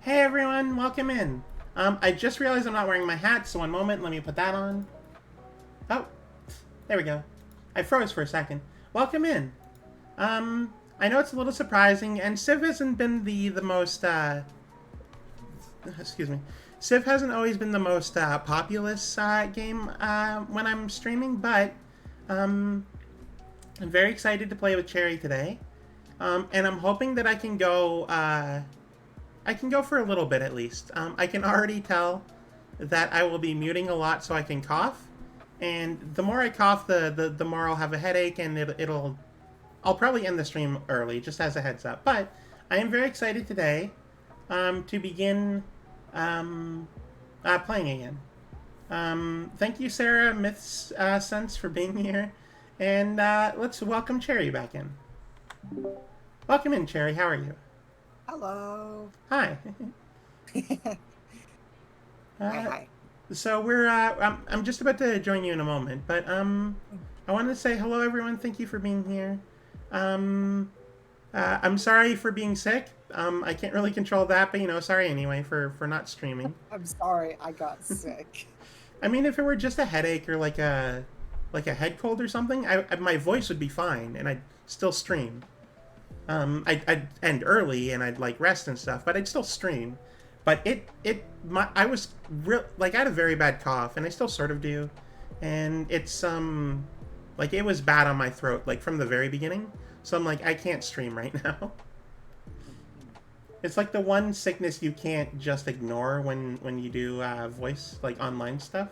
Hey everyone, welcome in. I just realized I'm not wearing my hat, so one moment, let me put that on. Oh, there we go. I froze for a second. Welcome in. I know it's a little surprising, and Civ hasn't been the most, excuse me. Civ hasn't always been the most, populous, game, when I'm streaming, but, I'm very excited to play with Cherry today. And I'm hoping that I can go for a little bit at least. I can already tell that I will be muting a lot so I can cough. And the more I cough, the more I'll have a headache, and I'll probably end the stream early, just as a heads up. But I am very excited today to begin playing again. Thank you, Sarah Myths Sense, for being here. And let's welcome Cherry back in. Welcome in, Cherry. How are you? Hello. Hi. Hi. So I'm just about to join you in a moment, but I wanted to say hello, everyone. Thank you for being here. I'm sorry for being sick. I can't really control that, but sorry anyway for not streaming. I'm sorry I got sick. I mean, if it were just a headache or like a head cold or something, my voice would be fine and I'd still stream. I'd end early and I'd like rest and stuff, but I'd still stream. But I was like I had a very bad cough, and I still sort of do, and it's like it was bad on my throat like from the very beginning. So I'm like I can't stream right now. It's like the one sickness you can't just ignore when you do voice like online stuff,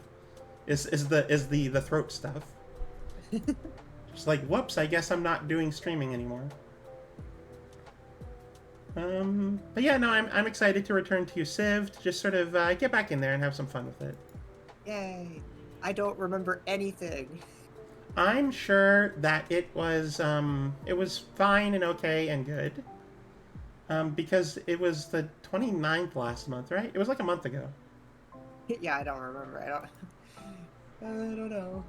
is the throat stuff. Just like whoops, I guess I'm not doing streaming anymore. But yeah, no, I'm excited to return to Civ, to just sort of get back in there and have some fun with it. Yay. I don't remember anything. I'm sure that it was fine and okay and good. Because it was the 29th last month, right? It was like a month ago. Yeah, I don't remember. I don't know.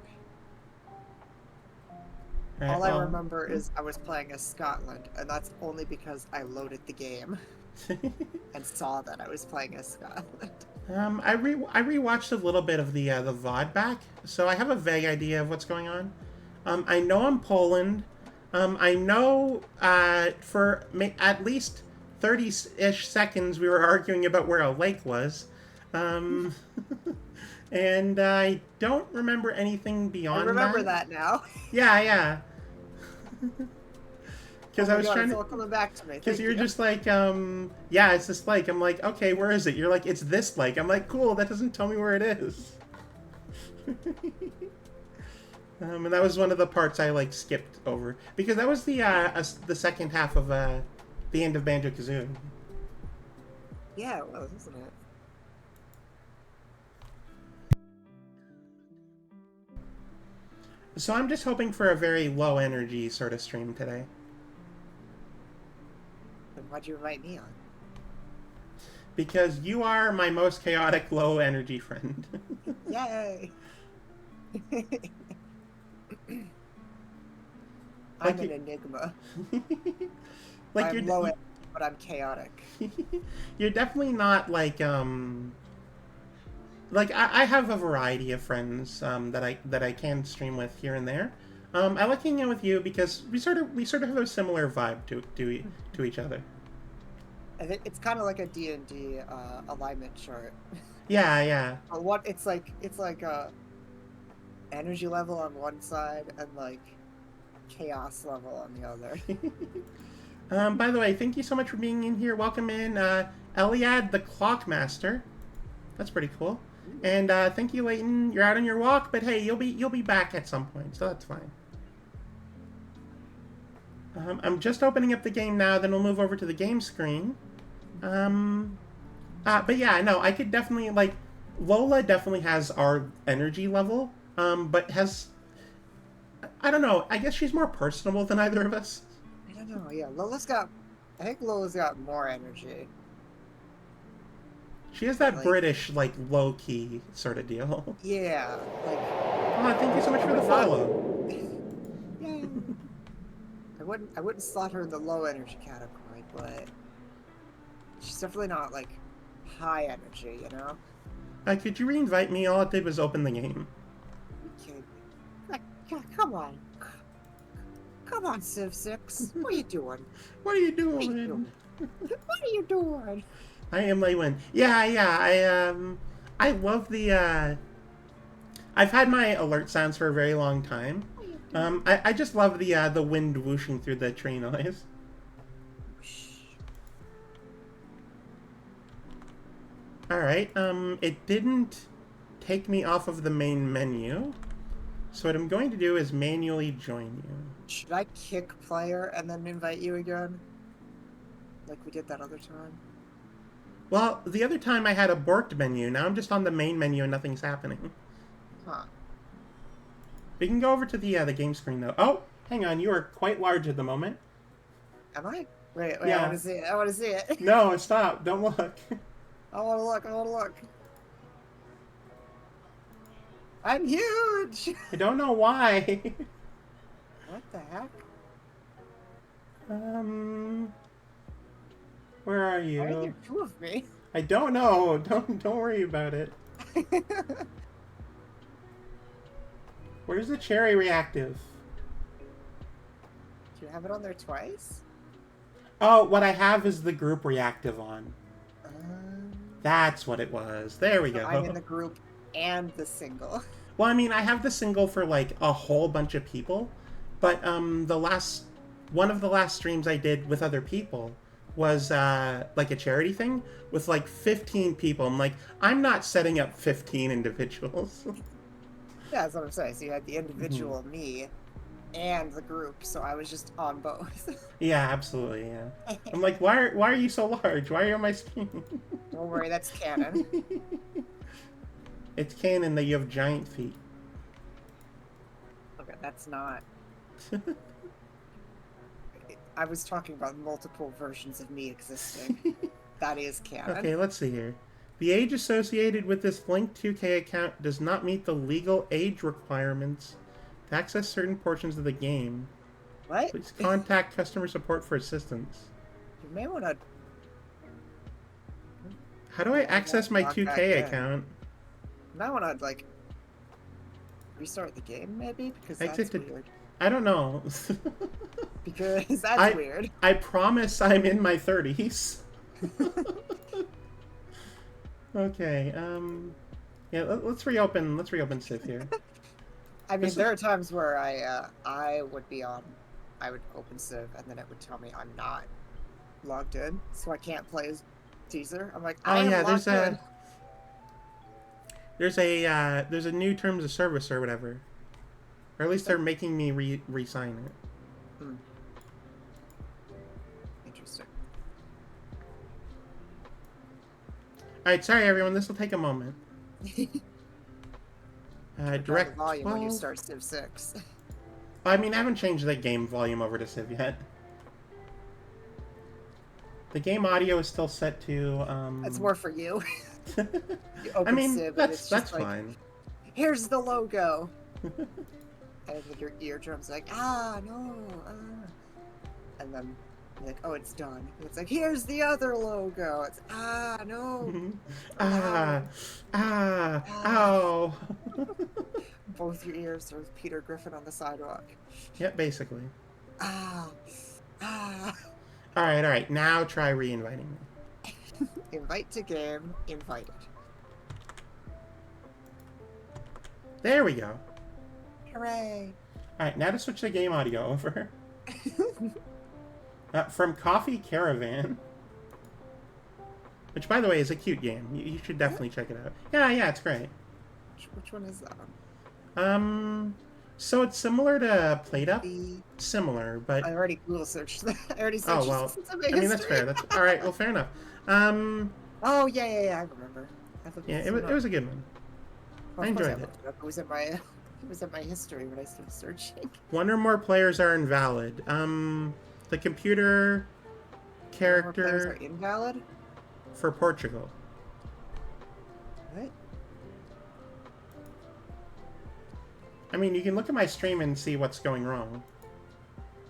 Right, All I well, remember is I was playing as Scotland, and that's only because I loaded the game and saw that I was playing as Scotland. I rewatched a little bit of the VOD back, so I have a vague idea of what's going on. I know I'm Poland. I know for at least 30-ish seconds we were arguing about where a lake was. Um, and I don't remember anything I beyond remember that. that now. Yeah, yeah. Oh Because I my was god, trying it's to. all coming back to me. Because Thank you're you. just like, yeah, it's this lake. I'm like, okay, where is it? You're like, it's this lake. I'm like, cool, that doesn't tell me where it is. And that was one of the parts I like skipped over because that was the second half of the end of Banjo Kazooie. Yeah, it was, isn't it? So I'm just hoping for a very low energy sort of stream today. Then why'd you invite me on? Because you are my most chaotic low energy friend. Yay! like I'm an you, enigma. like I'm low energy, but I'm chaotic. you're definitely not like I have a variety of friends that I can stream with here and there. I like hanging out with you because we sort of have a similar vibe to each other. I think it's kind of like a D&D alignment chart. Yeah, yeah. What it's like a energy level on one side and like chaos level on the other. By the way, thank you so much for being in here. Welcome in, Eliad the Clockmaster. That's pretty cool. And thank you, Leighton. You're out on your walk, but hey, you'll be back at some point, so that's fine. I'm just opening up the game now. Then we'll move over to the game screen. But yeah, no, I could definitely like Lola definitely has our energy level. But has I don't know. I guess she's more personable than either of us. I don't know. Yeah, I think Lola's got more energy. She has that Like, British, like, low key sort of deal. yeah, like Oh, thank you so much I for the would not. follow. Yeah, I wouldn't slot her in the low energy category, but she's definitely not like high energy, you know? Could you re-invite me? All it did was open the game. You kidding me? Come on. Come on, Civ 6. What are you doing? What are you What are you doing? doing? What are you doing? I am Lewin. Yeah, yeah. I love the. I've had my alert sounds for a very long time. What are you doing? I just love the wind whooshing through the tree noise. Shh. All right. It didn't take me off of the main menu. So what I'm going to do is manually join you. Should I kick player and then invite you again? Like we did that other time? Well, the other time I had a borked menu. Now I'm just on the main menu and nothing's happening. Huh. We can go over to the game screen though. Oh, hang on. You are quite large at the moment. Am I? Wait, Yeah. I want to see it. I want to see it. No, stop. Don't look. I want to look. I want to look. I'm huge! I don't know why. What the heck? Where are Why are there you? two of me? I don't know. Don't worry about it. Do Where's the cherry reactive? you have it on there twice? Oh, what I have is the group reactive on. Um, That's what it was. There we so go. I'm in the group and the single. Well, I mean, I have the single for like a whole bunch of people, but one of the last streams I did with other people was like a charity thing with like 15 people. I'm like, I'm not setting up 15 individuals. Yeah, that's what I'm saying. So you had the individual me and the group, so I was just on both. Yeah, absolutely. Yeah. I'm like, why are you so large? Why are you on my screen? Don't worry, that's canon. It's canon that you have giant feet. Okay, that's not. I was talking about multiple versions of me existing. That is canon. Okay, let's see here. The age associated with this linked 2K account does not meet the legal age requirements to access certain portions of the game. What? Please contact customer support for assistance. You may want to. How do I access my Log back 2K in. account? You might want to, like, restart the game, maybe? Because that's Exit weird. I don't know. Because that's weird. I promise I'm in my 30s. Okay, yeah, let's reopen Civ here. I mean, there are times where I would open Civ, and then it would tell me I'm not logged in, so I can't play as Teaser. I'm like, I am logged in. There's a new terms of service or whatever, or at least they're making me re-sign it. Hmm. Interesting. All right, sorry everyone, this will take a moment. Direct the volume 12. when you start Civ 6. I mean, I haven't changed the game volume over to Civ yet. The game audio is still set to. That's more for you. You I open mean, Civ, and it's that's just like, fine. here's the logo. And with your eardrums like, no, and then you're like, oh, it's done. And it's like, here's the other logo. It's no. Ow. Both your ears are Peter Griffin on the sidewalk. Yeah, basically. Ah. All right. Now try re-inviting me. Invite to game, invited. There we go. Hooray. All right, now to switch the game audio over. From Coffee Caravan. Which, by the way, is a cute game. You should definitely check it out. Yeah, it's great. Which one is that one? So it's similar to Plate-Up. The... Similar, but... I already Google searched that. I already searched Oh, well, I mean, that's fair. That's all right, well, fair enough. Oh, yeah, I remember. Yeah, it was a good one. Well, I enjoyed it. It was in my history when I started searching. One or more players are invalid. The computer character... More players are invalid? For Portugal. What? I mean, you can look at my stream and see what's going wrong.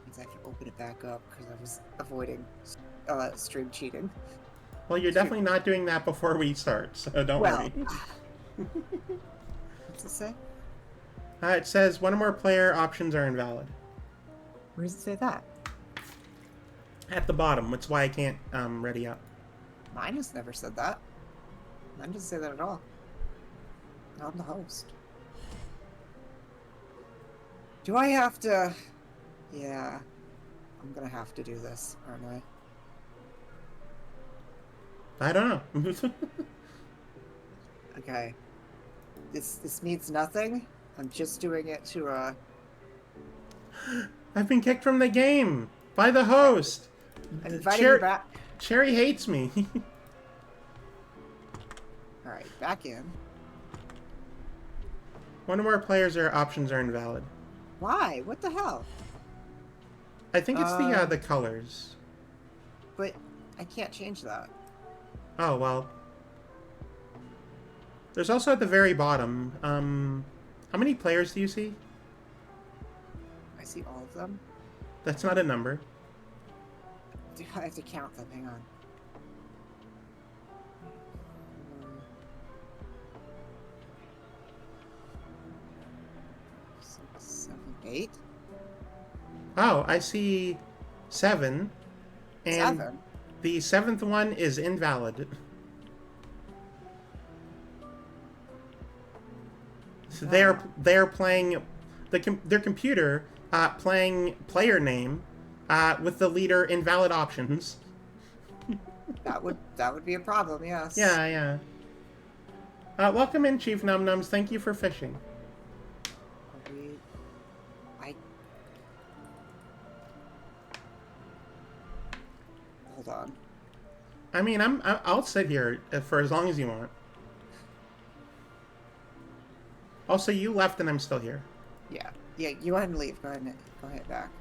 Means I can open it back up because I was avoiding stream cheating. Well, you're definitely not doing that before we start, so don't Well, worry. what's it say? It says one or more player options are invalid. Where does it say that? At the bottom. That's why I can't ready up. Mine has never said that. Mine doesn't say that at all. I'm the host. Do I have to... Yeah. I'm gonna have to do this, aren't I? I don't know. Okay. This means nothing. I'm just doing it to, I've been kicked from the game by the host. I'm inviting you back. Cherry hates me. Alright, back in. One or more players or options are invalid. Why? What the hell? I think it's the colors. But I can't change that. Oh, well. There's also at the very bottom, how many players do you see? I see all of them. That's not a number. Do I have to count them? Hang on. 6, 7, 8. Oh, I see 7. And 7? the 7th one is invalid. So they're playing their computer playing player name with the leader invalid options. That would be a problem, yes. Yeah. Welcome in, Chief Num Nums. Thank you for fishing. Hold on. I mean, I'll sit here for as long as you want. Also, you left and I'm still here. Yeah. Yeah, you go ahead and leave. Go ahead back.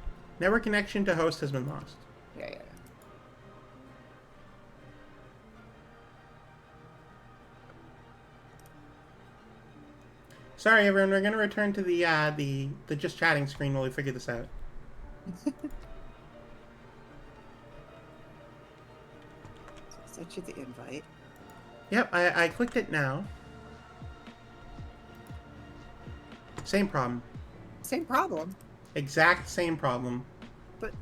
Network connection to host has been lost. Yeah. Sorry, everyone. We're gonna return to the just chatting screen while we figure this out. So I sent you the invite. Yep, I clicked it now. Same problem. Same problem. Exact same problem. But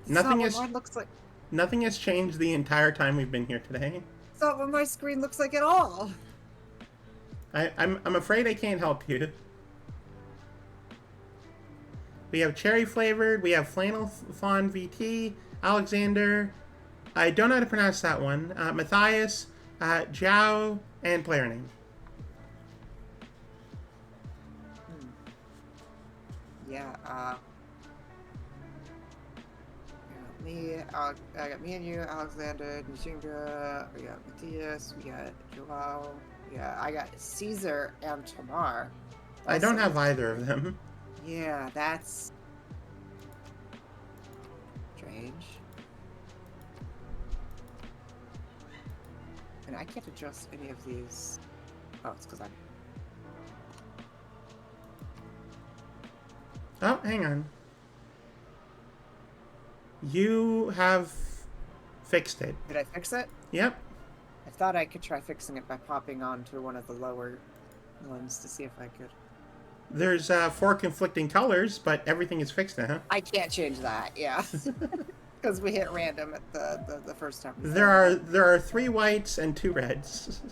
Nothing is. Looks like. Nothing has changed the entire time we've been here today. It's not what my screen looks like at all. I'm afraid I can't help you. We have cherry flavored. We have flannel fawn VT, Alexander. I don't know how to pronounce that one. Matthias, Zhao, and player name. Yeah. I got me and you, Alexander, Nishinga. We got Matthias. We got Joao. Yeah, I got Caesar and Tamar. I don't have either of them. Yeah, that's strange. And I can't adjust any of these. Oh, it's because I'm... Oh, hang on. You have fixed it. Did I fix it? Yep. I thought I could try fixing it by popping onto one of the lower ones to see if I could. There's 4 conflicting colors, but everything is fixed now. I can't change that, yeah. Because we hit random at the first time. There are 3 whites and 2 reds.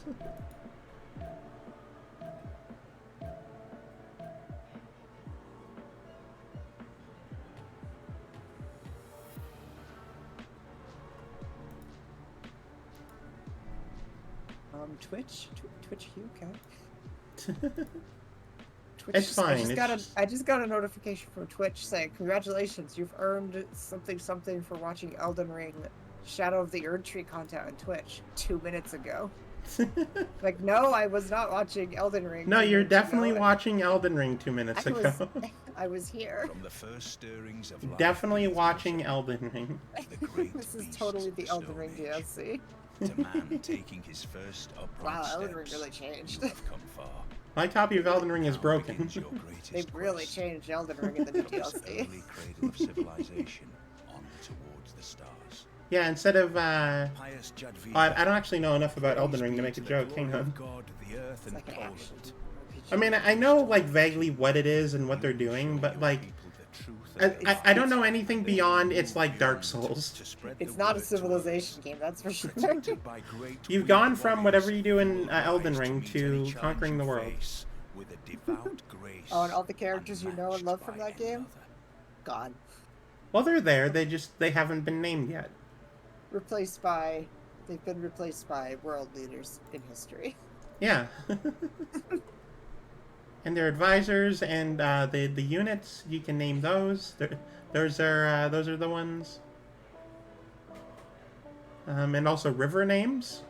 Twitch Hugh, okay. Twitch, It's fine. I just got a notification from Twitch saying, "Congratulations, you've earned something for watching Elden Ring Shadow of the Erdtree content on Twitch 2 minutes ago." Like, no, I was not watching Elden Ring. No, you're definitely watching Elden Ring 2 minutes ago. I was here. From the first stirrings of life, Definitely watching Elden Ring. This is totally the Elden Ring DLC. To man taking his first upright Wow, Elden Ring steps, really changed. you have come far. My copy of Elden Ring is Now broken. begins your greatest They really quest. changed Elden Ring in the new From this DLC. early cradle of civilization on towards the stars. Yeah, instead of Pious I don't actually know enough about Elden Ring to make a joke. Hang on. God, the earth It's and like an all action of it. RPG. I mean, I know like vaguely what it is and what they're doing, but like I don't know anything beyond it's like Dark Souls. It's not a civilization game, that's for sure. You've gone from whatever you do in Elden Ring to conquering the world. Oh, and all the characters you know and love from that game? Gone. Well, they're there. They haven't been named yet. They've been replaced by world leaders in history. Yeah. And their advisors and the units, you can name those. Those are the ones. And also river names.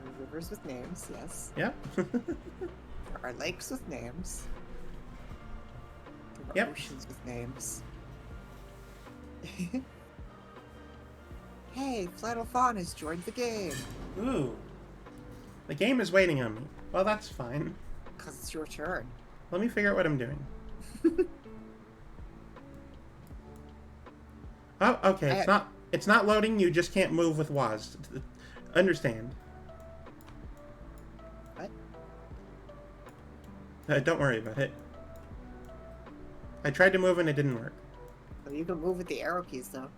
There are rivers with names, yes. Yep. There are lakes with names. There are Yep. oceans with names. Hey, Flannel Fawn has joined the game. Ooh. The game is waiting on me. Well, that's fine. Because it's your turn. Let me figure out what I'm doing. Oh, okay. It's not loading. You just can't move with WAS. Understand. What? Don't worry about it. I tried to move and it didn't work. So you can move with the arrow keys, though.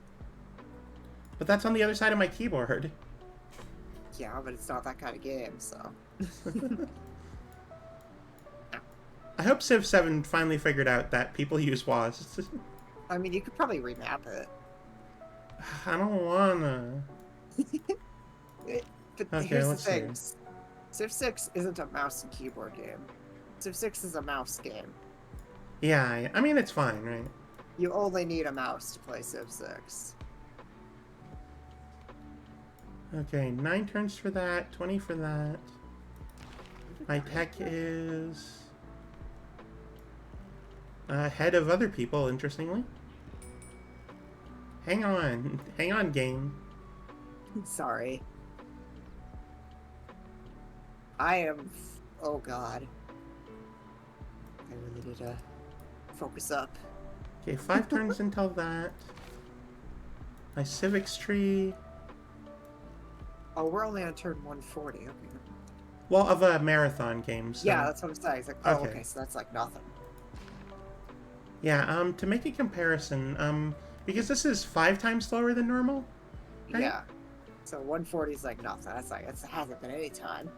But that's on the other side of my keyboard. Yeah, but it's not that kind of game, so. I hope Civ 7 finally figured out that people use WAS. I mean, you could probably remap it. I don't wanna. But Okay, here's the let's thing. see. Civ 6 isn't a mouse and keyboard game. Civ 6 is a mouse game. Yeah, I mean, it's fine, right? You only need a mouse to play Civ 6. Okay, 9 turns for that, 20 for that. My tech is ahead of other people, interestingly. Hang on, game. Sorry. I am. Oh god. I really need to focus up. Okay, 5 turns until that. My civics tree. Oh, we're only on turn 140. Okay. Well, of a marathon game. So. Yeah, that's what I'm saying. It's like, oh, Okay. okay, so that's like nothing. Yeah. To make a comparison, because this is 5 times slower than normal. Right? Yeah. So 140 is like nothing. That's like, it hasn't been any time.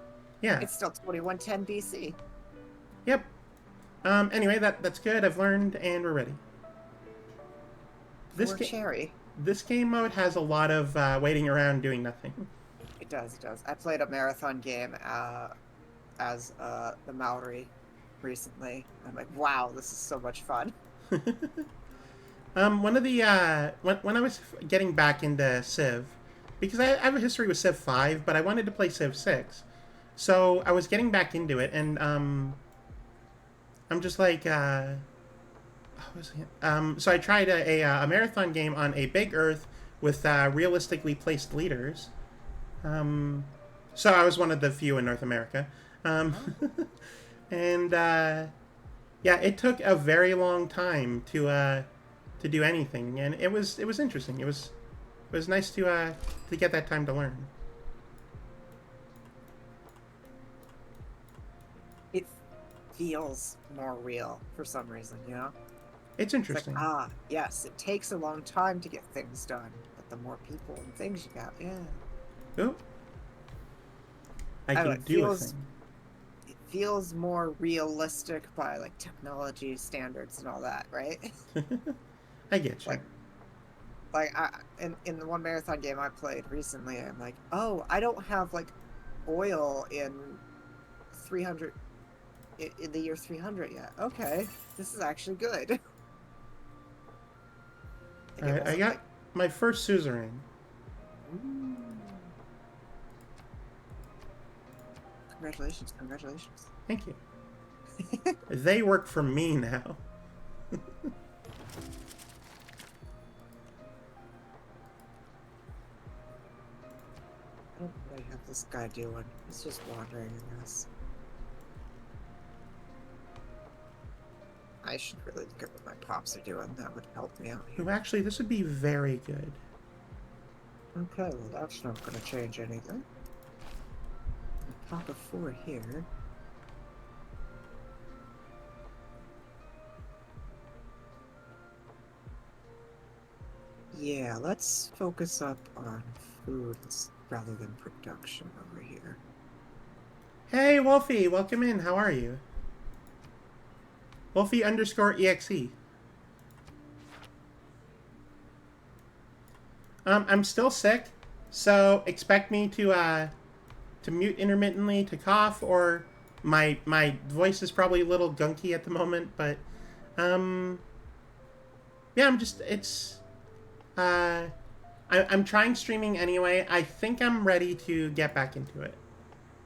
Yeah. It's still 2110 BC. Yep. Anyway, that's good. I've learned, and we're ready. Poor Cherry. This game mode has a lot of waiting around doing nothing. It does, it does. I played a marathon game as the Maori recently. I'm like, wow, this is so much fun. One of the when I was getting back into Civ, because I have a history with Civ 5, but I wanted to play Civ 6, so I was getting back into it, and I'm just like, so I tried a marathon game on a big Earth with realistically placed leaders. So I was one of the few in North America. And yeah, it took a very long time to do anything, and it was interesting. It was nice to get that time to learn. It feels more real for some reason, you know? It's interesting. It's like, yes, it takes a long time to get things done, but the more people and things you got, yeah. Oop. I can do a thing. It feels more realistic by like technology standards and all that, right? I get you. In the one marathon game I played recently, I'm like, oh, I don't have like oil in 300 in the year 300 yet. Okay, this is actually good. Alright, I got my first suzerain. Ooh. Congratulations, congratulations. Thank you. They work for me now. I don't know what I have this guy doing. He's just wandering in this. I should really look at what my pops are doing. That would help me out here. Ooh, actually, this would be very good. Okay, well that's not gonna change anything. Pop a 4 here. Yeah, let's focus up on foods rather than production over here. Hey, Wolfie, welcome in. How are you? Wolfie_exe. I'm still sick, so expect me to mute intermittently, to cough, or my voice is probably a little gunky at the moment, but um, yeah, I'm just it's I'm trying streaming anyway. I think I'm ready to get back into it.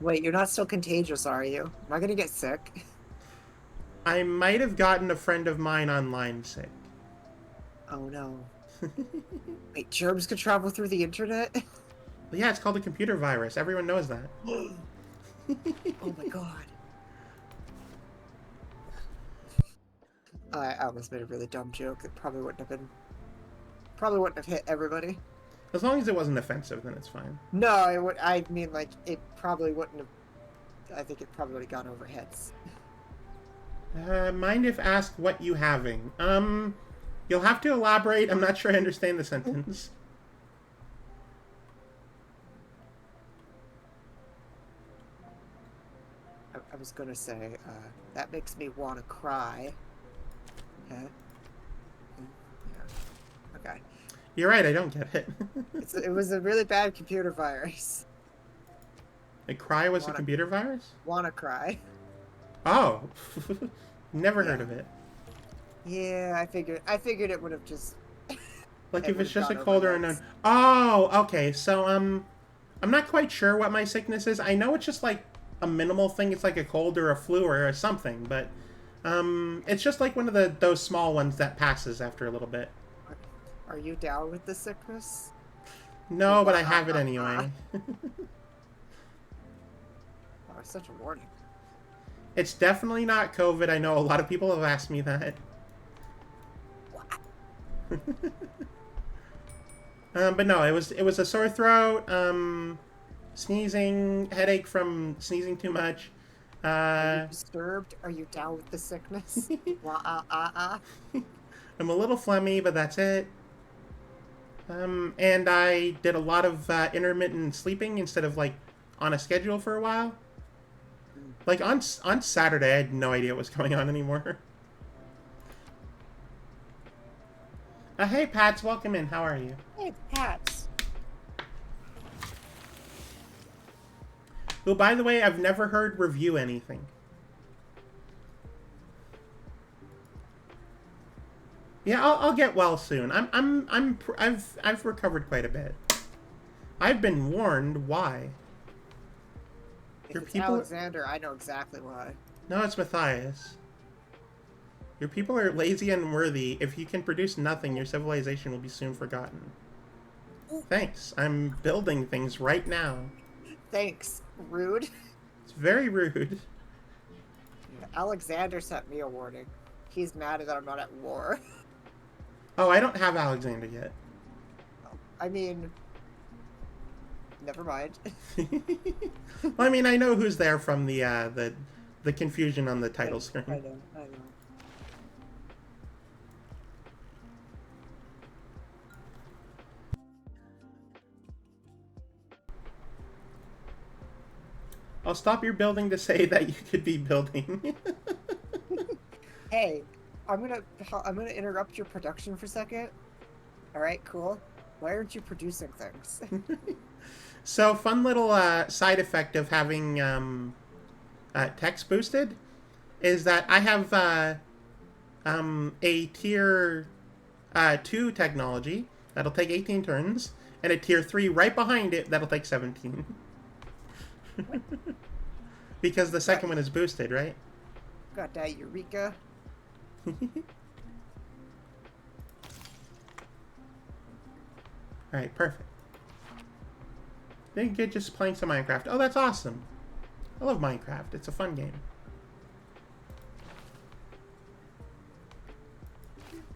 Wait, you're not still contagious, are you? Am I gonna get sick? I might have gotten a friend of mine online sick. Oh no. Wait, germs could travel through the internet? But yeah, it's called a computer virus. Everyone knows that. Oh my god. I almost made a really dumb joke that probably wouldn't have hit everybody. As long as it wasn't offensive, then it's fine. No, it would. I mean, like, it probably wouldn't have. I think it probably would have gone over heads. Mind if asked what you having? You'll have to elaborate. I'm not sure I understand the sentence. I was gonna say, that makes me want to cry. Okay. Yeah. Okay. You're right, I don't get it. It was a really bad computer virus. A cry was a computer virus? Wanna cry. Oh. Never heard of it. Yeah, I figured it would have just Like it if it's would've just a gone cold over or unknown. heads. Oh, okay. So I'm not quite sure what my sickness is. I know it's just like a minimal thing. It's like a cold or a flu or something, but it's just like one of those small ones that passes after a little bit. Are you down with the sickness? No, but I have it anyway. Oh, it's such a warning. It's definitely not COVID. I know a lot of people have asked me that. But no, it was a sore throat, sneezing, headache from sneezing too much. Are you disturbed? Are you down with the sickness? I'm a little phlegmy, but that's it. And I did a lot of intermittent sleeping instead of like on a schedule for a while. Like on Saturday, I had no idea what was going on anymore. Hey, Pats, welcome in. How are you? Hey, Pats. Who, by the way, I've never heard review anything. Yeah, I'll get well soon. I've recovered quite a bit. I've been warned. Why? If Your it's people... Alexander, I know exactly why. No, it's Matthias. Your people are lazy and unworthy. If you can produce nothing, your civilization will be soon forgotten. Thanks. I'm building things right now. Thanks. Rude. It's very rude. Alexander sent me a warning. He's mad that I'm not at war. Oh, I don't have Alexander yet. I mean, never mind. Well, I mean, I know who's there from the confusion on the title screen. I know. I'll stop your building to say that you could be building. Hey, I'm gonna interrupt your production for a second. All right, cool. Why aren't you producing things? So, fun little side effect of having text boosted is that I have a tier 2 technology that'll take 18 turns, and a tier 3 right behind it that'll take 17. Because the second one is boosted, right? Got that, Eureka. Alright, perfect. Then get just playing some Minecraft. Oh, that's awesome. I love Minecraft. It's a fun game.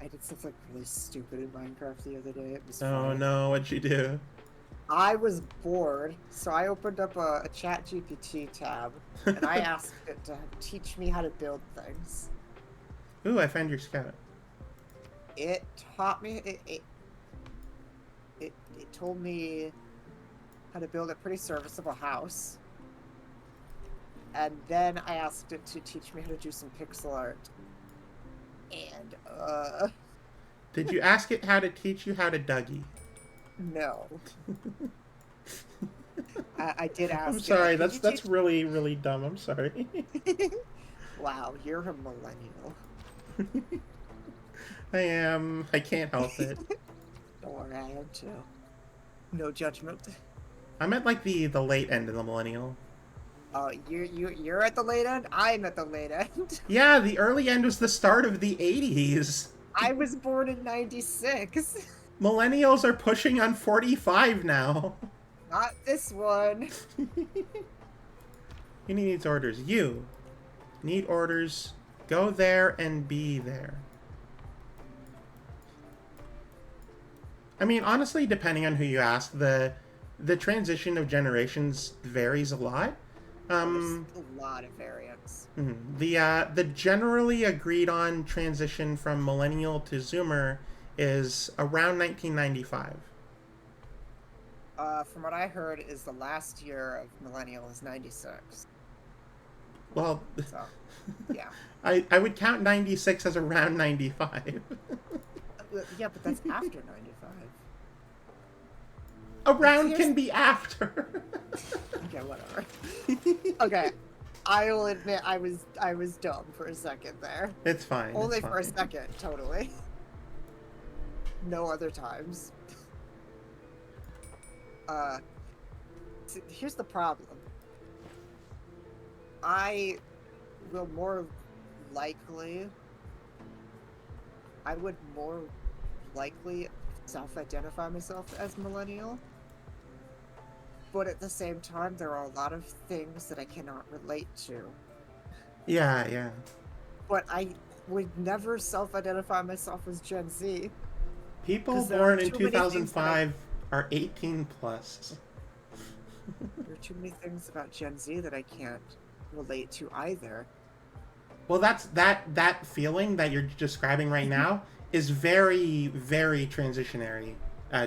I did something really stupid in Minecraft the other day. It was Oh funny. no, what'd you do? I was bored, so I opened up a Chat GPT tab, and I asked it to teach me how to build things. Ooh, I found your scout. It taught me, it told me how to build a pretty serviceable house. And then I asked it to teach me how to do some pixel art. And, Did you ask it how to teach you how to Dougie? no. I did ask I'm it, sorry, "Could you that's really, really dumb. I'm sorry. Wow, you're a millennial. I am. I can't help it. Don't worry, I am too. No judgment. I'm at like the late end of the millennial. Oh, you're at the late end? I'm at the late end. Yeah, the early end was the start of the 80s. I was born in 96. Millennials are pushing on 45 now. Not this one. Who needs orders? You need orders. Go there and be there. I mean, honestly, depending on who you ask, the transition of generations varies a lot. There's a lot of variants. The generally agreed on transition from millennial to Zoomer is around 1995. From what I heard, is the last year of millennial is 96. Well, So, yeah. I would count 96 as around 95. Yeah, but that's after 95. Around can be after. Okay, whatever. Okay, I will admit I was dumb for a second there. It's fine. Only it's for a fine. second, totally. No other times. Here's the problem. I will more likely... I would more likely self-identify myself as millennial. But at the same time, there are a lot of things that I cannot relate to. Yeah, yeah. But I would never self-identify myself as Gen Z. People 'Cause there born are in too many things that I- 2005 are 18 plus. There are too many things about Gen Z that I can't relate to either. Well, that feeling that you're describing right now is very, very transitionary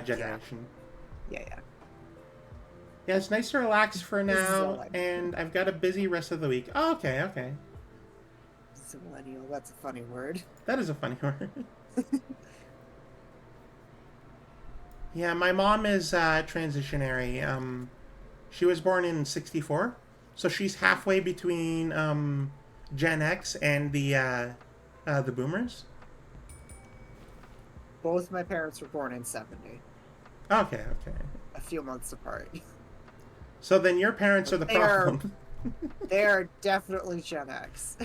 generation. Yeah. Yeah, it's nice to relax for This is all now, I- and I've got a busy rest of the week. Oh, okay. It's a millennial, that's a funny word. That is a funny word. Yeah, my mom is transitionary. She was born in '64, so she's halfway between Gen X and the Boomers. Both my parents were born in 70. Okay. A few months apart. So then your parents are the They are- problem. They are definitely Gen X.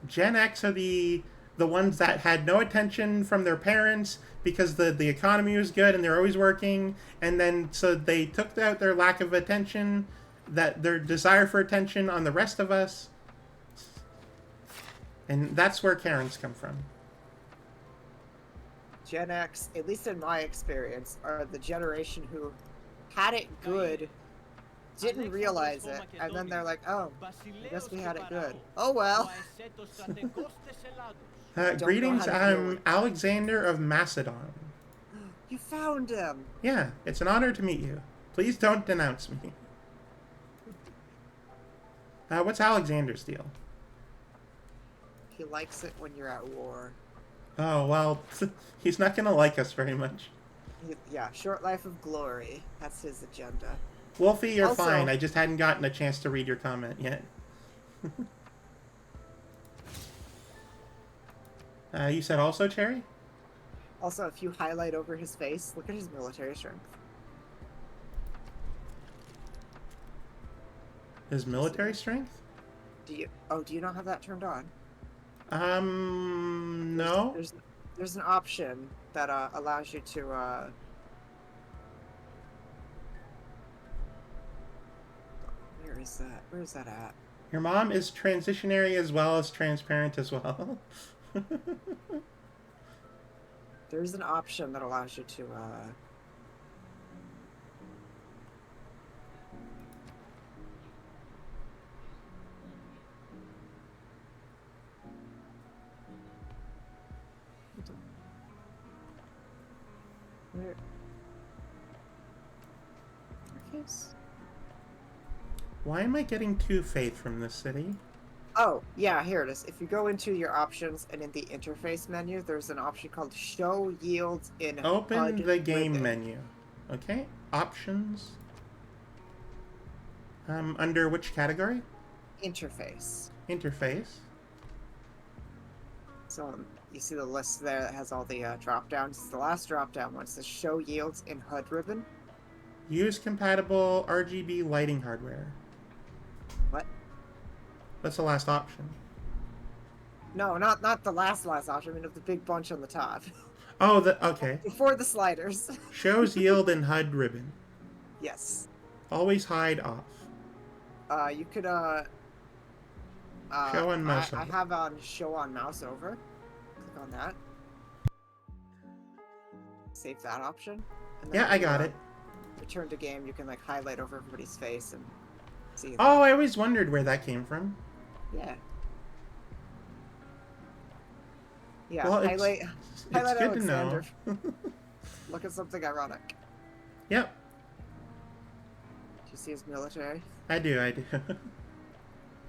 Gen X are the ones that had no attention from their parents because the economy was good and they're always working, and then so they took out their lack of attention, that their desire for attention on the rest of us, and that's where Karens come from. Gen X, at least in my experience, are the generation who had it good, didn't realize it, and then they're like, oh, I guess we had it good. Oh well. Greetings, know how to deal I'm with- Alexander of Macedon. You found him. Yeah, it's an honor to meet you. Please don't denounce me. What's Alexander's deal? He likes it when you're at war. Oh, well, he's not going to like us very much. Yeah, short life of glory. That's his agenda. Wolfie, you're Also- fine. I just hadn't gotten a chance to read your comment yet. You said also, Cherry? Also, if you highlight over his face, look at his military strength. His military strength? Do you not have that turned on? No. There's an option that allows you to where is that? Where is that at? Your mom is transitionary as well as transparent as well. There's an option that allows you to, Where? Interface? Why am I getting 2 faith from this city? Oh, yeah, here it is. If you go into your options and in the interface menu, there's an option called Show Yields in Open HUD the game Ribbon. menu. Okay, options. Under which category? Interface. Interface. So you see the list there that has all the drop downs. It's the last drop down one. It says Show Yields in HUD Ribbon. Use compatible RGB lighting hardware. What? That's the last option. No, not the last option. I mean, of the big bunch on the top. Oh, okay. Before the sliders. Shows yield in HUD ribbon. Yes. Always hide off. You could Show on mouse I over. have on Show on Mouse Over. Click on that. Save that option. And then Yeah, I got it. Return to game. You can like highlight over everybody's face and see. Oh, I always wondered where that came from. Yeah. Yeah. Well, highlight it's highlight good to know. Alexander. Look at something ironic. Yep, Do you see his military? I do.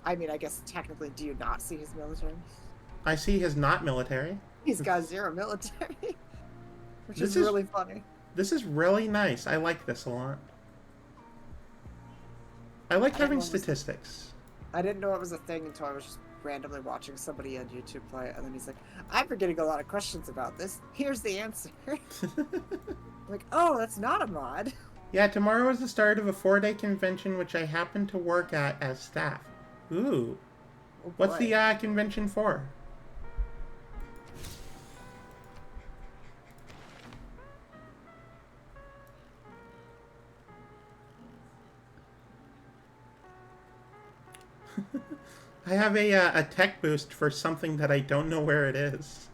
I mean, I guess technically, do you not see his military? I see his not military. He's got 0 military, which This is is- really funny. This is really nice. I like this a lot. I like I having don't know what statistics. I didn't know it was a thing until I was just randomly watching somebody on YouTube play it, and then he's like, "I've been getting a lot of questions about this. Here's the answer." Like, oh, that's not a mod. Yeah, tomorrow is the start of a 4-day convention which I happen to work at as staff. Ooh. Oh, What's boy. the convention for? I have a tech boost for something that I don't know where it is.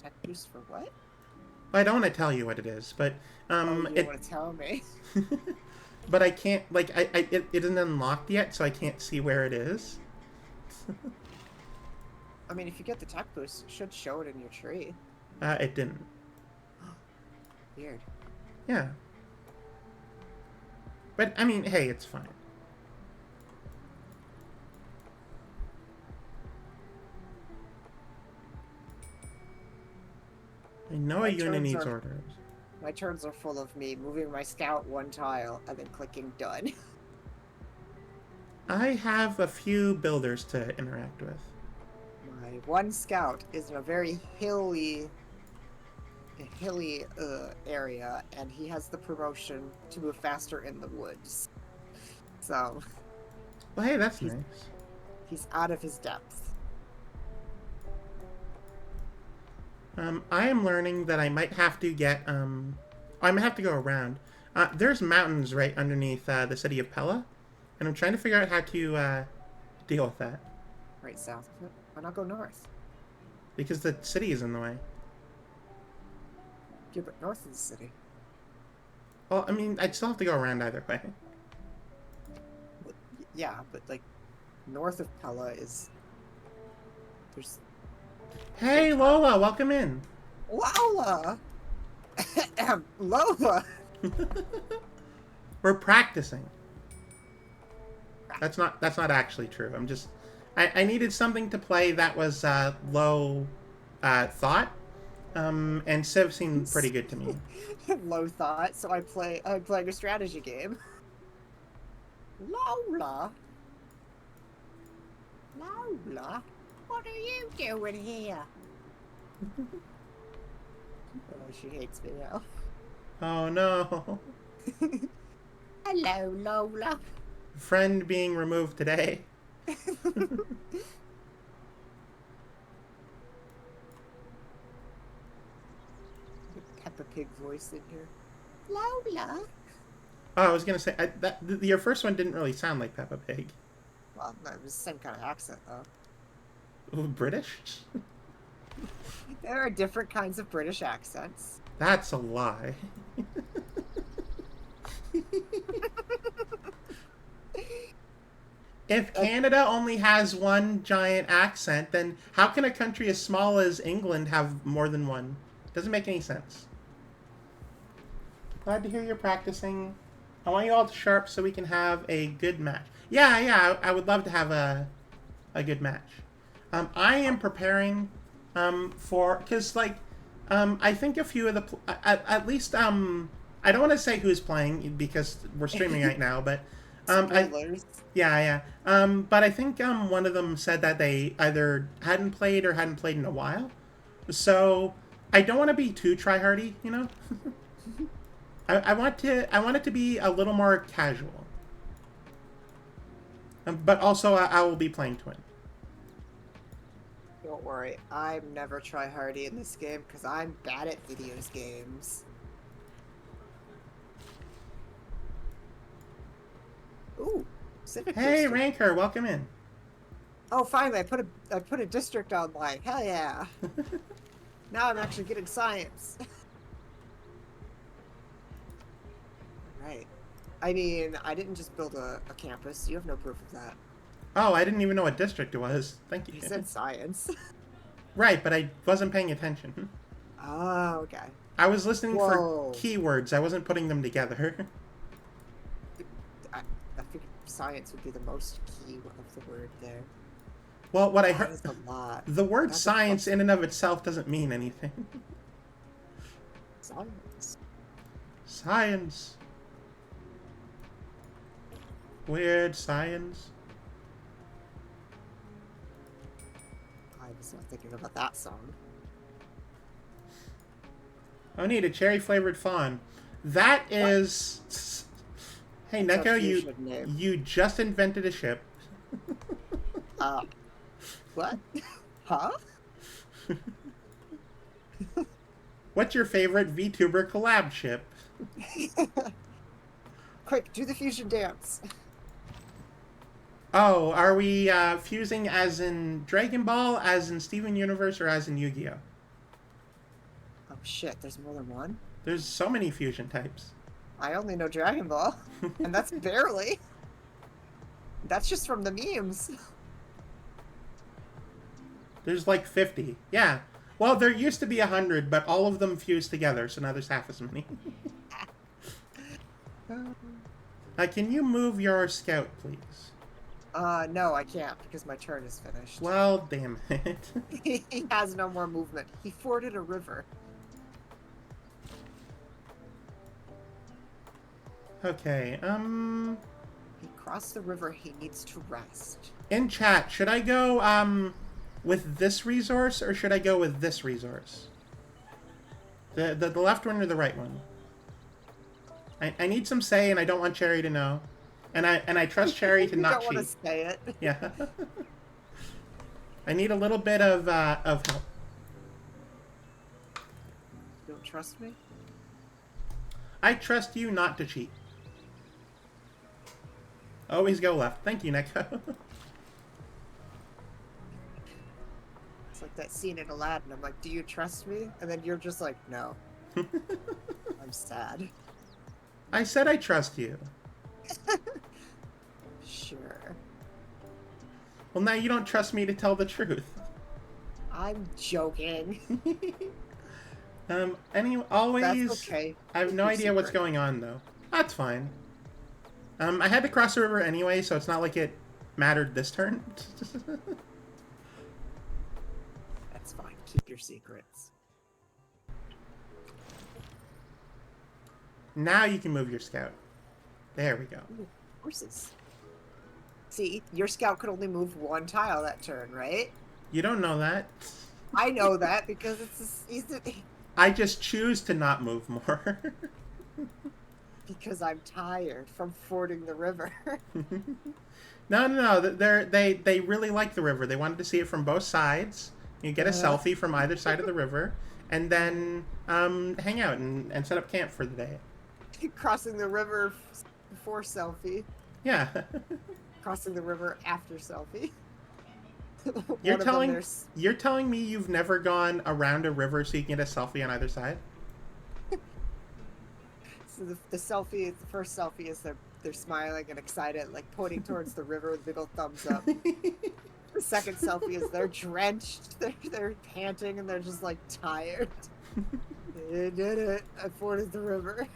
Tech boost for what? I don't want to tell you what it is, but Oh, you want to tell me? but I can't it isn't unlocked yet, so I can't see where it is. I mean, if you get the tech boost, it should show it in your tree. It didn't. Weird. Yeah. But I mean, hey, it's fine. I know My a unit turns needs are- orders. My turns are full of me moving my scout 1 tile and then clicking done. I have a few builders to interact with. My 1 scout is in a very hilly area, and he has the promotion to move faster in the woods. So Well, hey, that's He's- nice. he's out of his depth. I am learning that I might have to get, I might have to go around. There's mountains right underneath the city of Pella, and I'm trying to figure out how to deal with that, Right south of it. Why not go north? because the city is in the way. Yeah, but north of the city. Well, I mean, I'd still have to go around either way. Yeah, but like north of Pella is there's Hey, Lola, welcome in. Lola. Lola. We're practicing. That's not actually true. I'm just I needed something to play that was low thought. And Civ seemed pretty good to me. Low thought, so I'm playing a strategy game. Lola. Lola, what are you doing here? Oh, she hates me now. Oh no. Hello, Lola. Friend being removed today. Peppa Pig voice in here. Lola. Oh, I was gonna say your first one didn't really sound like Peppa Pig. Well, no, it was the same kind of accent, though. Ooh, British? There are different kinds of British accents. That's a lie. If Canada only has one giant accent, then how can a country as small as England have more than one? Doesn't make any sense. Glad to hear you're practicing. I want you all to sharp so we can have a good match. Yeah, I would love to have a good match. I am preparing for, because like I think a few of the at least I don't want to say who's playing because we're streaming right now, but Spoilers. yeah. But I think one of them said that they either hadn't played or hadn't played in a while. So I don't want to be too tryhardy, you know. I want it to be a little more casual. But also I will be playing to win. Don't worry, I'm never try hardy in this game because I'm bad at videos games. Ooh, civic Hey, district. Ranker, welcome in. Oh, finally, I put a district online. Hell yeah! Now I'm actually getting science. Right. I mean, I didn't just build a campus. You have no proof of that. Oh, I didn't even know what district it was. Thank you. You said science. Right, but I wasn't paying attention. Oh, okay. I was listening Whoa. for keywords. I wasn't putting them together. I figured science would be the most key of the word there. Well, what I That heard, is a lot. the word That's a science plus. in and of itself doesn't mean anything. Science. Science. Weird science. I was not thinking about that song. Oh, neat, a cherry flavored fawn. That is. Hey, It's a Neko, fusion name. you just invented a ship. What? Huh? What's your favorite VTuber collab ship? Quick, do the fusion dance. Oh, are we fusing as in Dragon Ball, as in Steven Universe, or as in Yu-Gi-Oh? Oh shit, there's more than one? There's so many fusion types. I only know Dragon Ball, and that's barely. That's just from the memes. There's like 50. Yeah. Well, there used to be 100, but all of them fused together, so now there's half as many. Can you move your scout, please? No, I can't because my turn is finished. Well, damn it. He has no more movement. He forded a river. Okay, He crossed the river. He needs to rest. in chat, should I go, with this resource, or should I go with this resource? The left one or the right one? I need some say, and I don't want Cherry to know. And I trust Cherry to You not don't want to cheat. say it. Yeah. I need a little bit of help. You don't trust me? I trust you not to cheat. Always go left. Thank you, Neko. It's like that scene in Aladdin. I'm like, do you trust me? And then you're just like, no. I'm sad. I said I trust you. Sure. Well, now you don't trust me to tell the truth. I'm joking. Always. That's okay. I have Keep no your idea what's secret. going on, though. That's fine. I had to cross the river anyway, so it's not like it mattered this turn. That's fine. Keep your secrets. Now you can move your scout. There we go. Ooh, horses. See, your scout could only move one tile that turn, right? You don't know that. I know that because I just choose to not move more. because I'm tired from fording the river. No. They really like the river. They wanted to see it from both sides. You get a selfie from either side of the river, and then hang out and set up camp for the day. Crossing the river before selfie. Yeah. crossing the river after selfie. You're One of them, telling there's you're telling me you've never gone around a river so you can get a selfie on either side? so the selfie, the first selfie is they're smiling and excited, like pointing towards the river with a big old thumbs up. The second selfie is they're drenched, they're panting, and they're just like tired. I did it. I forded the river.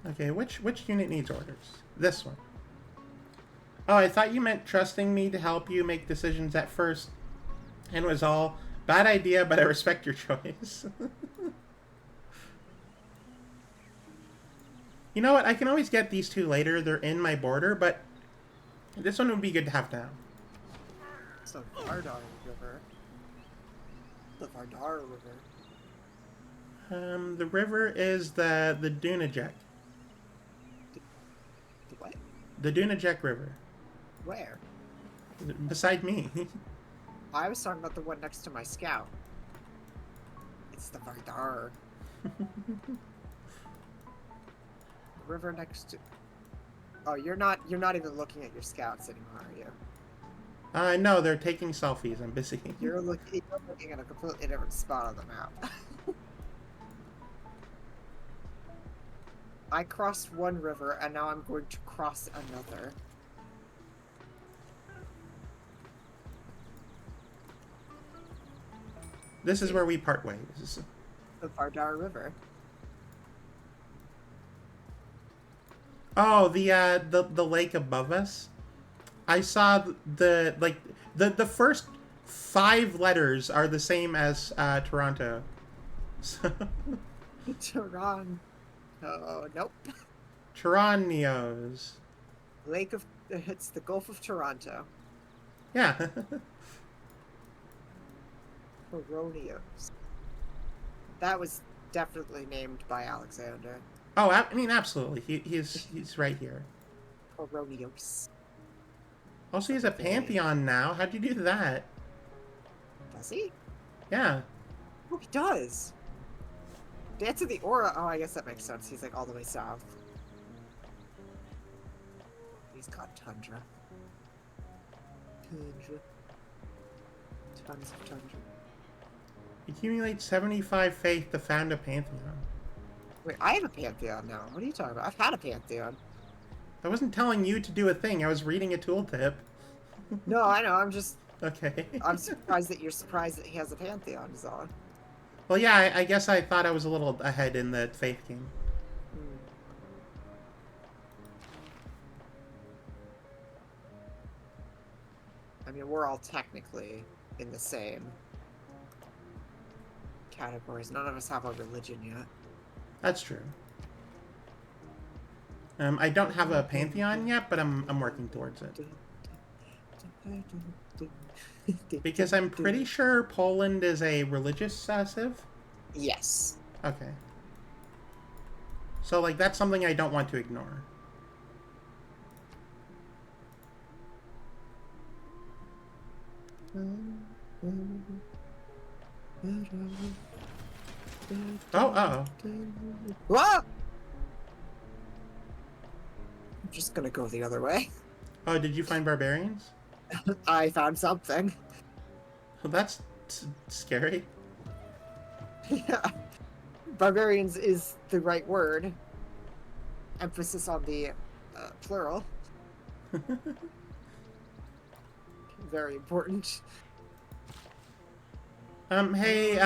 Okay, which unit needs orders? This one. Oh, I thought you meant trusting me to help you make decisions at first, and it was all bad idea, but I respect your choice. You know what? I can always get these two later. They're in my border, but this one would be good to have now. So Vardar River. The Vardar River. The river is the Dunajek. The what? The Dunajek River. Where? Beside me. I was talking about the one next to my scout. It's the Vardar. River next to. Oh, you're not even looking at your scouts anymore, are you? No, they're taking selfies. I'm busy. You're looking at a completely different spot on the map. I crossed one river and now I'm going to cross another. This is where we part ways. The Vardar River. Oh, the lake above us. I saw the first 5 letters are the same as Toronto. So Tehran. Oh, nope. Torontos. It's the Gulf of Toronto. Yeah. Coronios. That was definitely named by Alexander. Oh, I mean, absolutely. He's right here. Coronios. Also, he has a pantheon now. How'd you do that? Does he? Yeah. Oh, he does. Dance of the Aura. Oh, I guess that makes sense. He's like all the way south. He's got tundra. Tons of tundra. Accumulate 75 faith to found a pantheon. Wait, I have a pantheon now. What are you talking about? I've had a pantheon. I wasn't telling you to do a thing. I was reading a tooltip. No, I know. I'm just. Okay. I'm surprised that you're surprised that he has a pantheon. Is all. Well, yeah, I guess I thought I was a little ahead in the faith game. I mean, we're all technically in the same categories. None of us have a religion yet. That's true. I don't have a pantheon yet, but I'm working towards it. Because I'm pretty sure Poland is a religious civ. Yes. Okay. So, like, that's something I don't want to ignore. Oh, uh-oh. What? I'm just gonna go the other way. Oh, did you find barbarians? I found something. Well, that's scary. Yeah. Barbarians is the right word. Emphasis on the plural. Very important. Hey,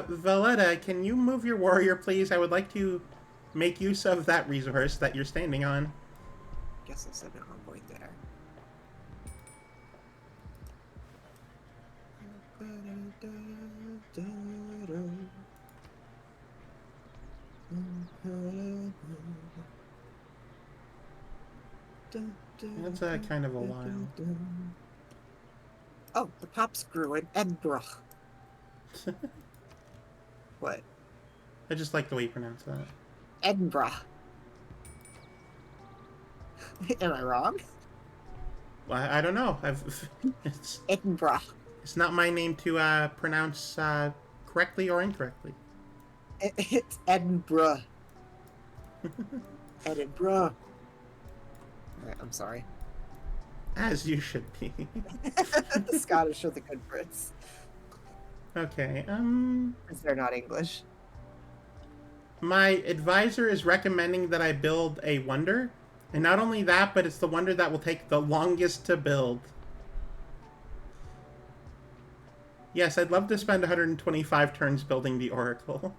Valletta, can you move your warrior, please? I would like to make use of that resource that you're standing on. Guess I'll send it on point there. That's kind of a while. Oh, the pops grew in Edinburgh. What? I just like the way you pronounce that. Edinburgh. Am I wrong? Well, I don't know. It's Edinburgh. It's not my name to pronounce correctly or incorrectly. It's Edinburgh. Edinburgh. Alright, I'm sorry. As you should be. The Scottish are the good Brits. Okay, Because they're not English. my advisor is recommending that I build a wonder. And not only that, but it's the wonder that will take the longest to build. Yes, I'd love to spend 125 turns building the Oracle.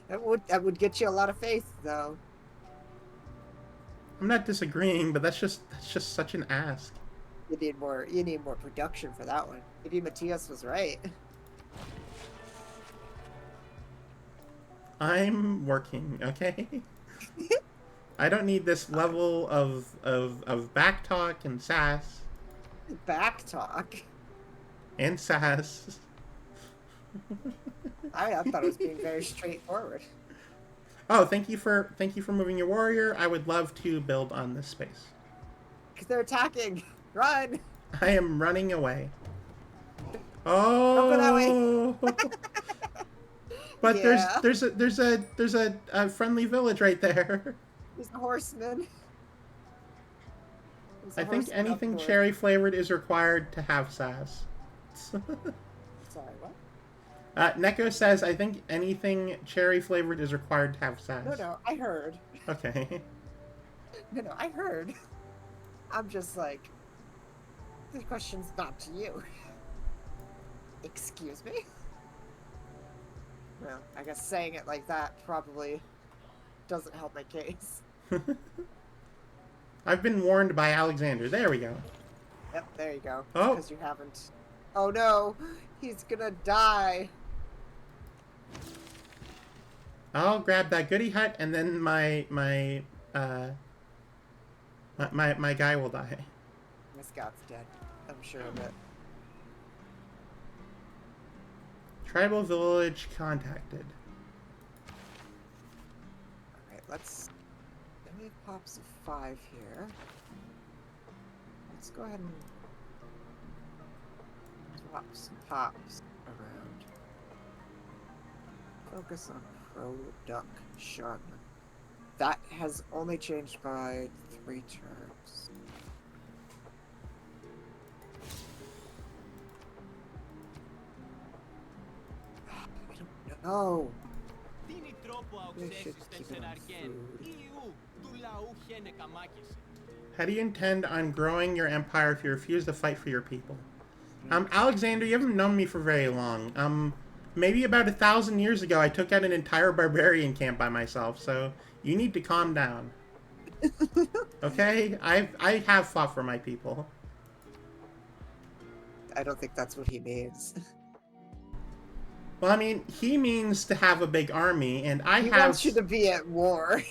That would get you a lot of faith, though. I'm not disagreeing, but that's just such an ask. You need more production for that one. Maybe Matthias was right. I'm working, okay? I don't need this level of back talk and sass. Back talk. And sass. I thought it was being very straightforward. Oh, thank you for moving your warrior. I would love to build on this space. Because they're attacking. Run! I am running away. Don't go that way. But Yeah. there's a friendly village right there. There's a horseman. There's a I think horseman up anything north. cherry flavored is required to have sass. Sorry, what? Neko says, I think anything cherry flavored is required to have sass. No, I heard. Okay. No, I heard. I'm just like, the question's not to you. Excuse me? Well, I guess saying it like that probably doesn't help my case. I've been warned by Alexander. There we go. Yep, there you go. Oh. Because you haven't. Oh no, he's gonna die. I'll grab that goody hut, and then my guy will die. My scout's dead. I'm sure of it. Tribal village contacted. Alright, let's. Then we have pops of 5 here. Let's go ahead and swap some pops around. Focus on production. That has only changed by 3 turns. I don't know. Δίνει τρόπο They should αοξέσεις keep τεν it on σεναργέν food. Ιού του λαού χένε καμάκισε. How do you intend on growing your empire if you refuse to fight for your people? Alexander, you haven't known me for very long. Maybe about 1,000 years ago, I took out an entire barbarian camp by myself, so you need to calm down. Okay? I have fought for my people. I don't think that's what he means. Well, I mean, he means to have a big army, and He wants you to be at war.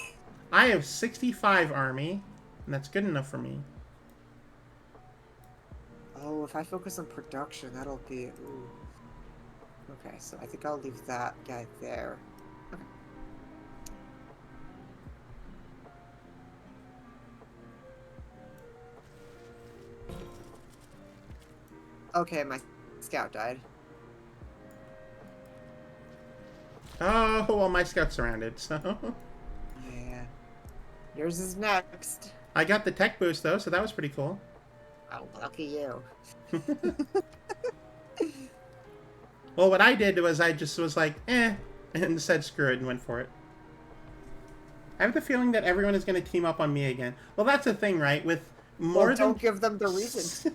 I have 65 army, and that's good enough for me. Oh, if I focus on production, that'll be... Ooh. Okay, so I think I'll leave that guy there. Okay, my scout died. Oh, well, my scout's surrounded, so... Yeah. Yours is next. I got the tech boost, though, so that was pretty cool. Oh, lucky you. Well, what I did was I just was like, and said screw it and went for it. I have the feeling that everyone is going to team up on me again. Well, that's the thing, right? With more Well, than... don't give them the reason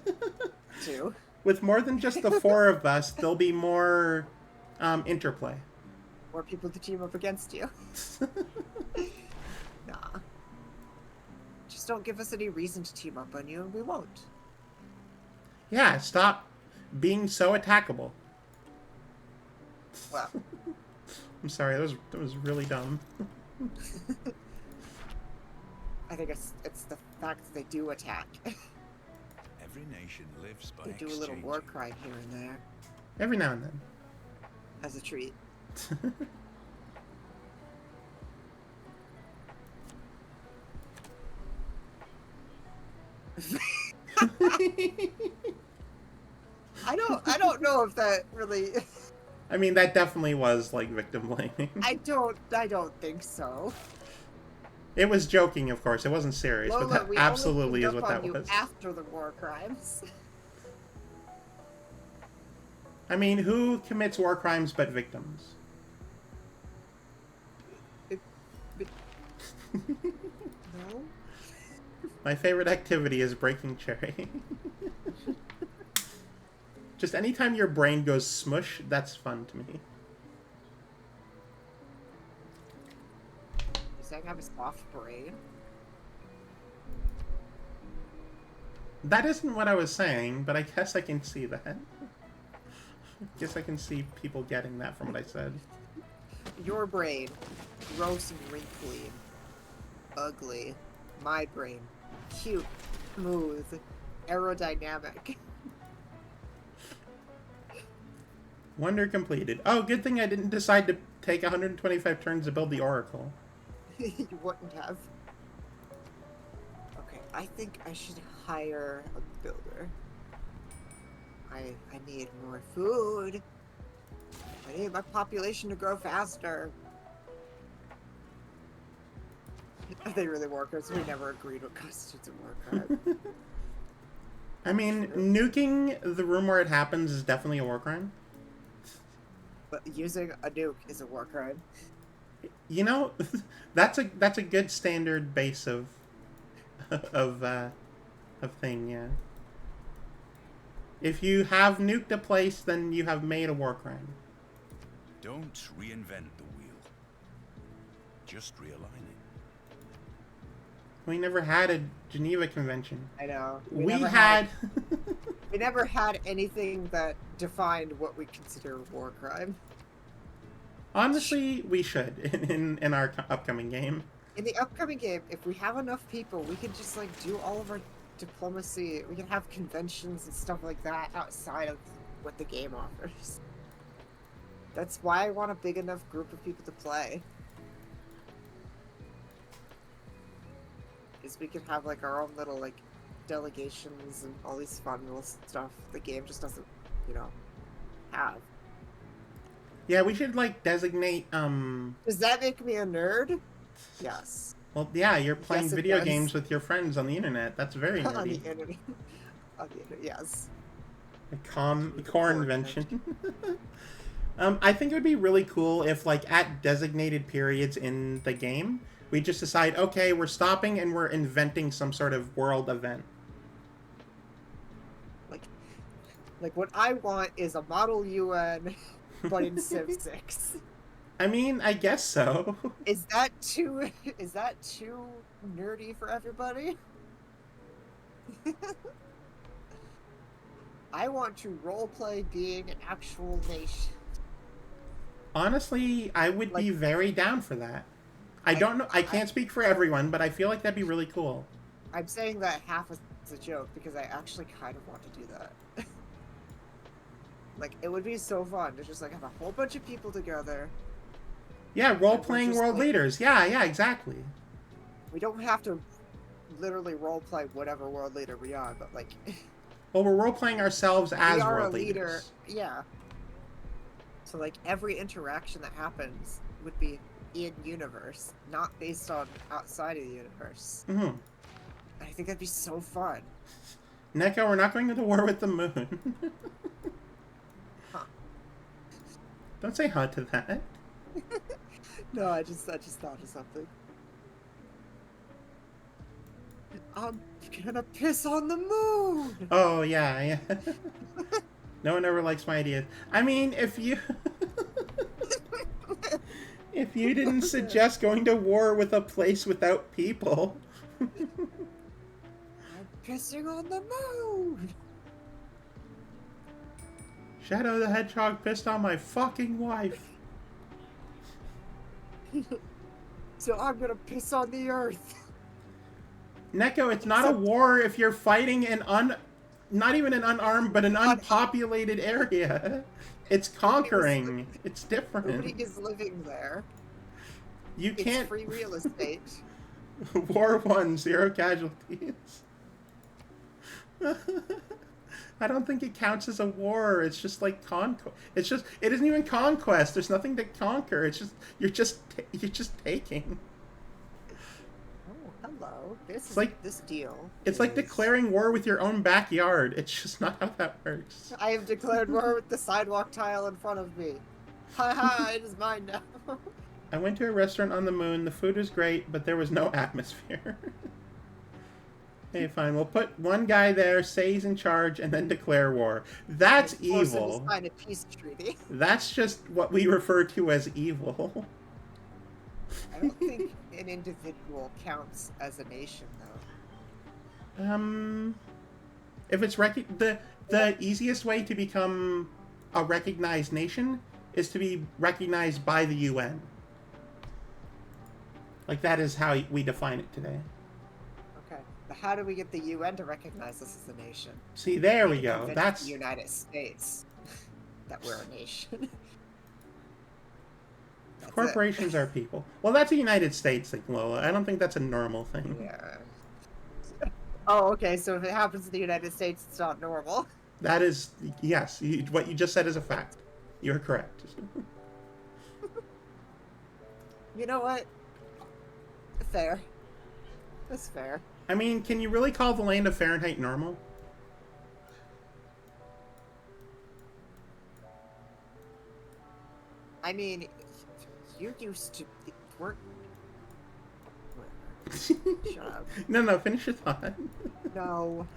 to. With more than just the 4 of us, there'll be more interplay. More people to team up against you. Nah. Just don't give us any reason to team up on you, and we won't. Yeah, stop being so attackable. Well, I'm sorry, that was really dumb. I think it's the fact that they do attack. Every nation lives by They do a little war exchanging. crime here and there Every now and then. as a treat. I don't know if that really I mean, that definitely was, like, victim blaming. I don't think so. It was joking, of course. It wasn't serious, but Lola, that we only absolutely teamed is up what on that you was. after the war crimes. I mean, who commits war crimes but victims? No? My favorite activity is breaking cherry. Just anytime your brain goes smush, that's fun to me. You saying I have a soft brain? That isn't what I was saying, but I guess I can see that. I guess I can see people getting that from what I said. Your brain, gross and wrinkly, ugly. My brain, cute, smooth, aerodynamic. Wonder completed. Oh, good thing I didn't decide to take 125 turns to build the Oracle. You wouldn't have. Okay, I think I should hire a builder. I need more food. I need my population to grow faster. They really were, because we never agreed what constitutes a war crime. I mean, nuking the room where it happens is definitely a war crime. But using a nuke is a war crime. You know, that's a good standard base of of thing, yeah. If you have nuked a place, then you have made a war crime. Don't reinvent the wheel. Just realign it. We never had a Geneva Convention. I know. We had... We never had anything that defined what we consider a war crime. Honestly, we should in our upcoming game. In the upcoming game, if we have enough people, we can just like do all of our diplomacy. We can have conventions and stuff like that outside of what the game offers. That's why I want a big enough group of people to play. Is we can have like our own little like delegations and all these fun little stuff the game just doesn't, have. Yeah, we should like designate Does that make me a nerd? Yes. well, yeah, you're playing Yes, it video does. games with your friends on the internet. That's very On nerdy. the internet. On the internet, yes. A core invention. I think it would be really cool if, like, at designated periods in the game, we just decide, okay, we're stopping and we're inventing some sort of world event. Like what I want is a model UN, but in Civ 6. I mean, I guess so. Is that too nerdy for everybody? I want to roleplay being an actual nation. Honestly, I would be very down for that. I don't know. I can't speak for everyone, but I feel like that'd be really cool. I'm saying that half as a joke because I actually kind of want to do that. Like, it would be so fun to just like have a whole bunch of people together. Yeah, role-playing just, world like- leaders. Yeah, exactly. We don't have to literally roleplay whatever world leader we are, but like Well, we're role-playing ourselves as we are a world leader. leaders. Yeah. So like every interaction that happens would be in universe, not based on outside of the universe. Mm-hmm. I think that'd be so fun. Neko, we're not going to war with the moon. Huh. Don't say huh to that. No, I just thought of something. I'm gonna piss on the moon. Oh, yeah. No one ever likes my ideas. I mean, if you... if you didn't suggest going to war with a place without people... I'm pissing on the moon. Shadow the Hedgehog pissed on my fucking wife. So I'm gonna piss on the earth. Neko, it's not a war if you're fighting an not even an unarmed, but an unpopulated area. It's conquering. It's different. Nobody is living there. You It's can't... free real estate. War 1, 0 casualties. I don't think it counts as a war. It's just like conquest. It isn't even conquest. There's nothing to conquer. It's just you're just taking. Oh, hello. It's like This deal. it's like is- declaring war with your own backyard. It's just not how that works. I have declared war with the sidewalk tile in front of me. Ha ha! It is mine now. I went to a restaurant on the moon. The food was great, but there was no atmosphere. Okay, fine. We'll put one guy there, say he's in charge, and then declare war. That's Force him to evil. sign a peace treaty. That's just what we refer to as evil. I don't think an individual counts as a nation, though. If it's the easiest way to become a recognized nation is to be recognized by the UN. Like that is how we define it today. Okay, but how do we get the UN to recognize us as a nation? See, there we need to go. convince That's the United States that we're a nation. That's it. corporations are people. Well, that's a United States thing, Lola. I don't think that's a normal thing. Yeah. Oh, okay. So if it happens in the United States, it's not normal. That is, yes, what you just said is a fact. You're correct. You know what? Fair. That's fair. I mean, can you really call the land of Fahrenheit normal? I mean, you're used to work. Shut up. No, finish your thought. No.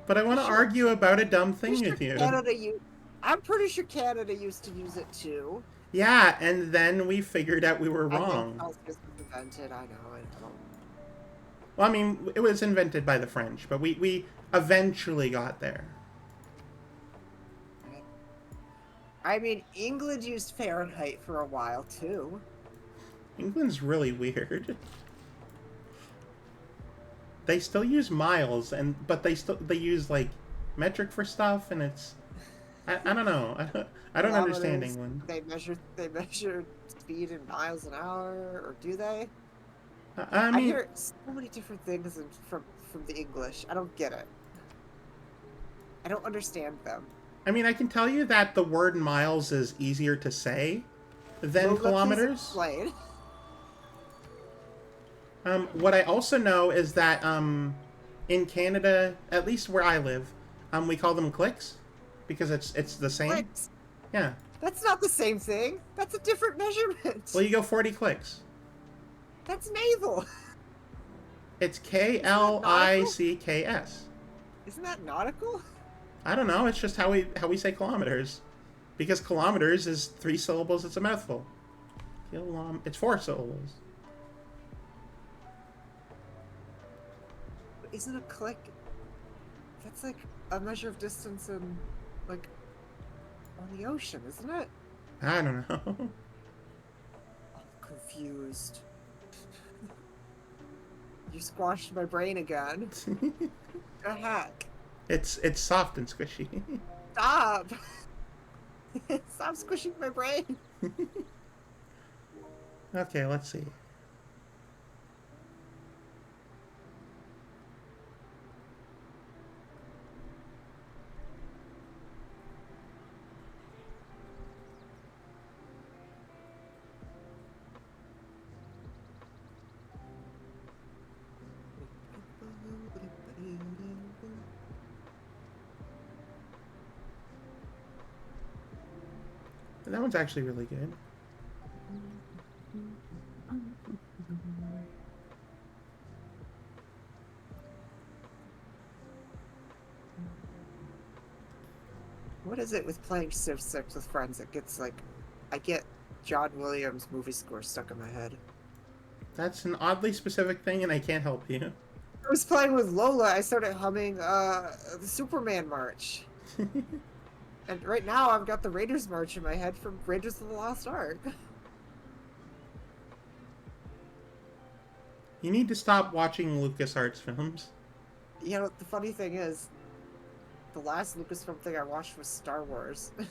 But I want to Sure. argue about a dumb thing Pretty with sure you. I'm pretty sure Canada used to use it too. Yeah, and then we figured out we were I think wrong. Celsius was invented. I know. I don't. Well, I mean, it was invented by the French, but we eventually got there. I mean, England used Fahrenheit for a while too. England's really weird. They still use miles, but they use like metric for stuff, and it's I don't know. I don't understand Kilometers, England. They measure speed in miles an hour, or do they? I I mean, hear so many different things from the English. I don't get it. I don't understand them. I can tell you that the word miles is easier to say than Lola, please kilometers. explain. What I also know is that in Canada, at least where I live, we call them clicks because it's the same. Clicks. Yeah. That's not the same thing. That's a different measurement. Well, you go 40 clicks. That's naval. It's KLICKS. Isn't that nautical? I don't know. It's just how we say kilometers, because kilometers is 3 syllables. It's a mouthful. It's 4 syllables. But isn't a click? That's like a measure of distance in, like, on the ocean, isn't it? I don't know. I'm confused. You squashed my brain again. The heck? It's soft and squishy. Stop! Stop squishing my brain. Okay, let's see. That one's actually really good. What is it with playing Civ 6 with friends? It gets like, I get John Williams movie score stuck in my head. That's an oddly specific thing, and I can't help you. I was playing with Lola, I started humming the Superman March. And right now I've got the Raiders March in my head from Raiders of the Lost Ark. You need to stop watching LucasArts films. You know, the funny thing is, the last Lucasfilm thing I watched was Star Wars. It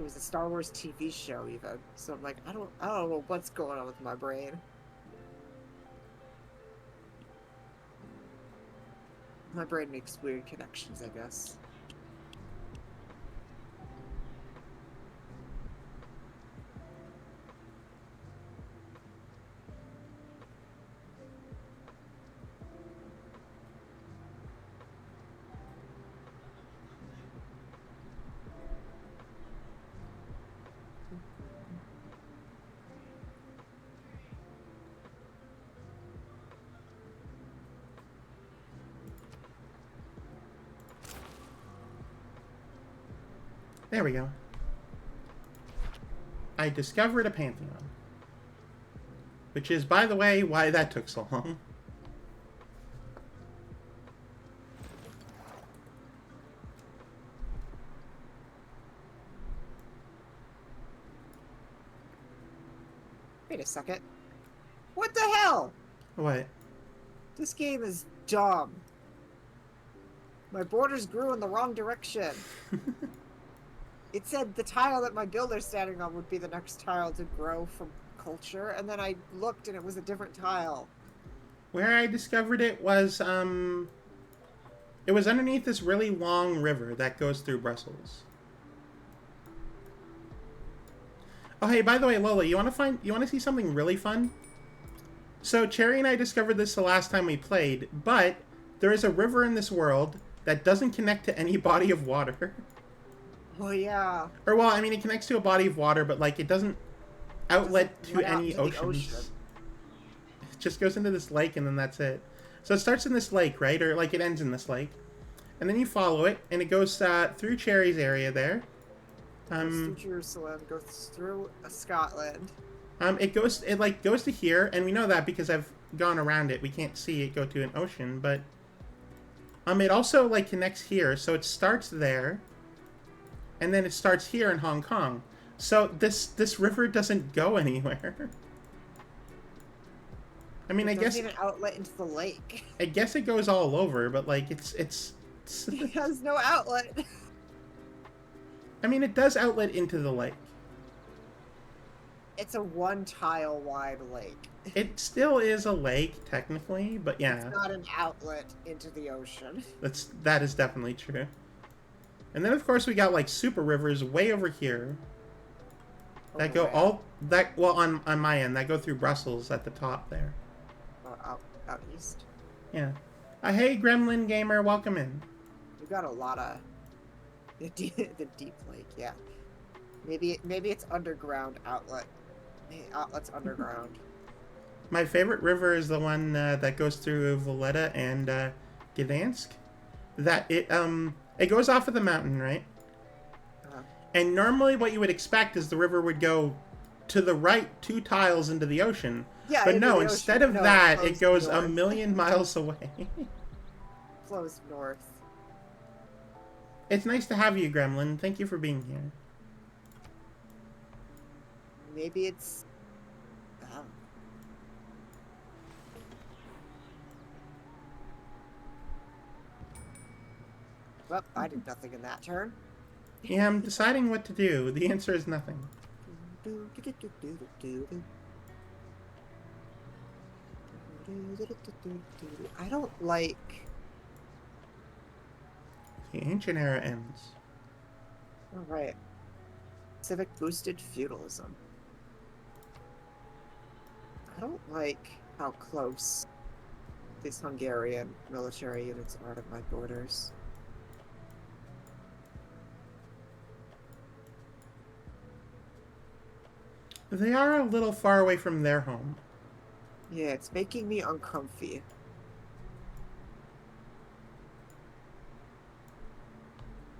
was a Star Wars TV show even. So I'm like, I don't know what's going on with my brain. My brain makes weird connections, I guess. There we go. I discovered a pantheon. Which is, by the way, why that took so long. Wait a second. What the hell? What? This game is dumb. My borders grew in the wrong direction. It said the tile that my builder's standing on would be the next tile to grow from culture, and then I looked and it was a different tile. Where I discovered it was underneath this really long river that goes through Brussels. Oh, hey, by the way, Lola, you want to see something really fun? So Cherry and I discovered this the last time we played, but there is a river in this world that doesn't connect to any body of water. Oh yeah. Or, well, I mean, it connects to a body of water, but, like, it doesn't outlet to any oceans. It just goes into this lake, and then that's it. So it starts in this lake, right? Or, like, it ends in this lake. And then you follow it, and it goes through Cherry's area there. Goes through Jerusalem, goes through Scotland. It goes to here, and we know that because I've gone around it. We can't see it go to an ocean, but it also, like, connects here, so it starts there, and then it starts here in Hong Kong. So this river doesn't go anywhere. I mean, I guess It doesn't even outlet into the lake. I guess it goes all over, but, like, it's It has no outlet. I mean, it does outlet into the lake. It's a one tile wide lake. It still is a lake, technically, but yeah. It's not an outlet into the ocean. That is definitely true. And then, of course, we got, like, super rivers way over here. That go on my end, that go through Brussels at the top there. Out east. Yeah. Hey, Gremlin Gamer, welcome in. We've got a lot of the deep lake, yeah. Maybe it's underground outlet. Outlet's underground. My favorite river is the one that goes through Valletta and Gdansk. That it goes off of the mountain, right? And normally what you would expect is the river would go to the right 2 tiles into the ocean. Yeah, but no, instead of that, it goes a million miles away. Flows north. It's nice to have you, Gremlin. Thank you for being here. Maybe it's... Well, I did nothing in that turn. Yeah, I'm deciding what to do. The answer is nothing. I don't like... The ancient era ends. Alright. Civic boosted feudalism. I don't like how close these Hungarian military units are to my borders. They are a little far away from their home. Yeah, it's making me uncomfy.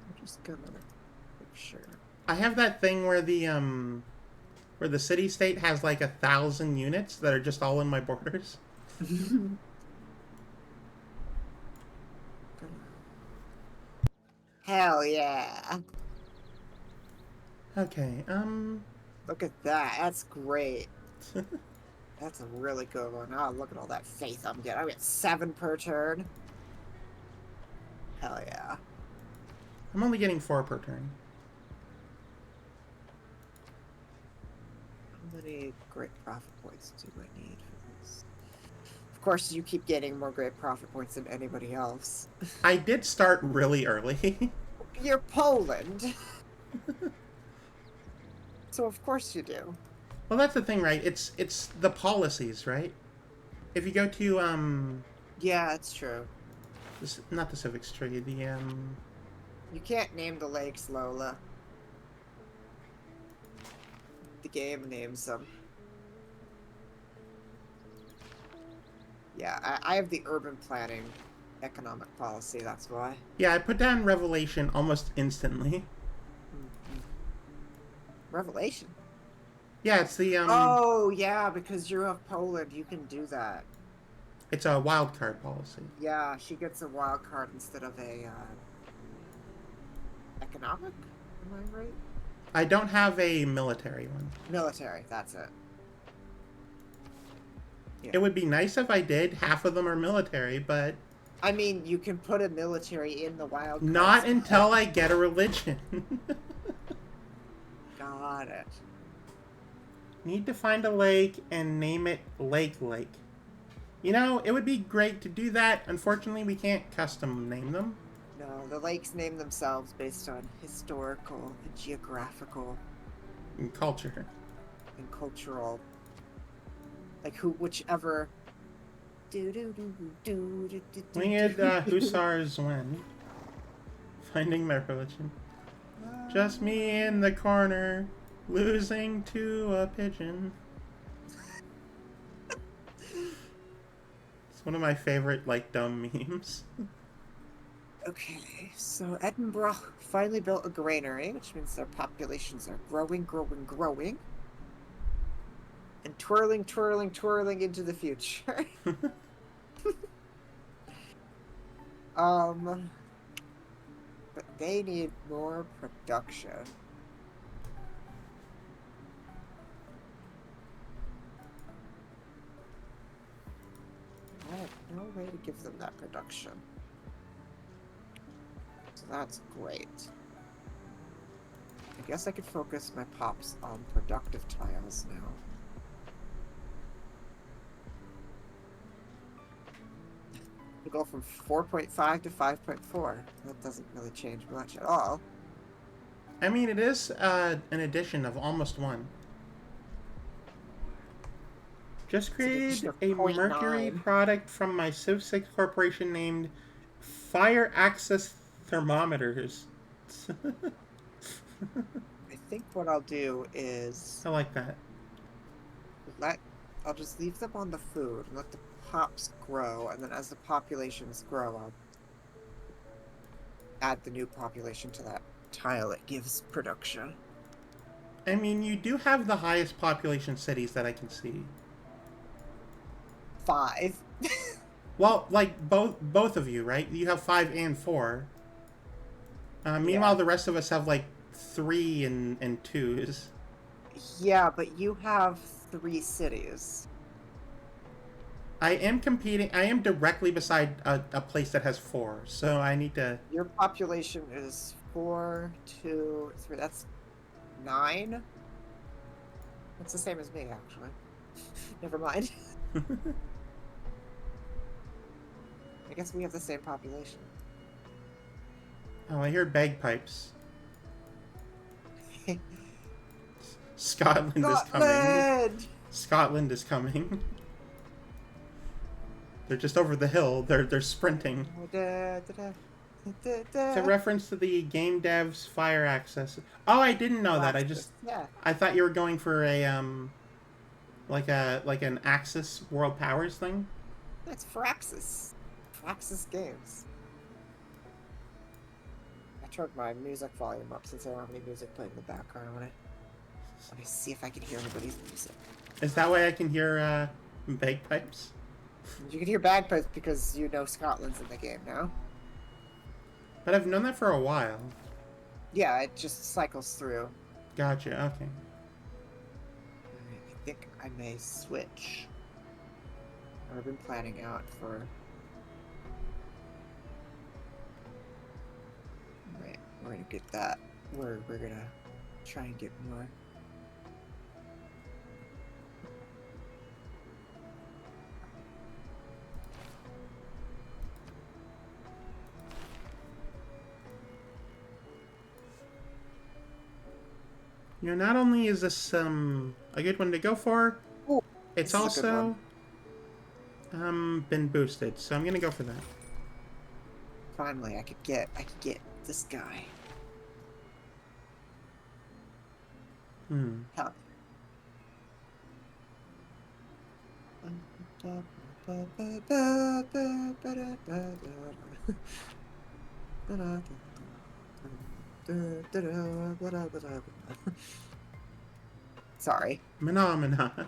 I'm just gonna make sure. I have that thing where the city-state has like 1,000 units that are just all in my borders. Hell yeah. Okay, Look at that. That's great. That's a really good one. Oh, look at all that faith I'm getting. I get 7 per turn. Hell yeah. I'm only getting 4 per turn. How many great profit points do I need for this? Of course, you keep gaining more great profit points than anybody else. I did start really early. You're Poland. So of course you do. Well, that's the thing, right? It's the policies, right? If you go to Yeah, it's true. not the civics tree, the You can't name the lakes, Lola. The game names them. Yeah, I have the urban planning economic policy, that's why. yeah, I put down Revelation almost instantly. Revelation. Yeah, it's the Oh, yeah, because you're of Poland, you can do that. it's a wild card policy. Yeah, she gets a wild card instead of a economic. Am I right? I don't have a military one. Military. That's it. Yeah. It would be nice if I did. Half of them are military, but I mean, you can put a military in the wild card. not until I get a religion. Got it. Need to find a lake and name it Lake. You know, it would be great to do that. Unfortunately, we can't custom name them. No, the lakes name themselves based on historical and geographical And culture. and cultural. Like whichever. Winged Hussars win. Finding my religion. Just me in the corner, losing to a pigeon. It's one of my favorite, like, dumb memes. Okay, so Edinburgh finally built a granary, which means their populations are growing. And twirling into the future. But they need more production. I have no way to give them that production. So that's great. I guess I could focus my pops on productive tiles now. We go from 4.5 to 5.4. That doesn't really change much at all. I mean, it is an addition of almost one. Just created a Mercury product from my Civ 6 corporation named Fire Access Thermometers. I think what I'll do is I like that. I'll just leave them on the food and let the pops grow, and then as the populations grow, I'll add the new population to that tile. It gives production. I mean, you do have the highest population cities that I can see. 5. Well, like both of you, right? You have 5 and 4. Meanwhile, Yeah. the rest of us have like 3 and 2s. Yeah, but you have 3 cities. I am competing. I am directly beside a place that has 4, so I need to. Your population is 4, 2, 3. That's 9. That's the same as me, actually. Never mind. I guess we have the same population. Oh, I hear bagpipes. Scotland is coming. Scotland! Scotland is coming. They're just over the hill. They're sprinting. It's a reference to the game devs fire access. Oh, I didn't know that. Yeah. I thought you were going for a like an Axis World Powers thing. It's Firaxis. Firaxis Games. I turned my music volume up since I don't have any music playing in the background. Let me see if I can hear anybody's music. Is that why I can hear bagpipes? You can hear bagpipes because you know Scotland's in the game now. But I've known that for a while. Yeah, it just cycles through. Gotcha, okay. I think I may switch. I've been planning out for... Right, we're gonna get that. We're gonna try and get more. You know, not only is this a good one to go for, Ooh, it's this is a good also been boosted, so I'm gonna go for that. Finally, I could get this guy. Hmm. Huh. Sorry. Phenomena.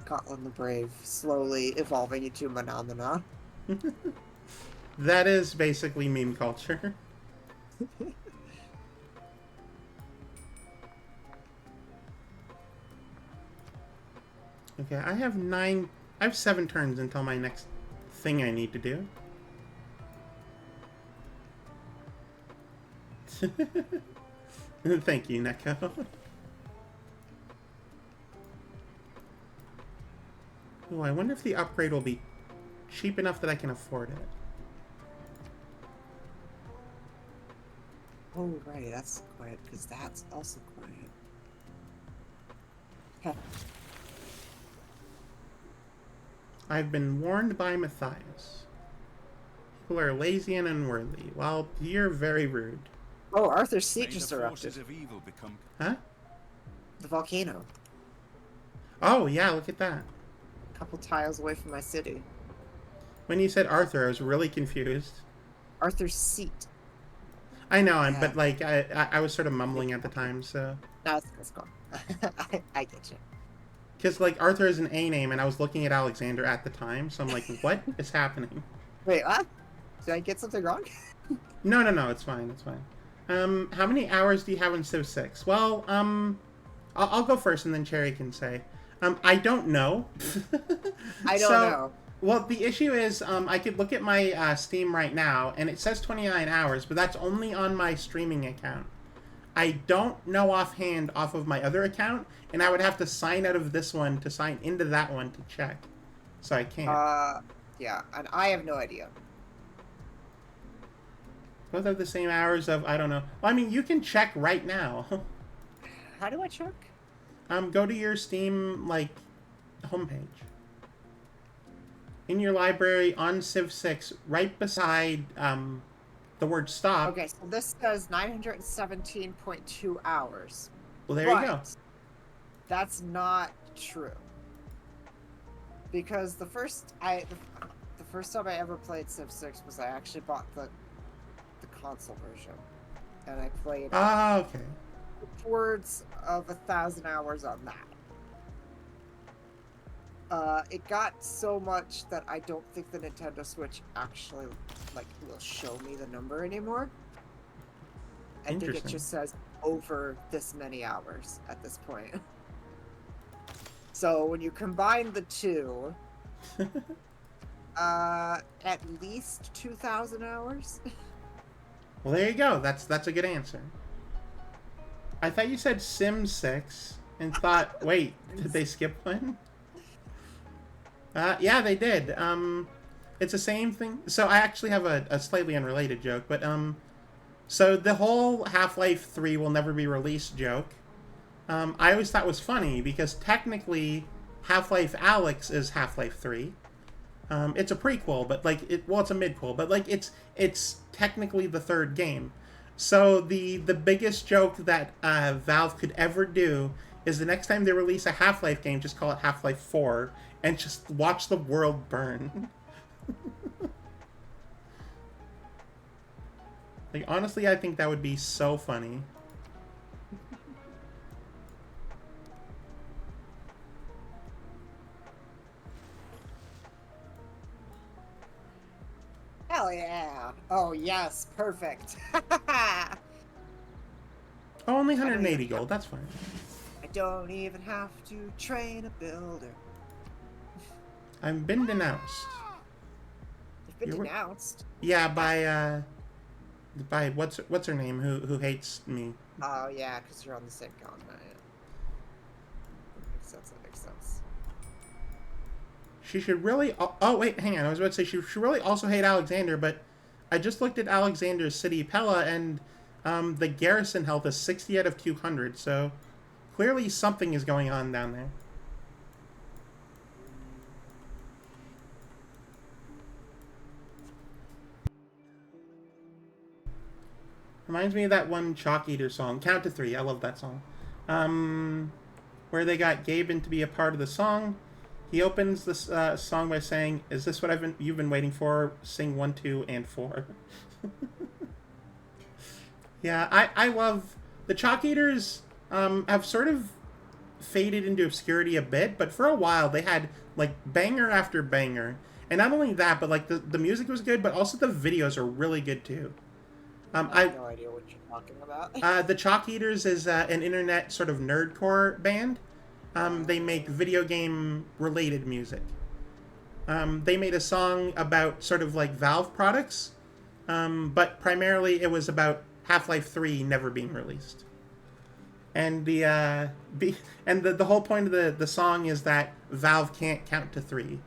Scotland the Brave slowly evolving into Phenomena. That is basically meme culture. Okay, I have 7 turns until my next thing I need to do. Thank you, Neko. Oh, I wonder if the upgrade will be cheap enough that I can afford it. Oh, right, that's quiet, because that's also quiet. Heh. I've been warned by Matthias. People are lazy and unworthy. Well, you're very rude. Oh, Arthur's May seat just the erupted. forces of evil become... Huh? The volcano. Oh, yeah, look at that. A couple tiles away from my city. When you said Arthur, I was really confused. Arthur's seat. I know, Yeah. but like I was sort of mumbling at the time, so No, it's gone. I get you. because like Arthur is an A name, and I was looking at Alexander at the time, so I'm like, what is happening? Wait, what? Did I get something wrong? No, it's fine, it's fine. How many hours do you have in Civ 6? Well, I'll go first, and then Cherry can say. I don't know. I don't know. Well, the issue is, I could look at my Steam right now, and it says 29 hours, but that's only on my streaming account. I don't know offhand off of my other account, and I would have to sign out of this one to sign into that one to check. So I can't. Yeah, and I have no idea. Both have the same hours of, I don't know. Well, I mean, you can check right now. How do I check? Go to your Steam, like, homepage. In your library on Civ 6, right beside the word stop. Okay, so this says 917.2 hours. Well, there you go. That's not true. Because the first time I ever played Civ 6 was I actually bought the console version. And I played Ah, okay. upwards of 1,000 hours on that. It got so much that I don't think the Nintendo Switch actually will show me the number anymore. I think it just says over this many hours at this point. So when you combine the two, at least 2,000 hours. Well, there you go. That's a good answer. I thought you said Sim 6 and thought, wait, did they skip one? Yeah, they did. It's the same thing. So I actually have a slightly unrelated joke, but so the whole Half-Life 3 will never be released joke, I always thought was funny because technically Half-Life Alyx is Half-Life 3. It's a prequel, but like it's a midquel, but like it's technically the third game. So the biggest joke that Valve could ever do is the next time they release a Half-Life game, just call it Half-Life 4 and just watch the world burn. Like honestly, I think that would be so funny. Hell yeah! Oh yes, perfect. Oh, only 180 gold. That's fine. I don't even have to train a builder. I've been denounced. You've been You're- denounced. Yeah, by what's her name who hates me. Oh yeah, because you're on the same continent. That makes sense. That makes sense. She should really. Oh wait, hang on. I was about to say she should really also hate Alexander, but I just looked at Alexander's city, Pella, and The garrison health is 60 out of 200, so clearly something is going on down there. Reminds me of that one Chalk Eater song, Count to Three. I love that song. Where they got Gaben to be a part of the song. He opens this song by saying, "Is this what you've been waiting for? Sing 1, 2, and 4." Yeah, I love the Chalk Eaters. Have sort of faded into obscurity a bit, but for a while they had like banger after banger, and not only that, but like the music was good, but also the videos are really good too. I have no idea what you're talking about. The Chalk Eaters is an internet sort of nerdcore band. They make video game related music. They made a song about sort of like Valve products, but primarily it was about Half-Life 3 never being released. And the whole point of the song is that Valve can't count to 3.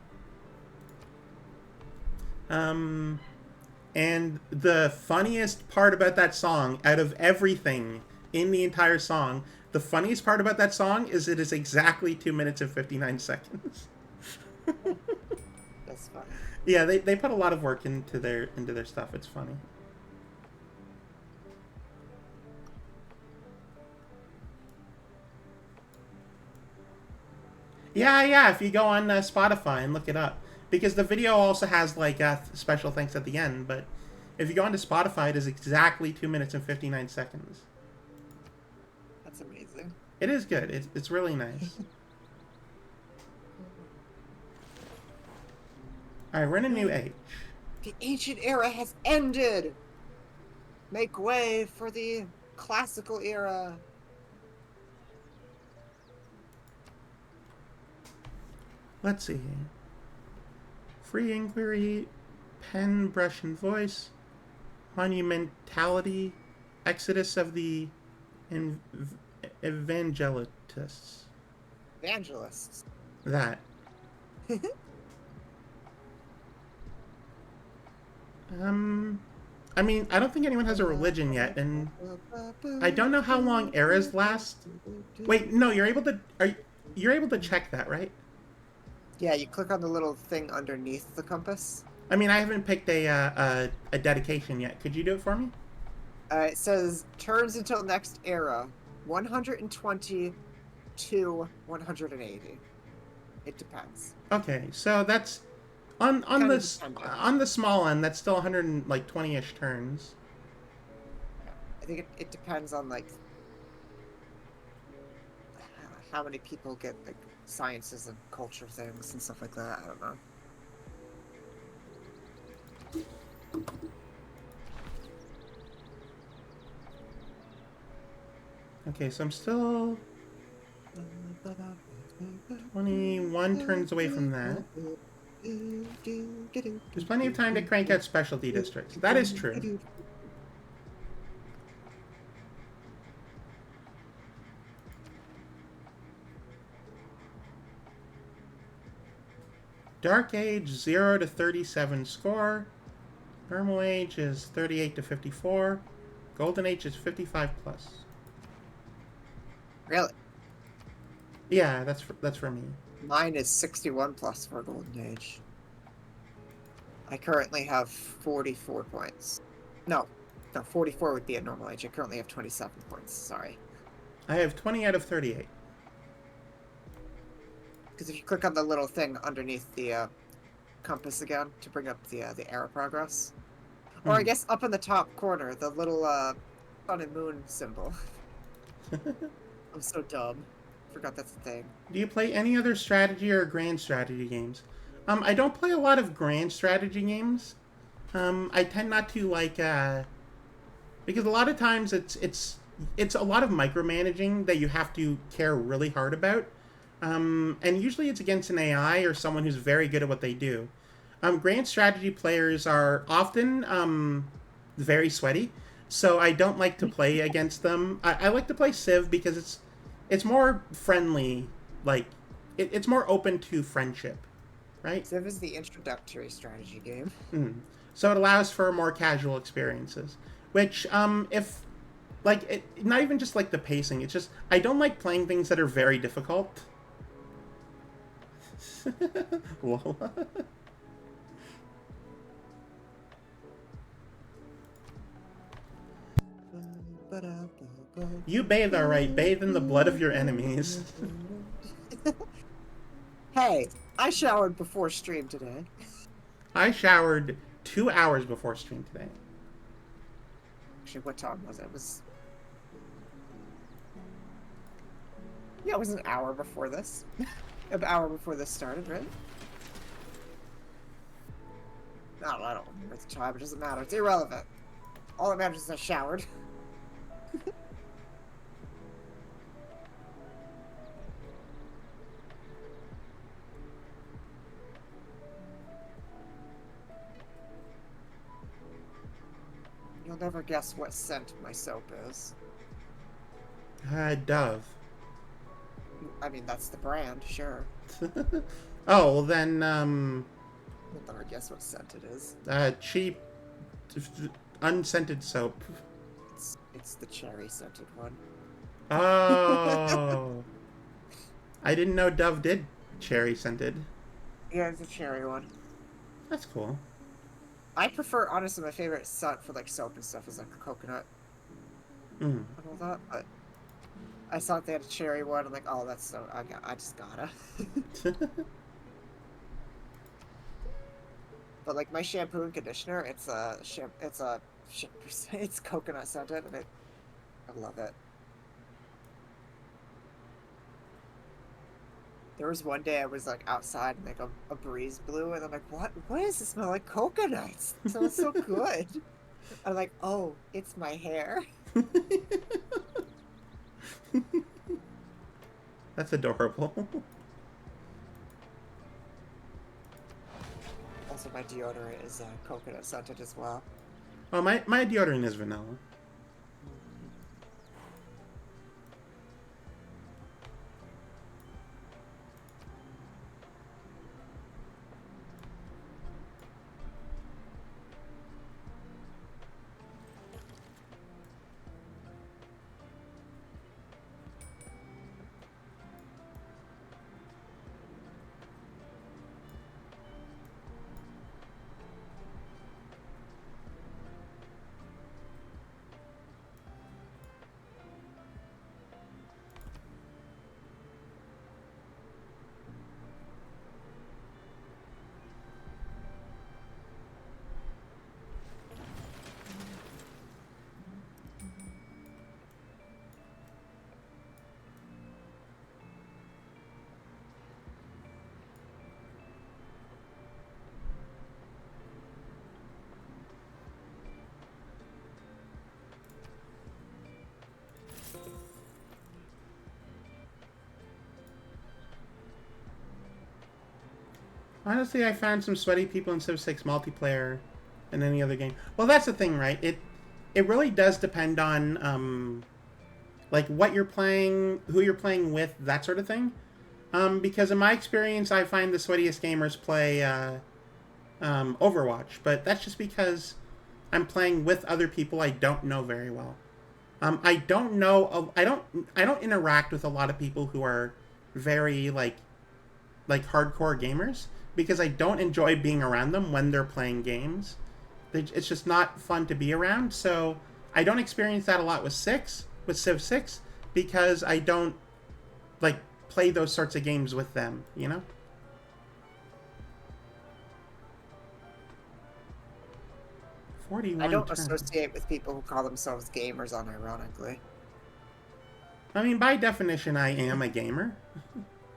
And the funniest part about that song, out of everything in the entire song, the funniest part about that song is it is exactly 2 minutes and 59 seconds. That's fun. Yeah, they put a lot of work into their stuff. It's funny. Yeah, if you go on Spotify and look it up. Because the video also has, like, special thanks at the end, but if you go onto Spotify, it is exactly 2 minutes and 59 seconds. That's amazing. It is good. It's really nice. Alright, we're in a new age. The ancient era has ended! Make way for the classical era. Let's see. Free inquiry, pen, brush, and voice, monumentality, exodus of the evangelists. Evangelists. That. I mean, I don't think anyone has a religion yet, and I don't know how long eras last. Wait, no, you're able to check that, right? Yeah, you click on the little thing underneath the compass. I mean, I haven't picked a dedication yet. Could you do it for me? It says turns until next era, 120 to 180. It depends. Okay, so that's on the small end. That's still 120-ish turns. I think it depends on like how many people get like sciences and culture things and stuff like that. I don't know. Okay, so I'm still 21 turns away from that. There's plenty of time to crank out specialty districts. That is true. Dark Age 0 to 37 score. Normal Age is 38 to 54. Golden Age is 55 plus. Really? Yeah, that's for me. Mine is 61 plus for Golden Age. I currently have 44 points. No, 44 would be a normal age. I currently have 27 points. Sorry. I have 20 out of 38. Because if you click on the little thing underneath the compass again to bring up the era progress, or I guess up in the top corner, the little sun and moon symbol. I'm so dumb. Forgot that's a thing. Do you play any other strategy or grand strategy games? I don't play a lot of grand strategy games. I tend not to like because a lot of times it's a lot of micromanaging that you have to care really hard about. And usually it's against an AI or someone who's very good at what they do. Grand strategy players are often very sweaty, so I don't like to play against them. I like to play Civ because it's more friendly, like it's more open to friendship, right? Civ is the introductory strategy game. So it allows for more casual experiences. Which, if like not even just like the pacing. It's just I don't like playing things that are very difficult. Lol. You bathe alright. Bathe in the blood of your enemies. Hey, I showered before stream today. I showered 2 hours before stream today. Actually, what time was it? It was... Yeah, it was an hour before this. An hour before this started, right? I don't remember the time. It doesn't matter. It's irrelevant. All that matters is I showered. You'll never guess what scent my soap is. Dove. I mean, that's the brand, sure. Oh, well then, You'll never guess what scent it is. cheap, unscented soap. It's the cherry scented one. Oh. I didn't know Dove did cherry scented. Yeah, it's a cherry one. That's cool. I prefer, honestly, my favorite scent for like soap and stuff is like coconut Mm. and all that. But I saw they had a cherry one. I'm like, oh, that's so. I just gotta. But like my shampoo and conditioner, it's it's coconut scented, and I love it. There was one day I was like outside and like a breeze blew, and I'm like, what does it smell like? Coconuts. It smells so good. I'm like, oh, it's my hair. That's adorable. Also, my deodorant is coconut scented as well. Oh, my deodorant is vanilla. Honestly, I found some sweaty people in Civ 6 multiplayer in any other game. Well, that's the thing, right? It really does depend on like what you're playing, who you're playing with, that sort of thing. Because in my experience, I find the sweatiest gamers play Overwatch, but that's just because I'm playing with other people I don't know very well. I don't know. I don't interact with a lot of people who are very like hardcore gamers because I don't enjoy being around them when they're playing games. It's just not fun to be around. So I don't experience that a lot with Civ 6, because I don't like play those sorts of games with them. You know. 41 I don't turns. associate with people who call themselves gamers unironically. I mean, by definition, I am a gamer.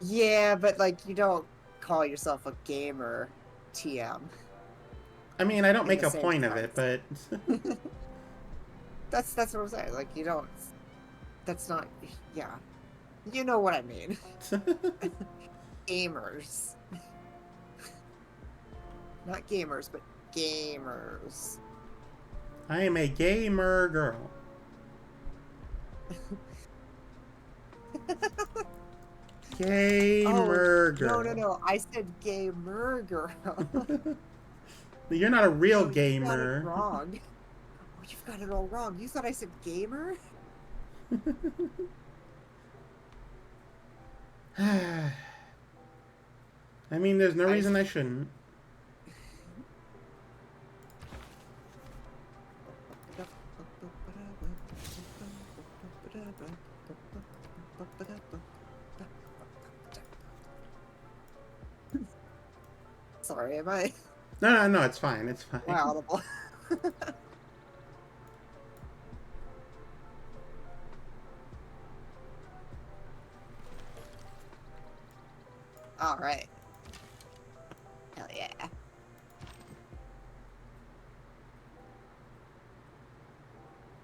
Yeah, but like you don't call yourself a gamer, TM. I mean, I don't In make the a same point of it, but That's what I'm saying. Like you don't. That's not. Yeah, you know what I mean. Gamers. Not gamers, but gamers. I am a gamer girl. Gamer girl. No. I said gamer girl. You're not a real Oh, you got it gamer. wrong. Oh, you've got it all wrong. You thought I said gamer? I mean, there's no reason I shouldn't. Sorry, am I No, it's fine. It's fine. audible? All right. Hell yeah.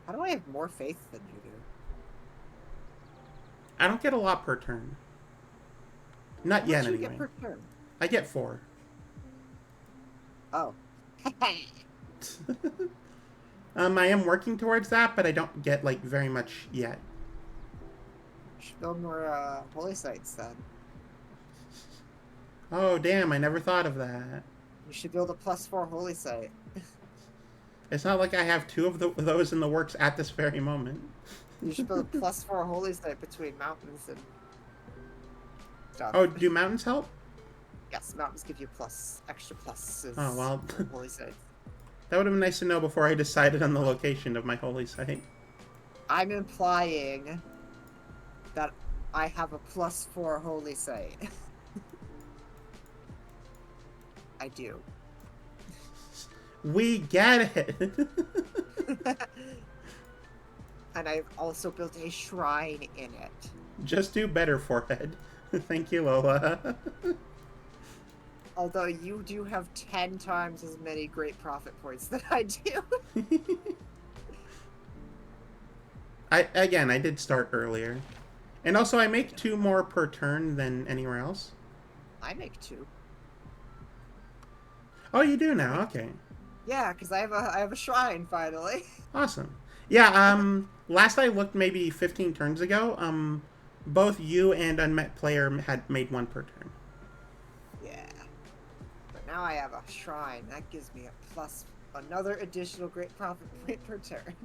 How do I have more faith than you do? I don't get a lot per turn. Not How yet, much do you anyway. get per turn? I get 4. Oh. I am working towards that, but I don't get, like, very much yet. You should build more holy sites then. Oh, damn, I never thought of that. You should build a +4 holy site. It's not like I have 2 of those in the works at this very moment. You should build a +4 holy site between mountains and stuff. Oh, do mountains help? Yes, mountains give you extra pluses. Oh, well. for holy sites. That would have been nice to know before I decided on the location of my holy site. I'm implying that I have a +4 holy site. I do. We get it! And I've also built a shrine in it. Just do better, forehead. Thank you, Lola. Although you do have 10 times as many great profit points than I do. I did start earlier. And also, I make 2 more per turn than anywhere else. I make 2. Oh, you do now? Okay. Yeah, because I have a shrine finally. Awesome. Yeah, last I looked maybe 15 turns ago, both you and Unmet Player had made 1 per turn. Yeah. But now I have a shrine. That gives me another additional great profit point per turn.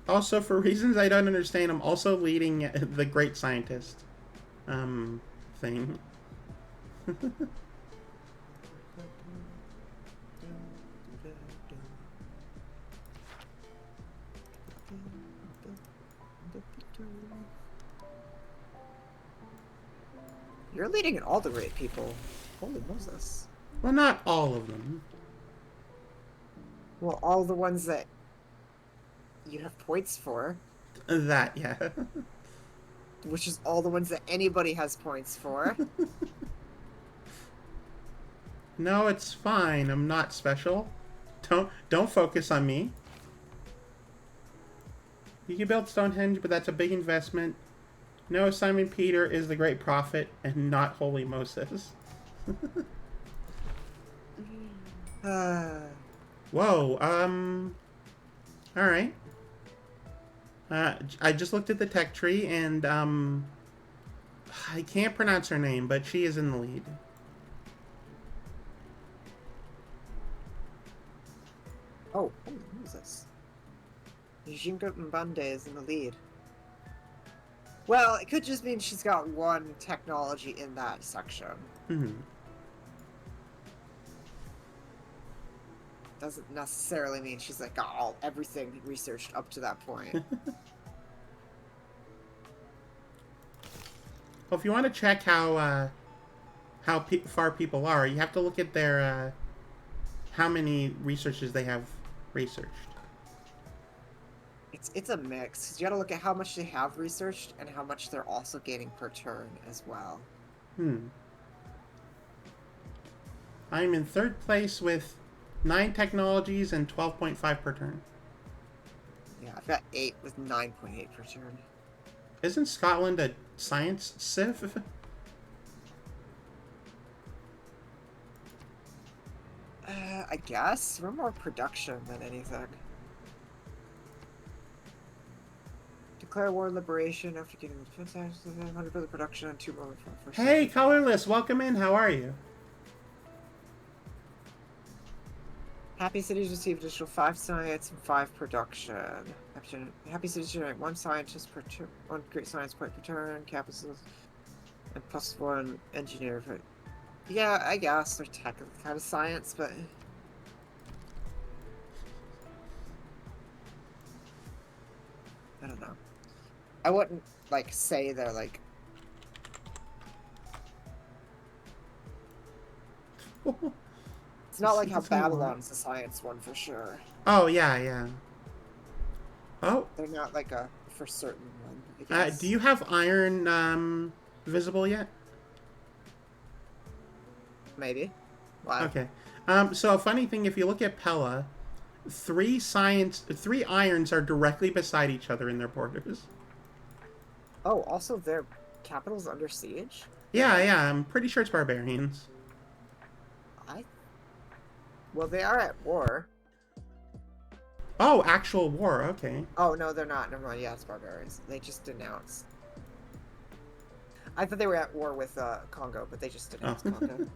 Also, for reasons I don't understand, I'm also leading the Great Scientist, thing. You're leading all the great people. Holy Moses. Well, not all of them. Well, all the ones that you have points for. That, yeah. Which is all the ones that anybody has points for. No, it's fine. I'm not special. Don't focus on me. You can build Stonehenge, but that's a big investment. No, Simon Peter is the great prophet and not Holy Moses. Whoa, alright. I just looked at the tech tree and, I can't pronounce her name, but she is in the lead. Oh, holy Moses. Jinga Mbande is in the lead. Well, it could just mean she's got 1 technology in that section. Mm-hmm. Doesn't necessarily mean she's like got everything researched up to that point. Well, if you want to check how far people are, you have to look at their, how many researches they have researched. It's a mix, because you gotta look at how much they have researched and how much they're also gaining per turn as well. I'm in 3rd place with 9 technologies and 12.5 per turn. Yeah, I've got 8 with 9.8 per turn. Isn't Scotland a science civ? I guess. We're more production than anything. Declare war and liberation after getting 100 billion production and 2 more for Hey, Colorless, welcome in. How are you? Happy cities receive additional 5 science and 5 production. Happy cities generate 1 scientist per turn, 1 great science point per turn. Capitals and +1 engineer. For, yeah, I guess they're technically kind of science, but I don't know. I wouldn't like say they're like. It's not like how That's a lot. Babylon's a science one for sure. Oh, yeah, yeah. Oh, They're not like a for certain one. I guess. do you have iron visible yet? Maybe. Wow. Okay. So a funny thing, if you look at Pella, 3 irons are directly beside each other in their borders. Oh, also their capital's under siege? Yeah, yeah, I'm pretty sure it's barbarians. Well, they are at war. Oh, actual war, okay. Oh, no, they're not. Never mind. Yeah, it's barbarians. They just denounced. I thought they were at war with Congo, but they just denounced Congo.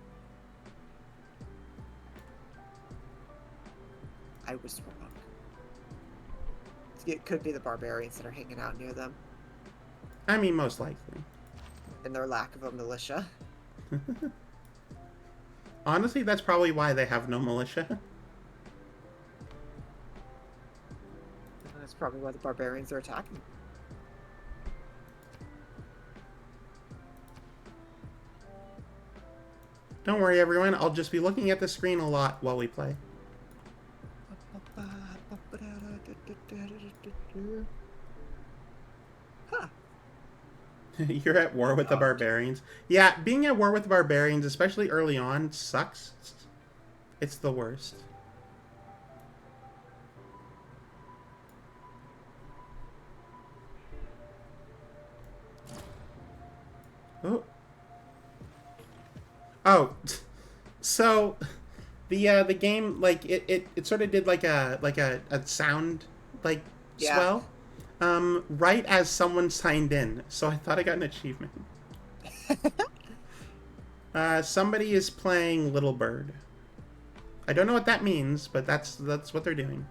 I was wrong. It could be the barbarians that are hanging out near them. I mean, most likely. And their lack of a militia. Honestly, that's probably why they have no militia. That's probably why the barbarians are attacking. Don't worry, everyone. I'll just be looking at the screen a lot while we play. Huh. You're at war with the barbarians. Yeah, being at war with the barbarians, especially early on, sucks. It's the worst. Oh. Oh. So the game, like, it sort of did like a sound like Yeah. swell. Right as someone signed in, so I thought I got an achievement. Somebody is playing Little Bird. I don't know what that means, but that's what they're doing.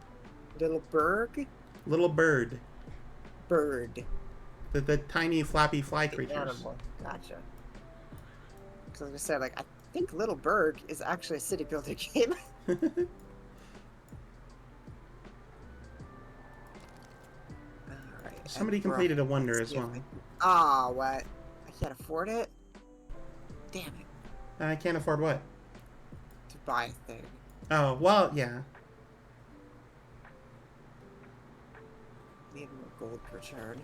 Little berg? Little Bird. Bird. The tiny flappy fly The creatures. animal. Gotcha. So I was gonna say, like, I think Little Berg is actually a city builder game. Alright. Somebody completed a wonder as well. Ah, what? I can't afford it? Damn it. I can't afford what? To buy a thing. Oh, well, yeah. Need more gold per turn.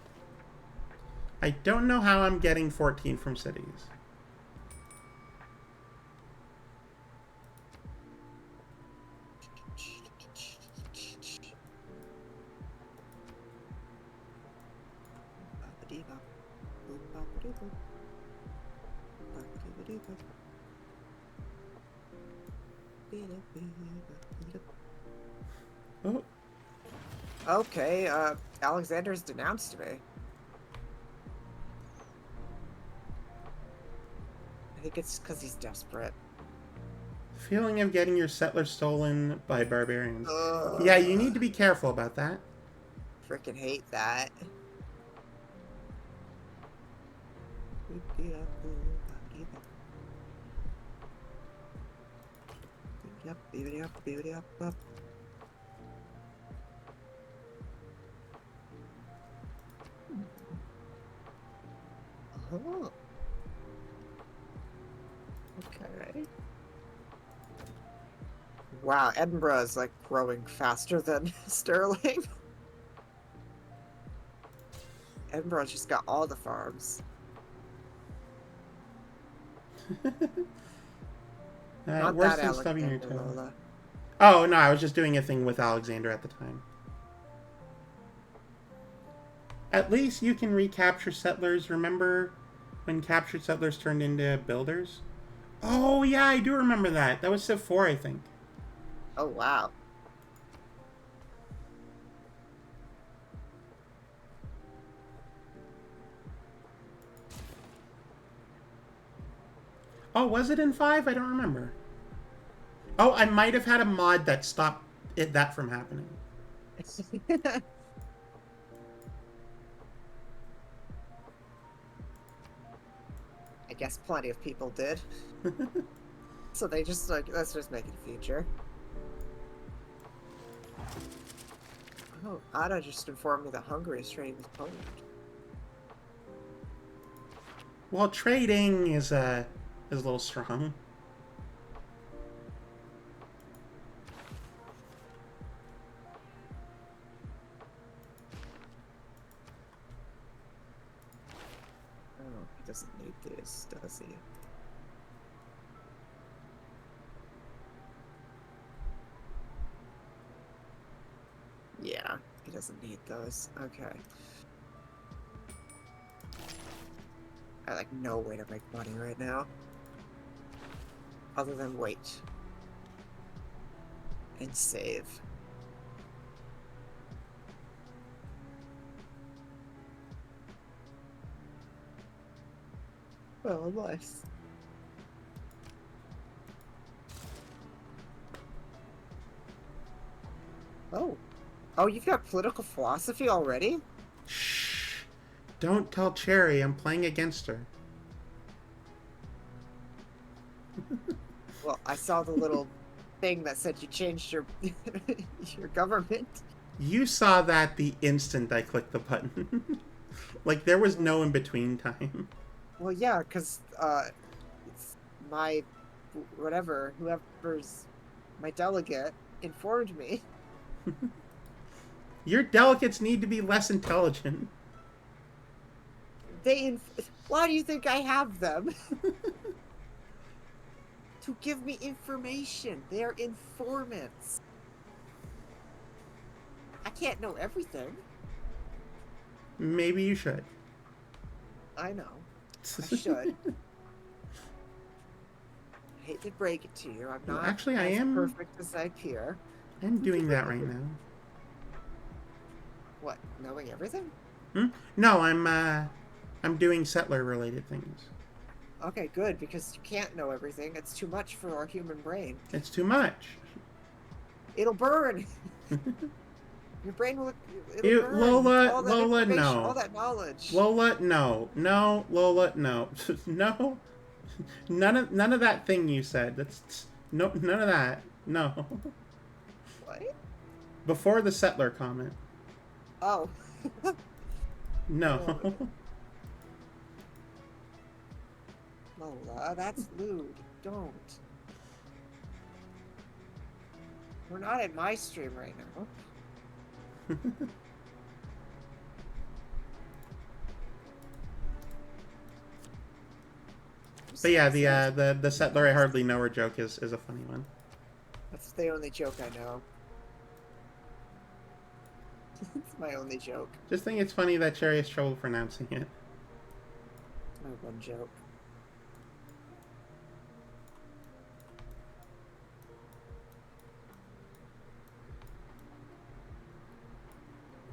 I don't know how I'm getting 14 from cities. Oh, Okay, Alexander's denounced me. I think it's because he's desperate. feeling of getting your settler stolen by barbarians. Ugh. Yeah, you need to be careful about that. Freaking hate that. Oh. Okay. Wow, Edinburgh is like growing faster than Sterling. Edinburgh's just got all the farms. Not Worse that than stubbing your Alexander, toe. Lola. Oh, no, I was just doing a thing with Alexander at the time. At least you can recapture settlers. Remember when captured settlers turned into builders? Oh, yeah, I do remember that. That was Civ 4, I think. Oh, wow. Oh, was it in 5? I don't remember. Oh, I might have had a mod that stopped that from happening. I guess plenty of people did. So they just like, let's just make it a feature. Oh, Ada just informed me that Hungary is trading with Poland. Well, trading is a little strong. Oh, he doesn't need this, does he? Yeah, he doesn't need those. Okay. I like no way to make money right now. Other than wait. And save. Oh, nice. Oh. Oh, you've got political philosophy already? Shh. Don't tell Cherry I'm playing against her. Well, I saw the little thing that said you changed your your government. You saw that the instant I clicked the button. Like, there was no in-between time. Well, yeah, because it's my whoever's my delegate informed me. Your delegates need to be less intelligent. Why do you think I have them? To give me information. They're informants. I can't know everything. Maybe you should. I know. I should. I hate to break it to you. I'm Well, not actually, I as am- perfect as I appear. I'm doing that right now. What? Knowing everything? No, I'm doing settler-related things. Okay, good, because you can't know everything. It's too much for our human brain. It's too much. It'll burn. Your brain will. It'll burn. Lola, All that Lola, information, no. all that knowledge. Lola, no. No, Lola, no. No. None of that thing you said. That's no none of that. No. What? Before the settler comment. Oh. No. Lola, that's lewd. Don't. We're not in my stream right now. But yeah, the settler I hardly know her joke is a funny one. That's the only joke I know. It's my only joke. Just think it's funny that Cherry has trouble pronouncing it. My one joke.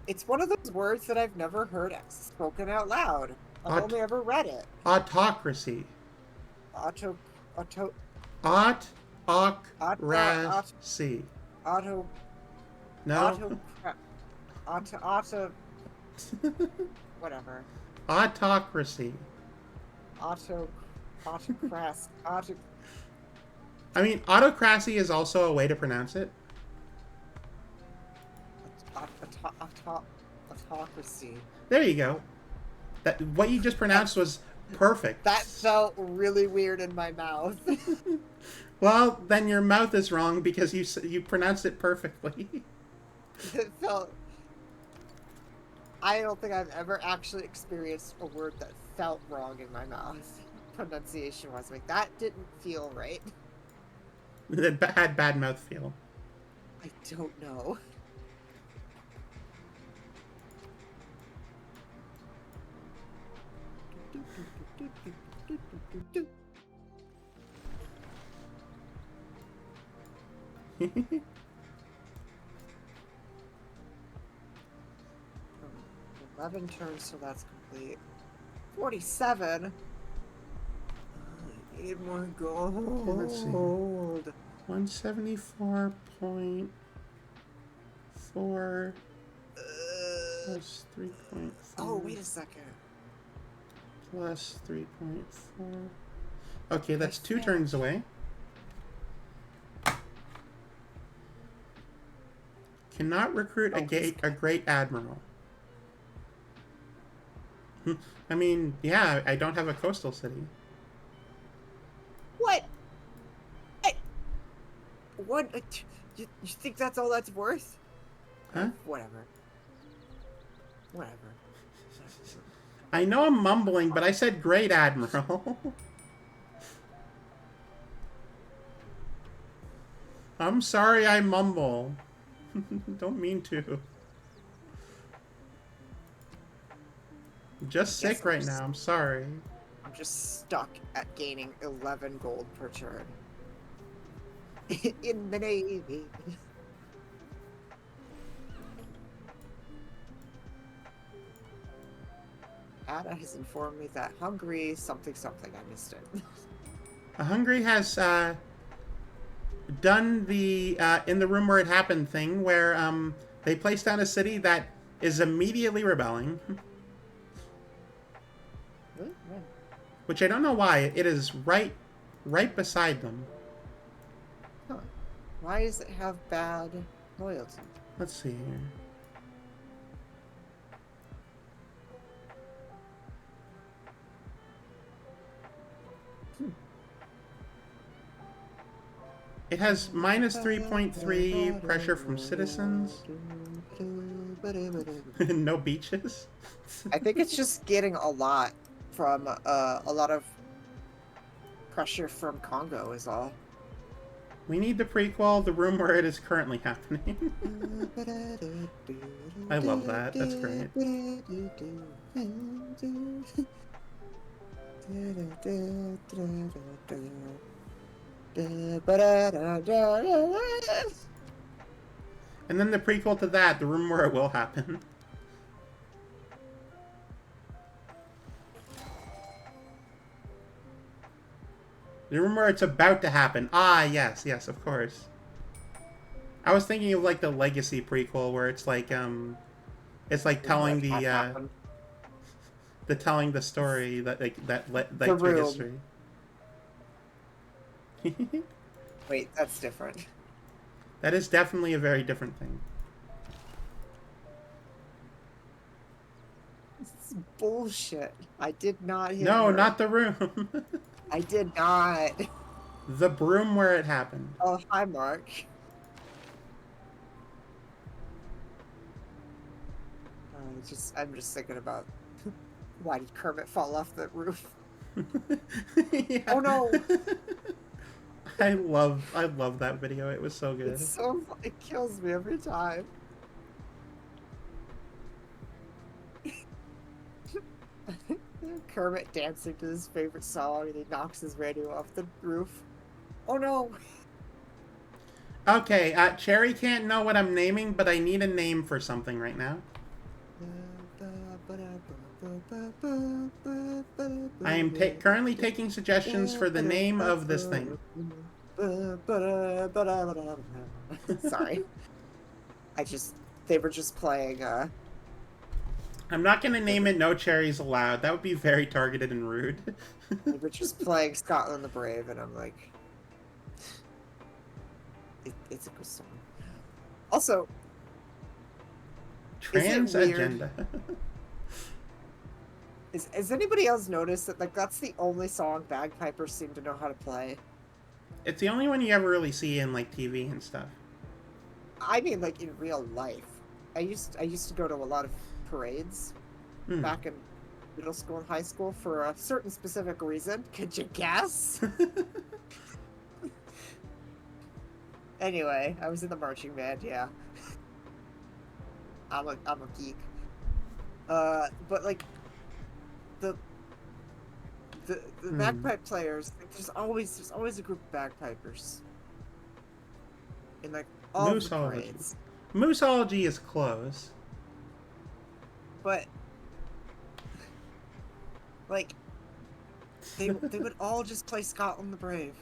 It's one of those words that I've never heard spoken out loud. I've only ever read it. Autocracy. Auto. Autocracy. Auto. No. Auto. Whatever. Autocracy. Autocracy. I mean, autocracy is also a way to pronounce it. Autocracy. There you go. That what you just pronounced was perfect. That felt really weird in my mouth. Well, then your mouth is wrong because you pronounced it perfectly. It felt. I don't think I've ever actually experienced a word that felt wrong in my mouth. Pronunciation was like that didn't feel right. That had bad mouth feel. I don't know. Oh, 11 turns, so that's complete. 47. I need more gold. Let's see. 174.4 plus 3.4 Oh, wait a second. plus 3.4. Okay, that's I 2 think- turns away. Cannot recruit Oh, a great admiral. I mean, yeah, I don't have a coastal city. What? I, what? You think that's all that's worth? Huh? Whatever. Whatever. I know I'm mumbling, but I said great admiral. I'm sorry I mumble. Don't mean to. I'm just Guess sick right now. I'm sorry. I'm just stuck at gaining 11 gold per turn. In the Navy. Ada has informed me that Hungary something something. I missed it. Hungary has done the in the room where it happened thing, where they placed down a city that is immediately rebelling, Really? When? which I don't know why. It is right beside them. Huh. Why does it have bad loyalty? Let's see here. It has minus 3.3 pressure from citizens. No beaches. I think it's just getting a lot from a lot of pressure from Congo is all. We need the prequel, the room where it is currently happening. I love that. That's great. And then the prequel to that, the room where it will happen. The room where it's about to happen. Ah, yes, yes, of course. I was thinking of like the Legacy prequel where it's like telling telling the story that The through room. history. Wait, that's different. That is definitely a very different thing. This is bullshit. I did not hit No, her. not the room. I did not. The broom where it happened. Oh, hi, Mark. I'm just thinking about why did Kermit fall off the roof? Yeah. Oh no! I love that video. It was so good. It kills me every time. Kermit dancing to his favorite song and he knocks his radio off the roof. Oh no! Okay, Cherry can't know what I'm naming, but I need a name for something right now. I am currently taking suggestions for the name of this thing. Sorry. They were just playing, I'm not gonna name it No Cherries Allowed. That would be very targeted and rude. they were just playing Scotland the Brave, and I'm like, it's a good song. Also, Trans is it weird? agenda. Has anybody else noticed that, like, that's the only song bagpipers seem to know how to play? It's the only one you ever really see in like TV and stuff. I mean, like, in real life. I used to go to a lot of parades back in middle school and high school for a certain specific reason. Could you guess? Anyway, I was in the marching band, yeah. I'm a geek. But like the bagpipe players, like, there's always a group of bagpipers. In like all the parades. Mooseology is close. But like they would all just play Scotland the Brave.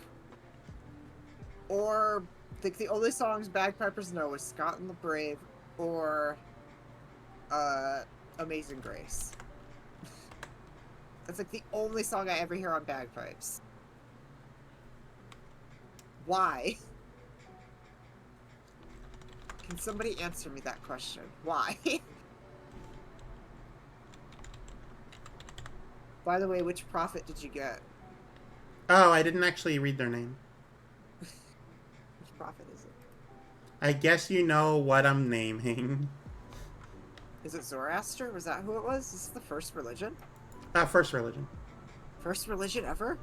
or like the only songs bagpipers know is Scott and the Brave or Amazing Grace. That's like the only song I ever hear on bagpipes. Why? Can somebody answer me that question? Why? By the way, which prophet did you get? Oh, I didn't actually read their name. Which prophet is it? I guess you know what I'm naming. Is it Zoroaster? Was that who it was? Is this the first religion? First religion. First religion ever?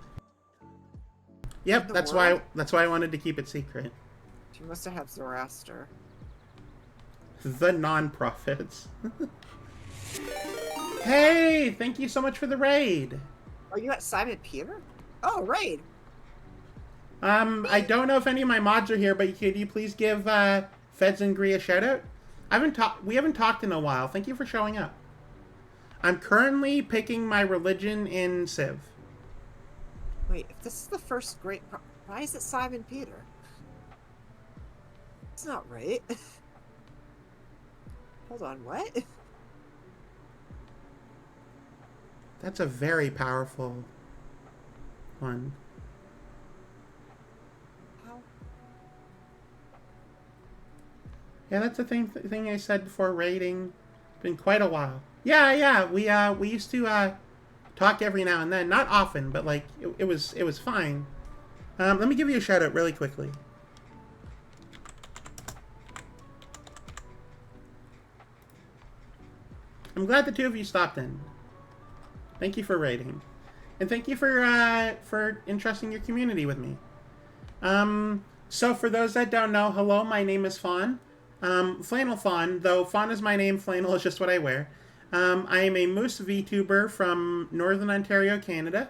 Yep, the that's world? why I wanted to keep it secret. She must have had Zoroaster. The non-prophets. Hey, thank you so much for the raid. Are you at Simon Peter? Oh, raid. I don't know if any of my mods are here, but could you please give Feds and Gree a shout out? We haven't talked in a while. Thank you for showing up. I'm currently picking my religion in Civ. Wait, if this is the first great why is it Simon Peter? It's not right. Hold on, what? That's a very powerful one. How? Yeah, that's the thing I said before raiding. Been quite a while. Yeah, we used to talk every now and then, not often, but like it was fine. Let me give you a shout out really quickly. I'm glad the two of you stopped in. Thank you for raiding, and thank you for entrusting your community with me. So for those that don't know, hello, my name is Fawn. Flannel Fawn, though Fawn is my name, Flannel is just what I wear. I am a moose VTuber from Northern Ontario, Canada.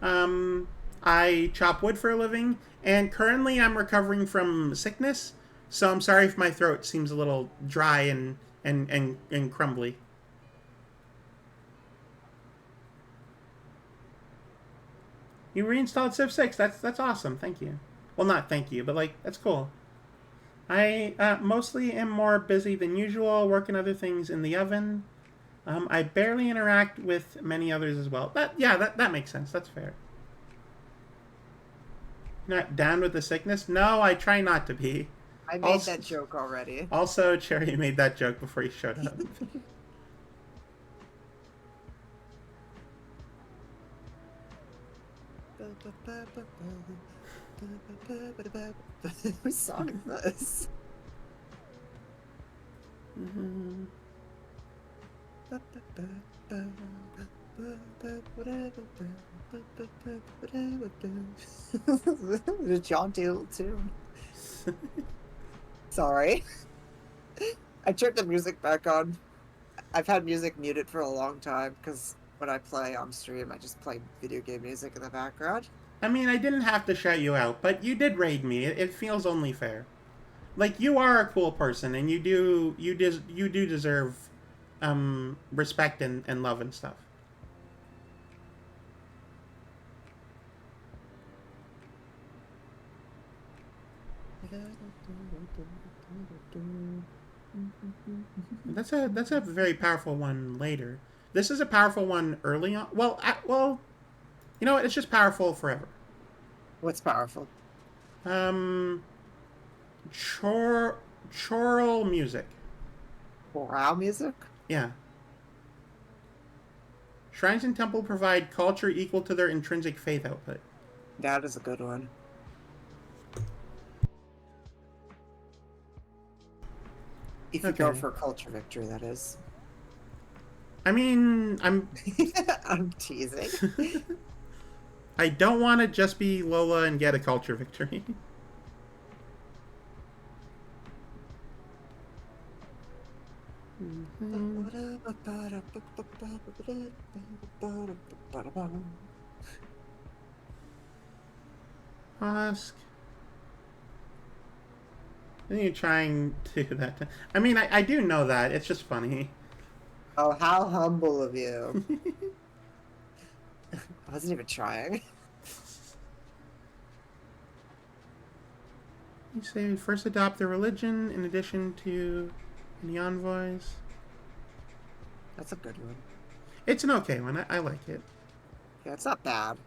I chop wood for a living, and currently I'm recovering from sickness, so I'm sorry if my throat seems a little dry and crumbly. You reinstalled Civ 6. That's awesome. Thank you. Well, not thank you, but like that's cool. I mostly am more busy than usual, working other things in the oven. I barely interact with many others as well. That makes sense. That's fair. Not down with the sickness? No, I try not to be. I made that joke already. Also, Cherry made that joke before he showed up. Whose song is this? Did John do too? Sorry. I turned the music back on. I've had music muted for a long time because when I play on stream, I just play video game music in the background. I mean, I didn't have to shout you out, but you did raid me. It feels only fair. Like, you are a cool person, and you do deserve respect and love and stuff. That's a very powerful one later. This is a powerful one early on. Well, you know what? It's just powerful forever. What's powerful? Choral music. Choral music? Yeah. Shrines and temple provide culture equal to their intrinsic faith output. That is a good one. If you go for culture victory, that is. I mean, I'm teasing. I don't want to just be Lola and get a culture victory. Ask. I think you're trying to do that. I mean, I do know that. It's just funny. Oh, how humble of you. I wasn't even trying. You say we first adopt the religion in addition to any envoys. That's a good one. It's an okay one. I like it. Yeah, it's not bad.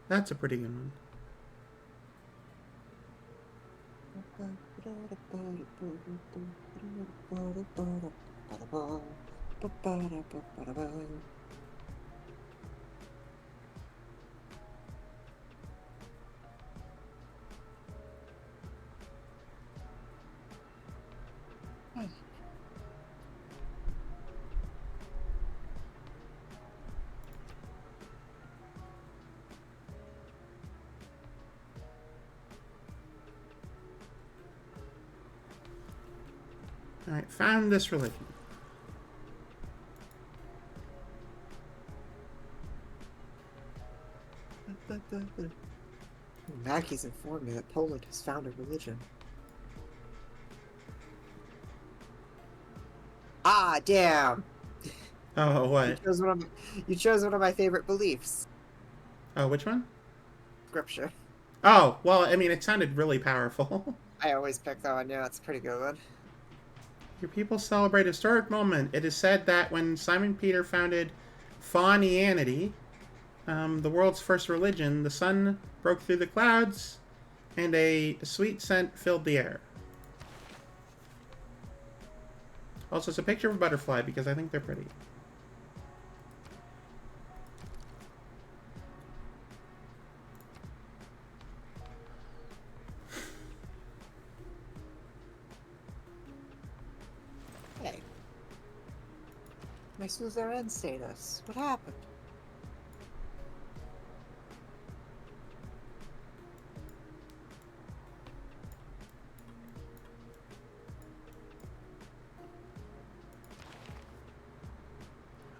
That's a pretty good one. Alright, found this religion. Mackey's informed me that Poland has found a religion. Ah, damn! Oh, You what? chose one of my favorite beliefs. Oh, which one? Scripture. Oh, well, I mean, it sounded really powerful. I always pick that one. Yeah, it's a pretty good one. Your people celebrate a historic moment. It is said that when Simon Peter founded Faunianity, the world's first religion, the sun broke through the clouds and a sweet scent filled the air. Also, it's a picture of a butterfly because I think they're pretty. Hey. My suzerain status. What happened?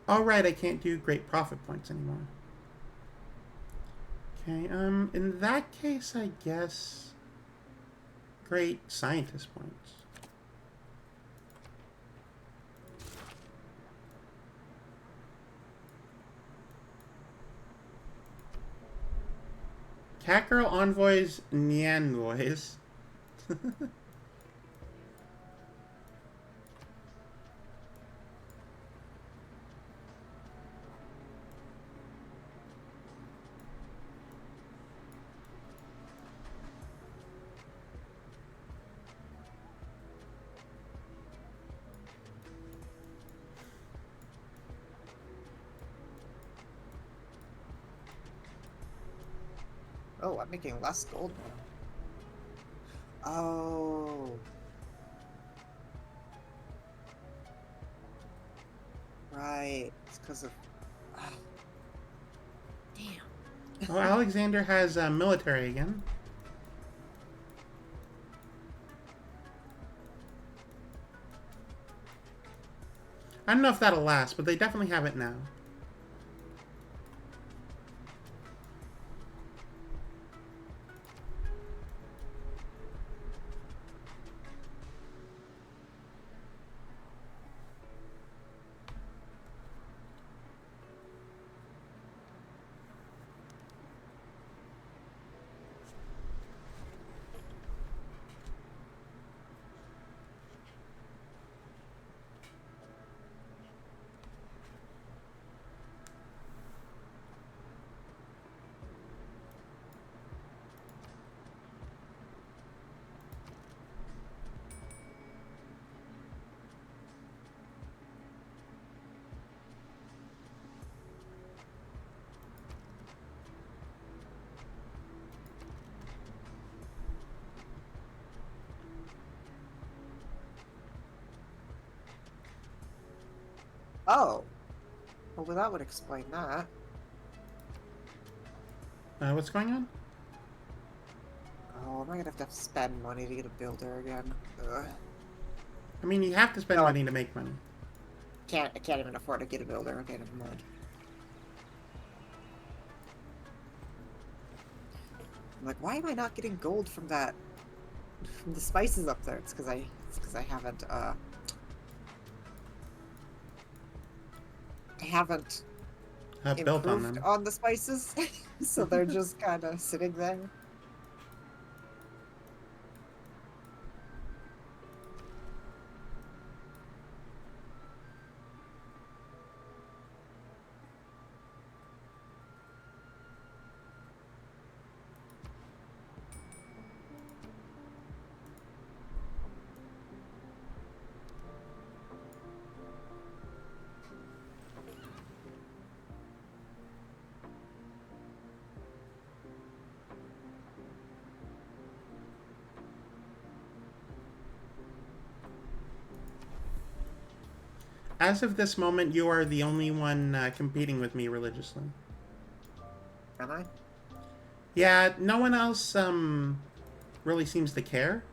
Alright, I can't do great profit points anymore. Okay, in that case, I guess great scientist points. Catgirl envoys Nyanvoys. Oh, I'm making less gold now. Oh. Right. It's because of... Ah. Damn. Oh, Alexander has military again. I don't know if that'll last, but they definitely have it now. Oh. Well, that would explain that. What's going on? Oh, am I gonna have to spend money to get a builder again? Ugh. I mean, you have to spend No. money to make money. I can't even afford to get a builder. Okay, never mind. I'm like, why am I not getting gold from that The spices up there. It's because I haven't Built on improved them. on the spices, so they're just kind of sitting there. As of this moment, you are the only one competing with me religiously. Am I? Yeah, no one else really seems to care.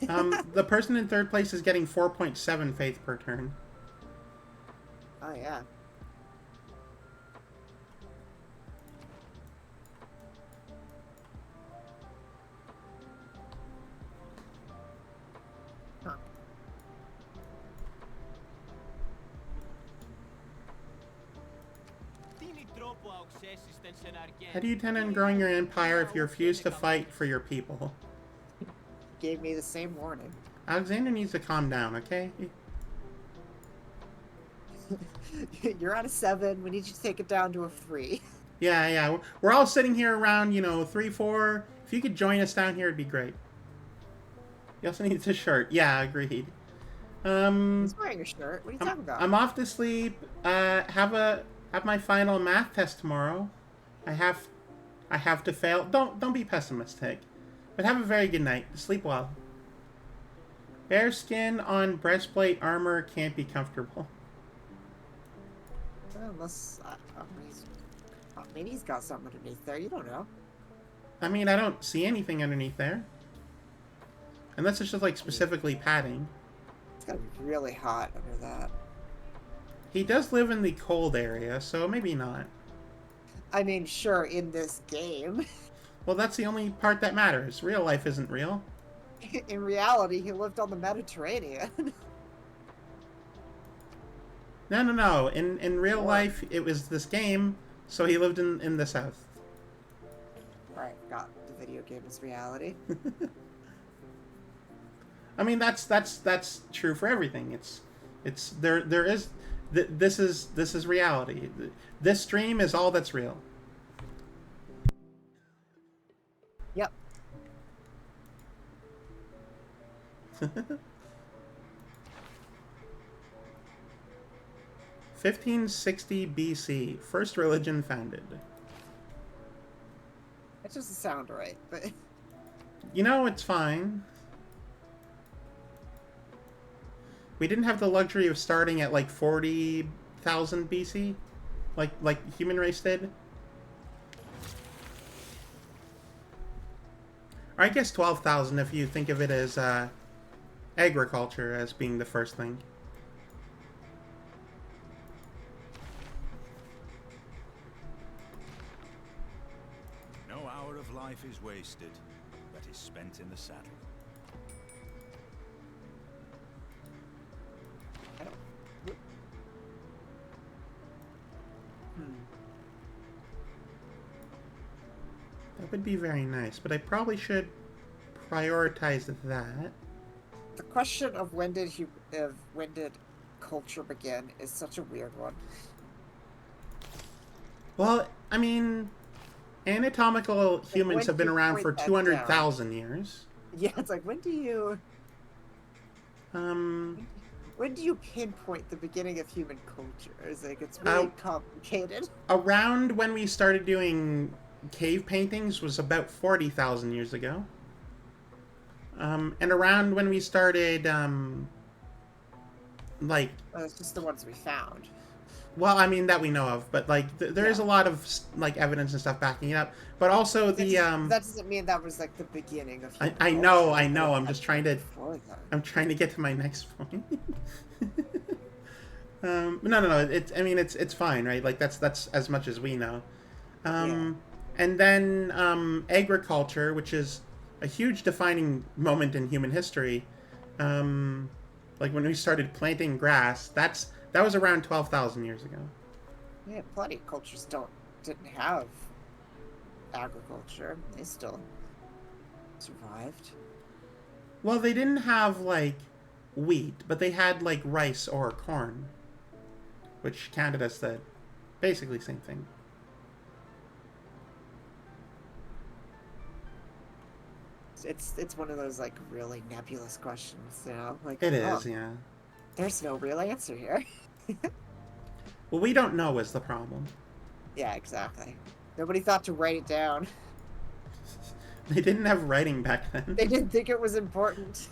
The person in third place is getting 4.7 faith per turn. Oh yeah. Huh. How do you intend on growing your empire if you refuse to fight for your people? Gave me the same warning. Alexander needs to calm down, okay? You're at a 7. We need you to take it down to a 3. Yeah, yeah. We're all sitting here around, 3, 4. If you could join us down here, it'd be great. He also needs a shirt. Yeah, agreed. He's wearing a shirt. What are you talking about? I'm off to sleep. Have my final math test tomorrow. I have to fail. Don't be pessimistic. But have a very good night. Sleep well. Bear skin on breastplate armor can't be comfortable. Unless maybe he's got something underneath there. You don't know. I mean, I don't see anything underneath there. Unless it's just like specifically padding. It's gotta be really hot under that. He does live in the cold area, so maybe not. I mean, sure, in this game. Well, that's the only part that matters. Real life isn't real. In reality, he lived on the Mediterranean. No. In real life, it was this game, so he lived in the south. Right, got the video game is reality. I mean, that's true for everything. There is this is reality. This stream is all that's real. Yep. 1560 BC, first religion founded. That doesn't sound right, but It's fine. We didn't have the luxury of starting at like 40,000 BC, like human race did. Or I guess 12,000 if you think of it as agriculture as being the first thing. No hour of life is wasted that is spent in the saddle. I don't. That would be very nice, but I probably should prioritize that. The question of when did culture begin is such a weird one. Well, I mean, anatomical humans when have been do you around point for that 200,000 years. Yeah, it's like when do you Um, pinpoint the beginning of human culture? It's like it's really complicated. around when we started doing cave paintings was about 40,000 years ago. And around when we started, like... It's just the ones we found. Well, I mean, that we know of, but, like, there is a lot of, like, evidence and stuff backing it up. But also That doesn't mean that was, like, the beginning of human I culture. know, I'm just trying to... Before that. I'm trying to get to my next point. No. It's fine, right? Like, that's as much as we know. Yeah. And then agriculture, which is a huge defining moment in human history. Like when we started planting grass, that was around 12,000 years ago. Yeah, plenty of cultures didn't have agriculture. They still survived. Well, they didn't have like wheat, but they had like rice or corn, which counted as the basically same thing. It's one of those like really nebulous questions, you know? Like It oh, is, yeah. there's no real answer here. Well, we don't know is the problem. Yeah, exactly. Nobody thought to write it down. They didn't have writing back then. They didn't think it was important.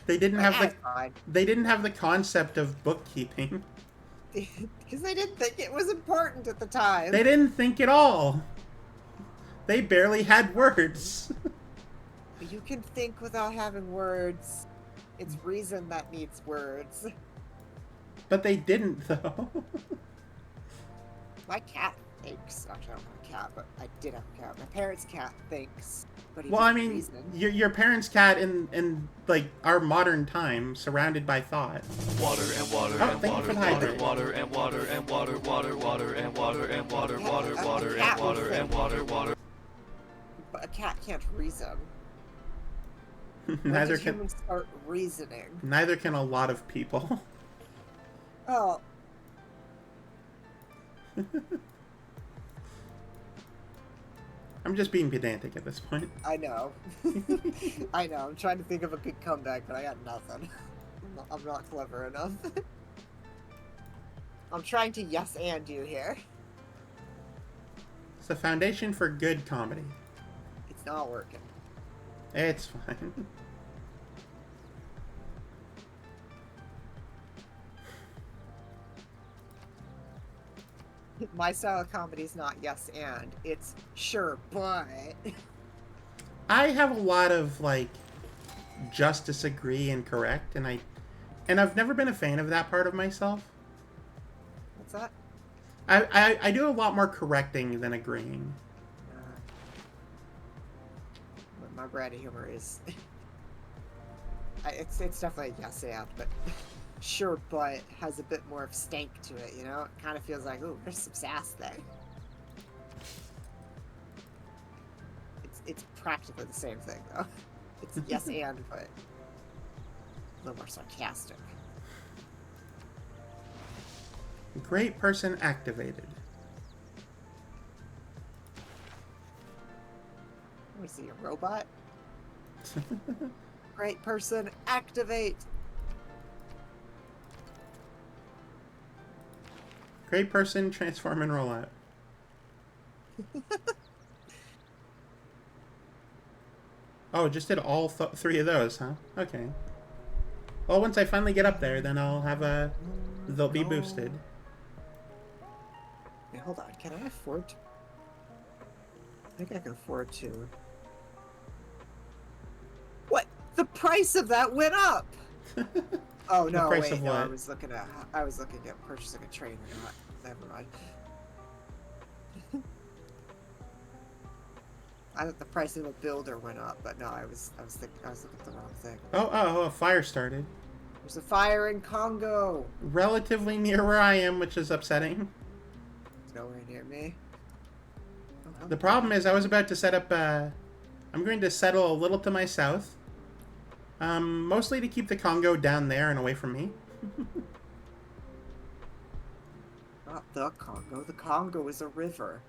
They didn't Like, have the fine. they didn't have the concept of bookkeeping. Because they didn't think it was important at the time. They didn't think at all. They barely had words. But you can think without having words. It's reason that needs words. But they didn't, though. My cat thinks. Actually, I don't have a cat, but I did have a cat. My parents' cat thinks. But he Well, I doesn't mean, reason. your parents' cat in like our modern time, surrounded by thought. Water and water Oh, and thank you for water, the water, hydrate. water and water and water, water, water and water and water, Yeah, water, a water cat and water would and think. water, water. But a cat can't reason. When neither did can humans start reasoning? neither can a lot of people. Oh, I'm just being pedantic at this point. I know. I know. I'm trying to think of a good comeback, but I got nothing. I'm not clever enough. I'm trying to yes and you here. It's the foundation for good comedy. It's not working. It's fine. My style of comedy is not yes and. It's sure, but. I have a lot of like just disagree and correct, and I've never been a fan of that part of myself. What's that? I do a lot more correcting than agreeing. But my brand of humor is. It's definitely a yes and, but sure, but has a bit more of stank to it, you know? It kind of feels like, ooh, there's some sass there. It's practically the same thing, though. It's yes and, but a little more sarcastic. Great person activated. Let me see, a robot? Great person, activate! Great person, transform and roll out. Oh, just did all three of those, huh? Okay. Well, once I finally get up there, then I'll have a... They'll be boosted. Wait, hold on, can I afford to... I think I can afford to... What? The price of that went up! Oh no! price Wait, of no. what? I was looking at purchasing a train or not. Never mind. I thought the price of a builder went up, but no, I was looking at the wrong thing. Oh, a fire started. There's a fire in Congo. Relatively near where I am, which is upsetting. It's nowhere near me. Oh, well. The problem is I was about to set up, I'm going to settle a little to my south. Mostly to keep the Congo down there and away from me. Not the Congo. The Congo is a river.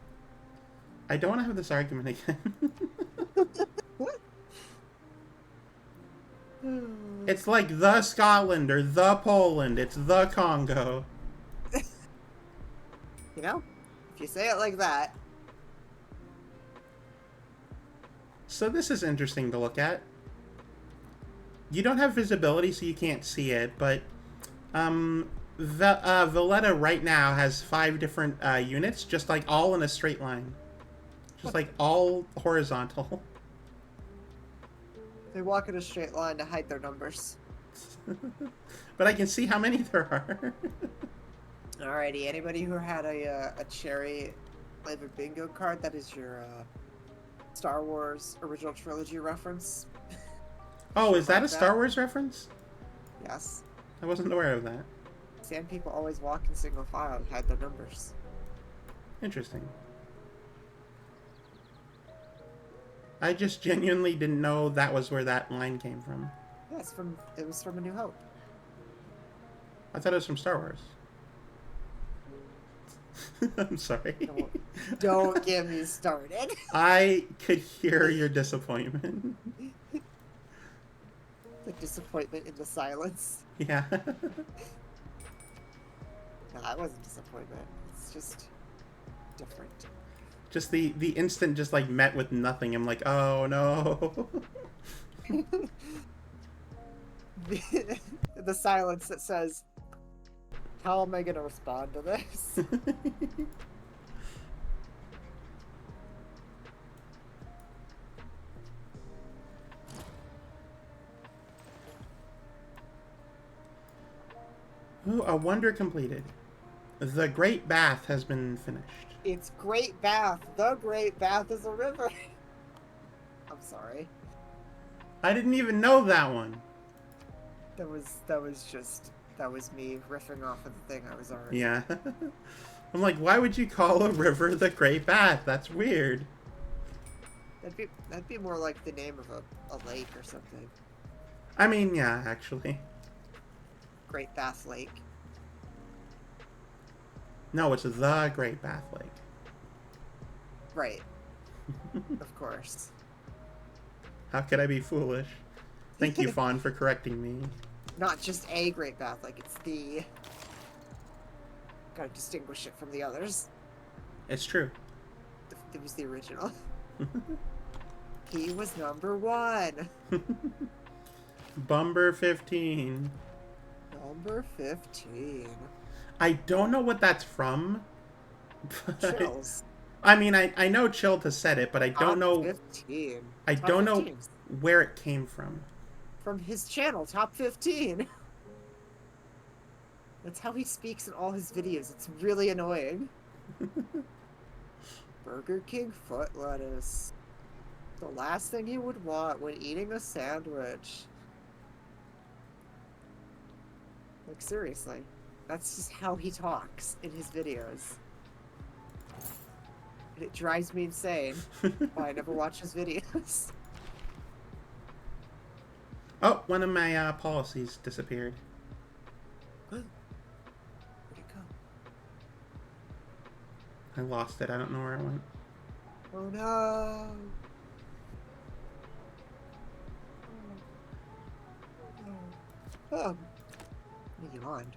I don't want to have this argument again. It's like the Scotland or the Poland. It's the Congo. You know, if you say it like that. So this is interesting to look at. You don't have visibility, so you can't see it, but Valletta right now has 5 different units, just like all in a straight line. Just like all horizontal. They walk in a straight line to hide their numbers. But I can see how many there are. Alrighty, anybody who had a cherry flavored bingo card, that is your Star Wars original trilogy reference. Oh, is that a Like Star that? Wars reference? Yes. I wasn't aware of that. Sand people always walk in single file and hide their numbers. Interesting. I just genuinely didn't know that was where that line came from. Yeah, it was from A New Hope. I thought it was from Star Wars. I'm sorry. Don't get me started. I could hear your disappointment. The disappointment in the silence. Yeah. No, that wasn't disappointment. It's just different. Just the instant just like met with nothing. I'm like, oh no. The silence that says, how am I going to respond to this? Ooh, a wonder completed. The Great Bath has been finished. It's Great Bath. The Great Bath is a river. I'm sorry. I didn't even know that one. That was me riffing off of the thing I was already. Yeah. I'm like, why would you call a river the Great Bath? That's weird. That'd be more like the name of a lake or something. I mean, yeah, actually. Great Bath Lake. No, it's the Great Bath Lake. Right. Of course. How could I be foolish? Thank you, Fawn, for correcting me. Not just a Great Bath, like it's the... Gotta distinguish it from the others. It's true. It was the original. He was #1. Bumber 15. Number 15. I don't know what that's from. but- Chills. I mean, I know Chill to set it, but I don't know. 15. I Top don't know 15. where it came from. From his channel, Top 15. That's how he speaks in all his videos. It's really annoying. Burger King foot lettuce. The last thing you would want when eating a sandwich. Like, seriously. That's just how he talks in his videos. And it drives me insane. Why I never watch his videos. Oh, one of my policies disappeared. Where'd it go? I lost it. I don't know where it went. Oh no! Oh, you yawned.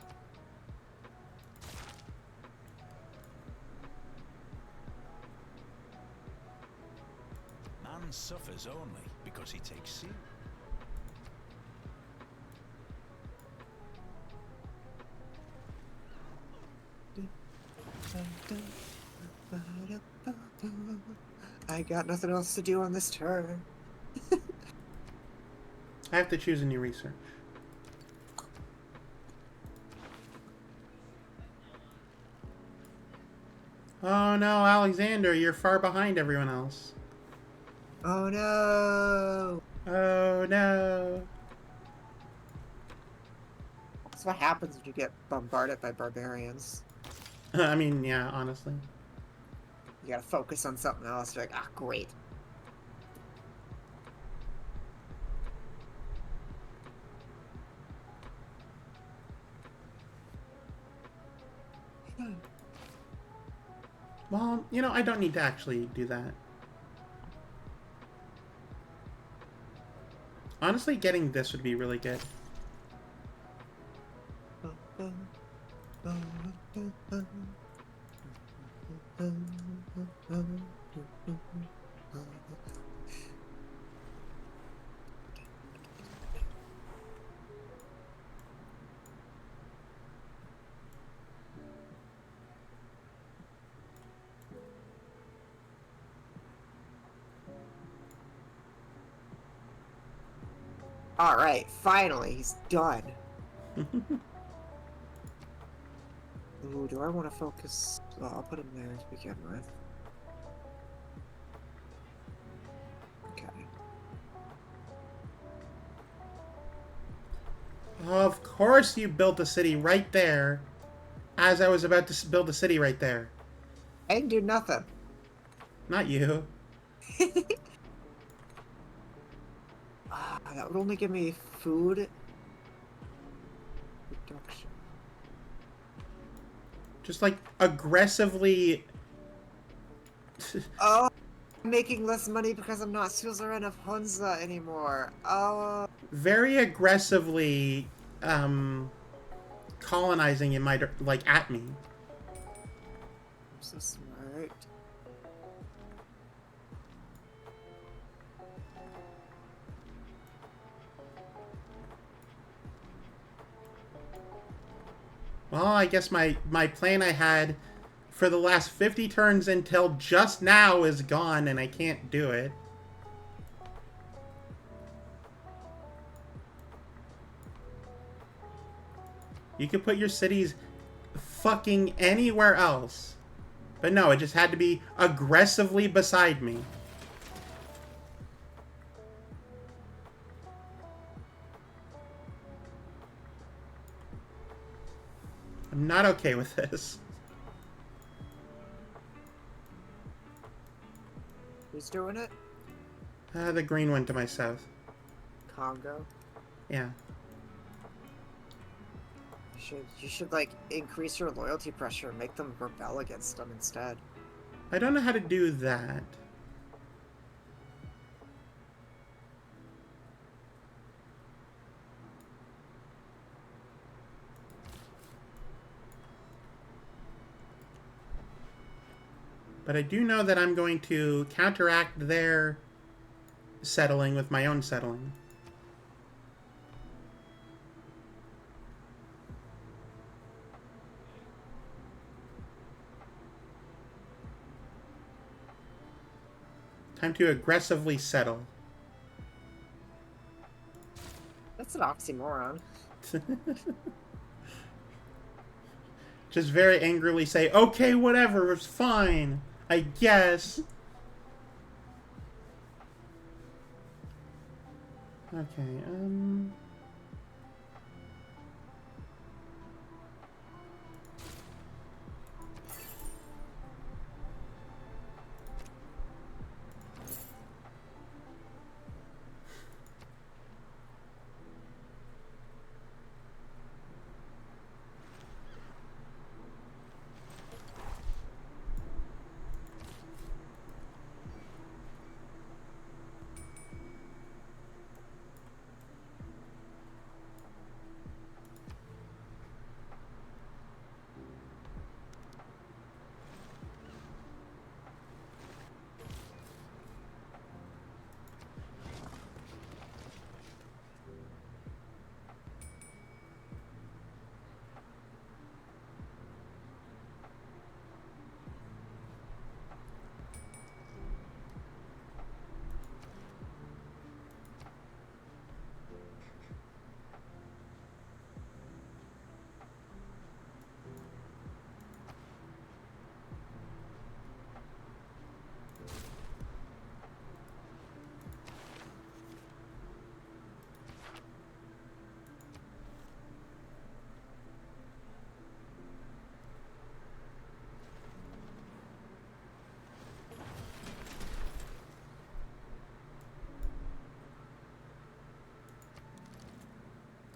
Man suffers only because he takes sin. I got nothing else to do on this turn. I have to choose a new research. Oh no, Alexander, you're far behind everyone else. Oh no! Oh no. That's what happens when you get bombarded by barbarians. I mean, yeah, honestly. You gotta focus on something else. You're like, ah, great. Well, you know, I don't need to actually do that. Honestly, getting this would be really good. Alright, finally, he's done. Ooh, do I want to focus? Oh, I'll put him there to begin with. Of course you built a city right there, as I was about to build a city right there. I didn't do nothing. Not you. That would only give me food reduction. Just like aggressively. Oh, I'm making less money because I'm not Suzerain of Hunza anymore. Oh, Very aggressively colonizing in my like at me. I'm so smart. Well, I guess my plan I had for the last 50 turns until just now is gone and I can't do it. You could put your cities fucking anywhere else. But no, it just had to be aggressively beside me. I'm not okay with this. Who's doing it? The green one to my south. Congo. Yeah. You should like increase your loyalty pressure and make them rebel against them instead. I don't know how to do that. But I do know that I'm going to counteract their settling with my own settling. Time to aggressively settle. That's an oxymoron. Just very angrily say, okay, whatever, it's fine, I guess. Okay,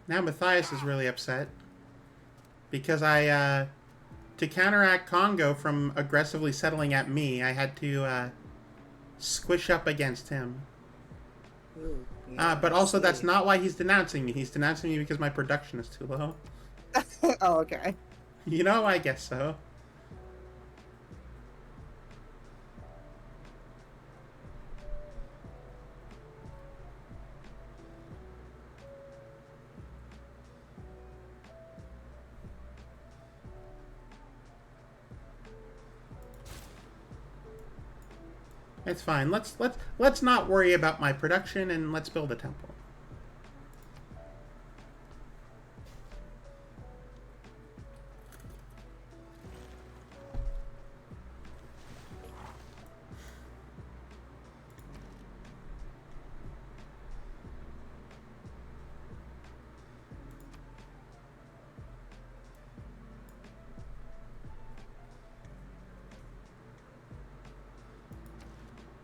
now Matthias is really upset. Because to counteract Congo from aggressively settling at me, I had to, squish up against him. Ooh, yeah, But also, that's see. not why he's denouncing me. He's denouncing me because my production is too low. Oh, okay. You know, I guess so. It's fine. Let's not worry about my production and let's build a temple.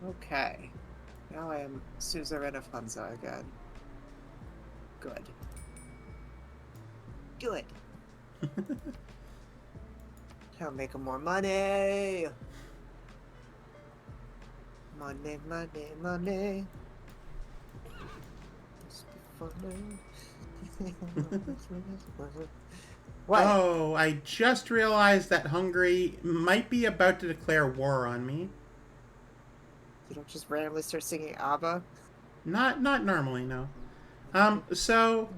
Okay. Now I am suzerain of Hansa again. Good. Good. I'll make more money. Money, money, money. Must be funny. What? Oh, I just realized that Hungary might be about to declare war on me. You don't just randomly start singing ABBA? Not normally, no. So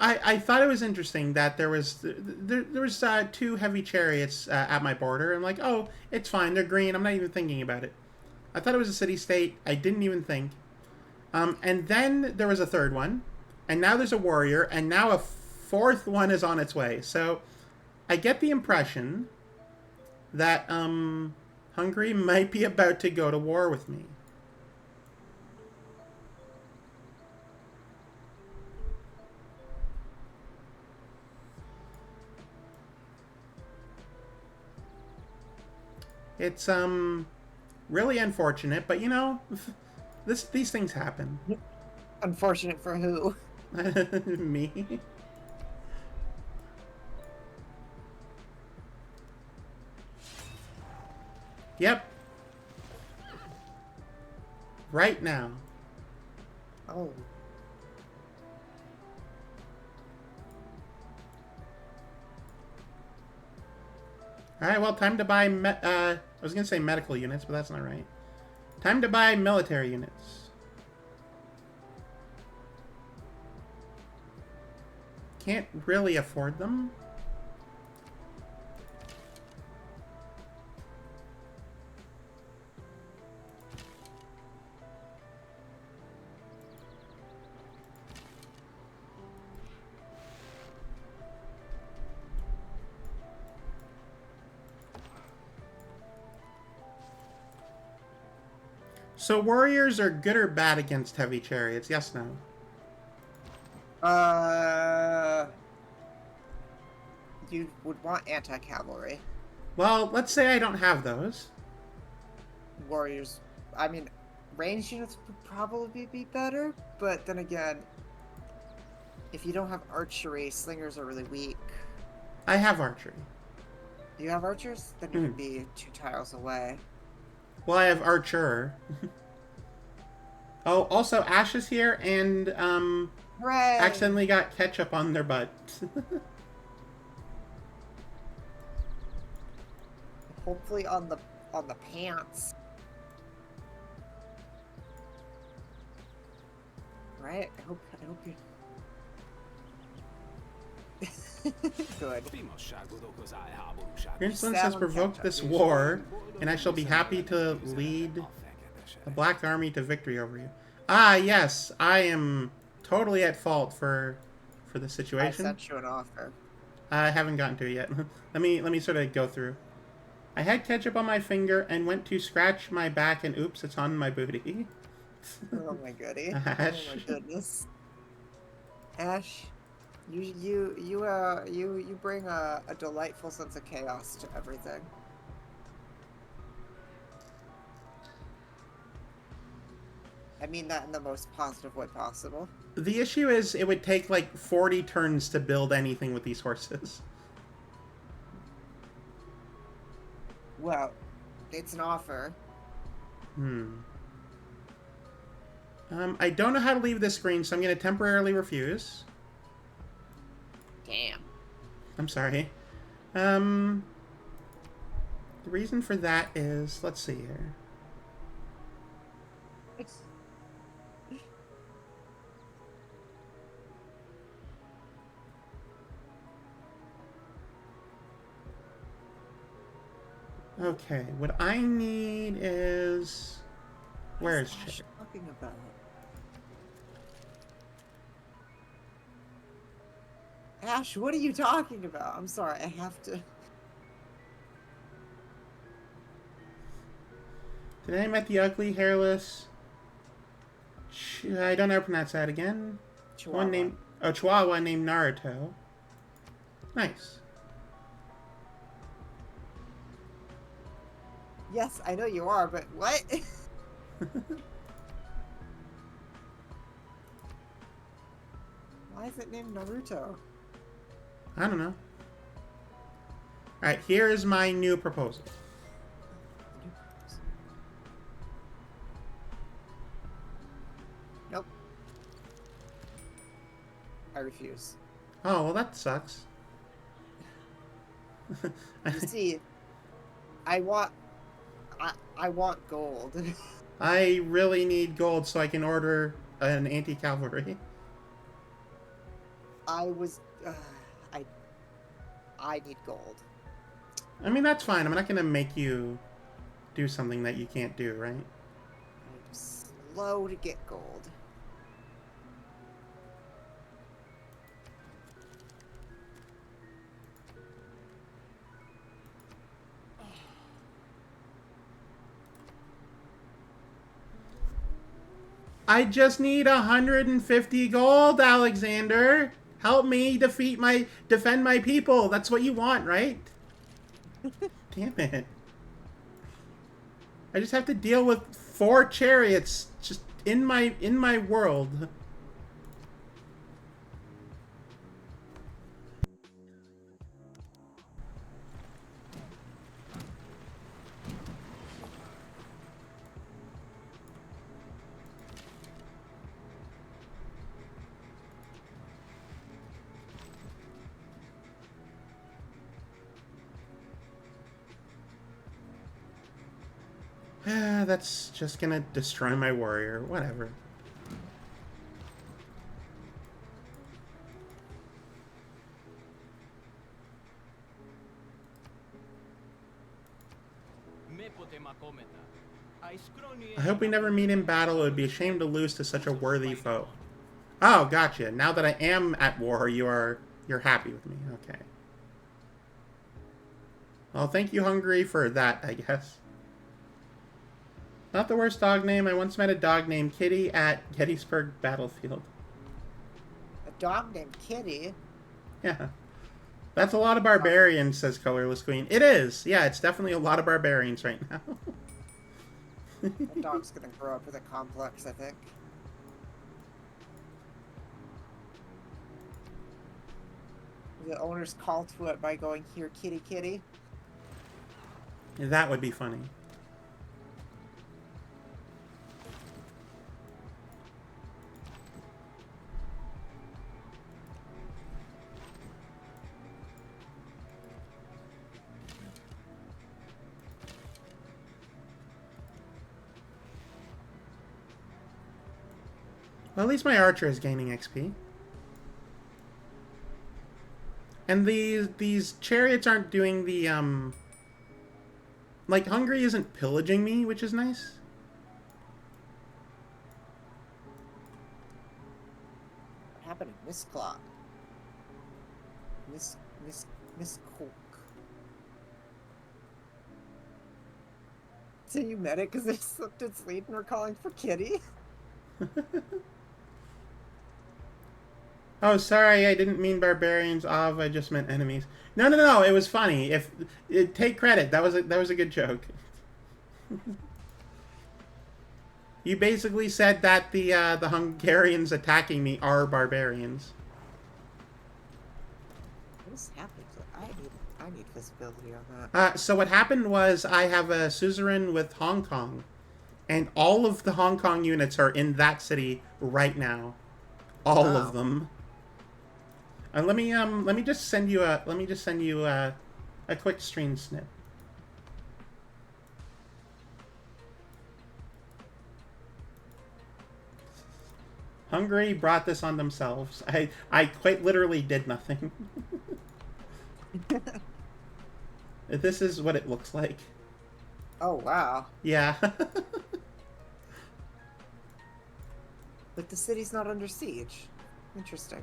I thought it was interesting that there was two heavy chariots at my border. I'm like, oh, it's fine. They're green. I'm not even thinking about it. I thought it was a city state. I didn't even think. And then there was a third one, and now there's a warrior, and now a fourth one is on its way. So I get the impression that Hungary might be about to go to war with me. It's really unfortunate, but you know, these things happen. Unfortunate for who? Me. Yep. Right now. Oh. All right, well, time to buy. I was gonna say medical units, but that's not right. Time to buy military units. Can't really afford them. So warriors are good or bad against heavy chariots? Yes, no. You would want anti-cavalry. Well, let's say I don't have those. Warriors, I mean, ranged units would probably be better, but then again, if you don't have archery, slingers are really weak. I have archery. Do you have archers? Then you would be 2 tiles away. Well, I have archer. Oh, also Ash is here and Hooray! accidentally got ketchup on their butt. Hopefully on the pants. Right? I hope you. Good. Your insolence has provoked this war, and I shall be happy to lead the Black Army to victory over you. Ah, yes, I am totally at fault for the I situation. sent you an offer. I haven't gotten to it yet. let me sort of go through. I had ketchup on my finger and went to scratch my back, and oops, it's on my booty. Oh my goodie. Ash. Oh my goodness. Ash, you bring a delightful sense of chaos to everything. I mean that in the most positive way possible. The issue is it would take like 40 turns to build anything with these horses. Well, it's an offer. I don't know how to leave this screen, so I'm going to temporarily refuse. Damn. I'm sorry. The reason for that is, let's see here. Okay, what I need is... Where's What is Ash Chip? talking about? Ash, what are you talking about? I'm sorry, I have to. Today I met the ugly, hairless... I don't know how to pronounce that again. Chihuahua. Chihuahua named Naruto. Nice. Yes, I know you are, but what? Why is it named Naruto? I don't know. Alright, here is my new proposal. Nope. I refuse. Oh, well, that sucks. You see, I want gold. I really need gold so I can order an anti-cavalry. I was, I need gold. I mean, that's fine. I'm not going to make you do something that you can't do, right? I'm slow to get gold. I just need 150 gold, Alexander. Help me defend my people. That's what you want, right? Damn it. I just have to deal with 4 chariots just in my world. That's just gonna destroy my warrior. Whatever. I hope we never meet in battle. It would be a shame to lose to such a worthy foe. Oh, gotcha. Now that I am at war, you're happy with me. Okay. Well, thank you, Hungary, for that, I guess. Not the worst dog name. I once met a dog named Kitty at Gettysburg Battlefield. A dog named Kitty? Yeah. That's a lot of barbarians, says Colorless Queen. It is. Yeah, it's definitely a lot of barbarians right now. That dog's gonna grow up with a complex, I think. The owners call to it by going, "Here, kitty, kitty." That would be funny. Well, at least my archer is gaining XP. And these chariots aren't doing the, like, Hungary isn't pillaging me, which is nice. What happened to Miss Clock? Miss Cook. So you met it because they slipped its lead and were calling for Kitty? Oh, sorry, I didn't mean barbarians. I just meant enemies. No. It was funny. Take credit. That was a good joke. You basically said that the Hungarians attacking me are barbarians. What is happening? I need visibility on that. So what happened was I have a suzerain with Hong Kong, and all of the Hong Kong units are in that city right now. All of them. Let me just send you a quick screen snip. Hungary brought this on themselves. I quite literally did nothing. This is what it looks like. Oh, wow. Yeah. But the city's not under siege. Interesting.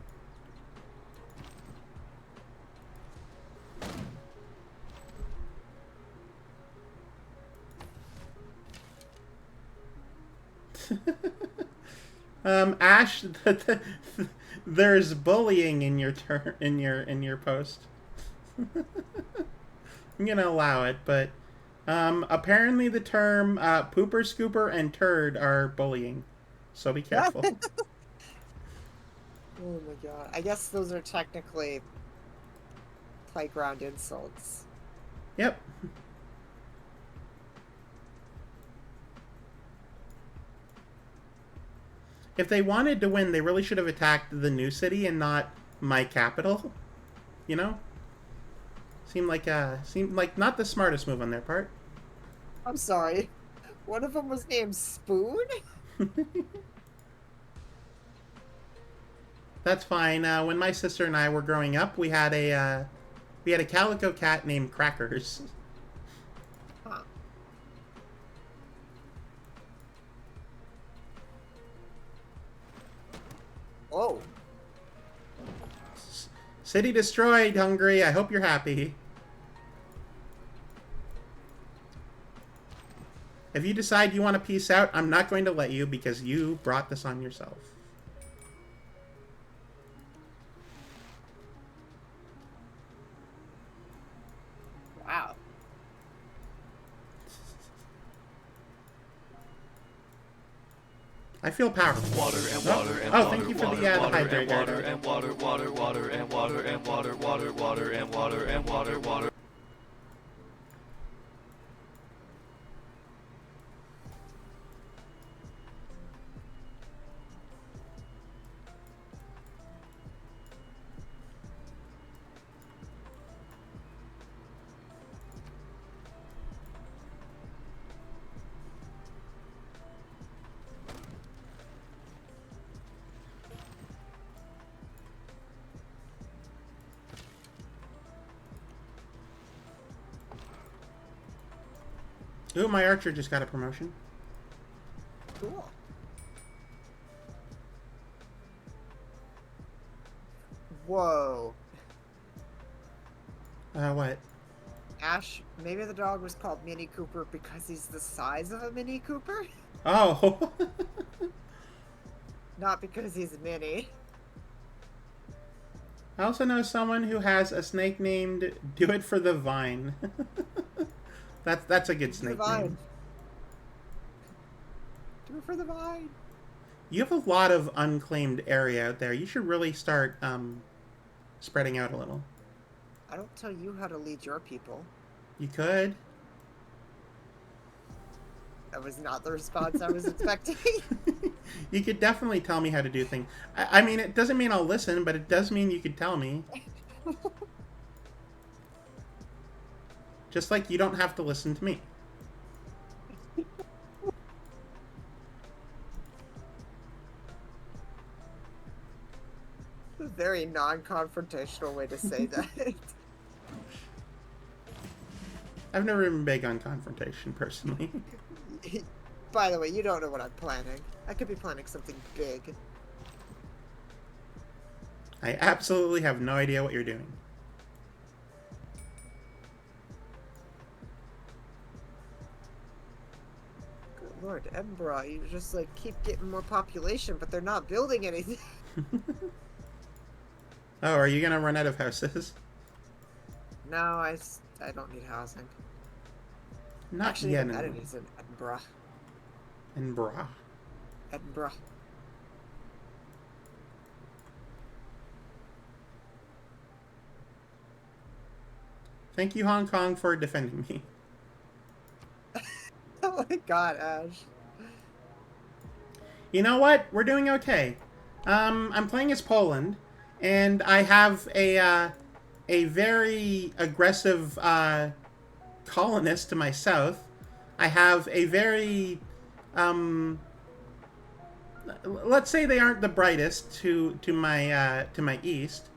Ash, there's bullying in your in your post. I'm gonna allow it, but Apparently the term pooper, scooper, and turd are bullying. So be careful. Oh my god. I guess those are technically playground insults. Yep. If they wanted to win, they really should have attacked the new city and not my capital. You know? Seemed like not the smartest move on their part. I'm sorry. One of them was named Spoon? That's fine. When my sister and I were growing up, we had a calico cat named Crackers. Huh. Oh. City destroyed, Hungary. I hope you're happy. If you decide you want to peace out, I'm not going to let you because you brought this on yourself. Wow. I feel powerful. Water and water and Oh, water. thank you for water, the water hydrate and there, water Doug. and water, water, water and water and water, water, water and water and water, water. Ooh, my archer just got a promotion. Cool. Whoa. What? Ash, maybe the dog was called Mini Cooper because he's the size of a Mini Cooper? Oh. Not because he's mini. I also know someone who has a snake named Do It for the Vine. That's a good The snake vine. name. Do it for the vine. You have a lot of unclaimed area out there. You should really start spreading out a little. I don't tell you how to lead your people. You could. That was not the response I was expecting. You could definitely tell me how to do things. I mean, it doesn't mean I'll listen, but it does mean you could tell me. Just like you don't have to listen to me. A very non-confrontational way to say that. I've never been big on confrontation, personally. By the way, you don't know what I'm planning. I could be planning something big. I absolutely have no idea what you're doing. Good Lord, Edinburgh, you just like keep getting more population, but they're not building anything. Oh, are you gonna run out of houses? No, I don't need housing. Not Actually, yet. the better needs in Edinburgh. And brah. Edinburgh. Thank you, Hong Kong, for defending me. Oh my god, Ash. You know what? We're doing okay. I'm playing as Poland, and I have a very aggressive colonist to my south. I have a very let's say they aren't the brightest to my east.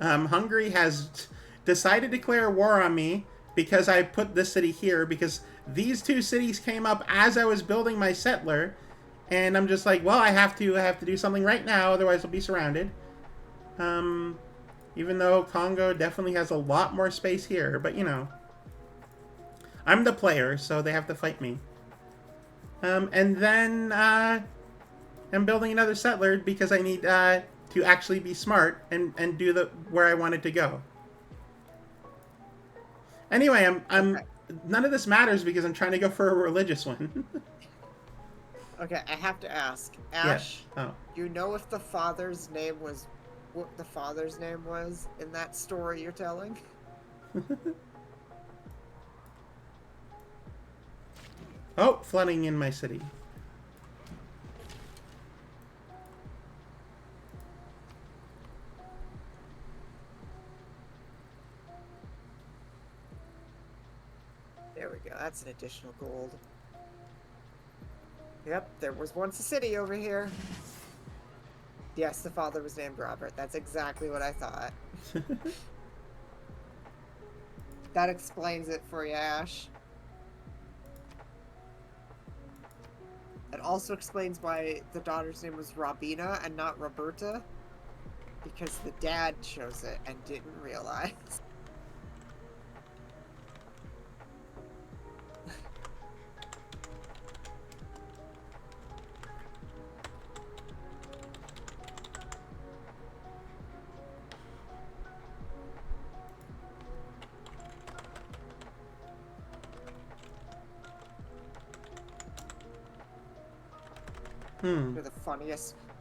Hungary has decided to declare war on me because I put this city here, because these two cities came up as I was building my settler, and I'm just like, well, I have to do something right now, otherwise I'll be surrounded. Even though Congo definitely has a lot more space here, but you know, I'm the player, so they have to fight me. And then I'm building another settler because I need to actually be smart and do where I wanted to go. Anyway, I'm Okay. none of this matters because I'm trying to go for a religious one. Okay, I have to ask. Yeah. Ash, Oh. do you know if the father's name was what the father's name was in that story you're telling? Oh, flooding in my city. There we go. That's an additional gold. Yep, there was once a city over here. Yes, the father was named Robert. That's exactly what I thought. That explains it for you, Ash. It also explains why the daughter's name was Robina and not Roberta. Because the dad chose it and didn't realize.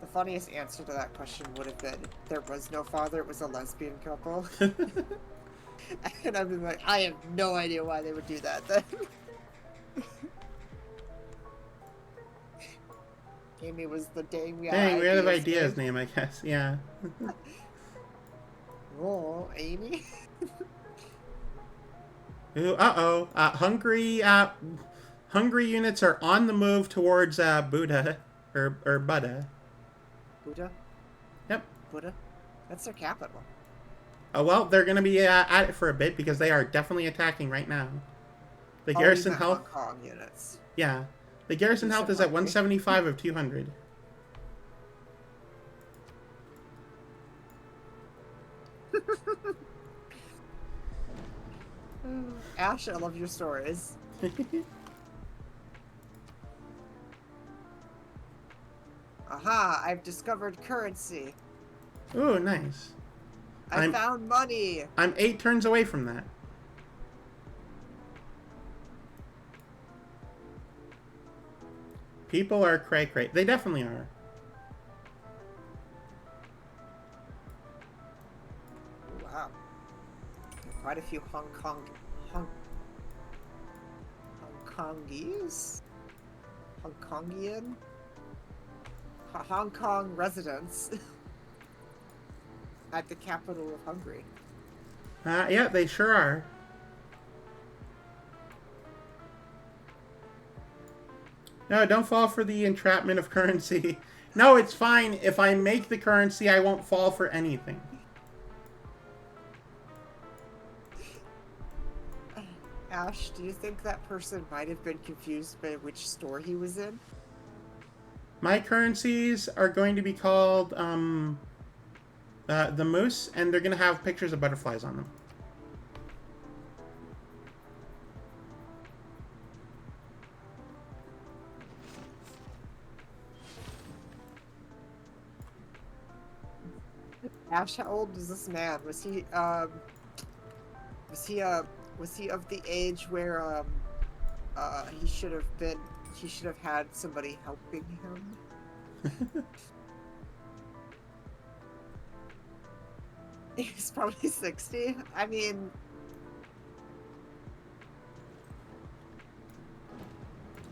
The funniest answer to that question would have been, there was no father, it was a lesbian couple. And I'd be like, I have no idea why they would do that then. Amy was the dang Dang, we had ideas name, I guess. Yeah. Oh, Amy? Ooh, uh-oh. Hungry units are on the move towards Buddha. Or Buddha. Buddha? Yep. Buddha? That's their capital. Oh, well, they're going to be at it for a bit because they are definitely attacking right now. The garrison health... Hong Kong units. Yeah. The garrison health is at 175 of 200. Ash, I love your stories. Aha, I've discovered currency. Ooh, nice. I found money. I'm 8 turns away from that. People are cray-cray. They definitely are. Wow. Quite a few Hongkongies? Hongkongian? Hong Kong residents at the capital of Hungary. Yeah, they sure are. No, don't fall for the entrapment of currency. No, it's fine. If I make the currency, I won't fall for anything. Ash, do you think that person might have been confused by which store he was in? My currencies are going to be called the Moose, and they're going to have pictures of butterflies on them. Ash, how old was this man? Was he of the age where he should have had somebody helping him? He's probably 60. I mean,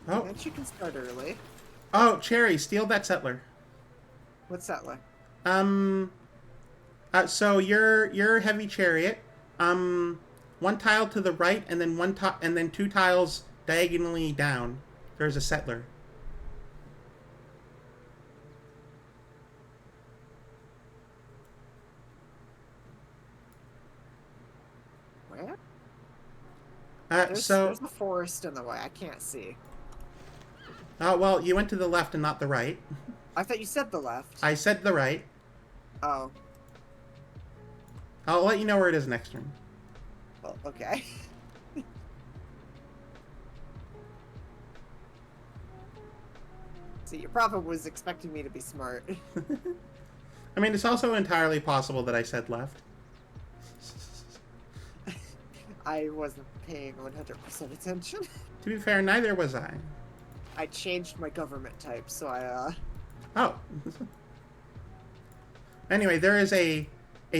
Oh. I guess you can start early. Oh, Cherry, steal that settler. What's that like? So your heavy chariot, one tile to the right, and then 2 tiles diagonally down. There's a settler. Where? There's There's a forest in the way. I can't see. Well, you went to the left and not the right. I thought you said the left. I said the right. Oh. I'll let you know where it is next turn. Well, okay. See, your prophet was expecting me to be smart. I mean, it's also entirely possible that I said left. I wasn't paying 100% attention. To be fair, neither was I. I changed my government type, so Oh. Anyway, there is a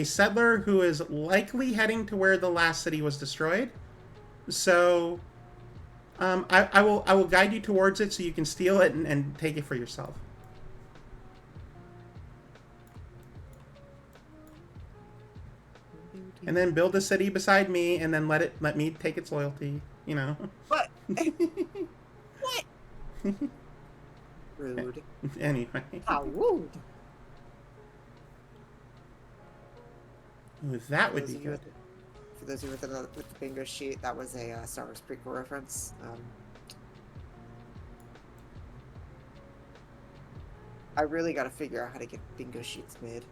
settler who is likely heading to where the last city was destroyed. So I will guide you towards it so you can steal it and take it for yourself. And then build a city beside me, and then let me take its loyalty. You know. What? What? Rude. Anyway. How rude. Ooh, that would For be those of you good. For those of you with the bingo sheet, that was a Star Wars prequel reference. I really got to figure out how to get bingo sheets made.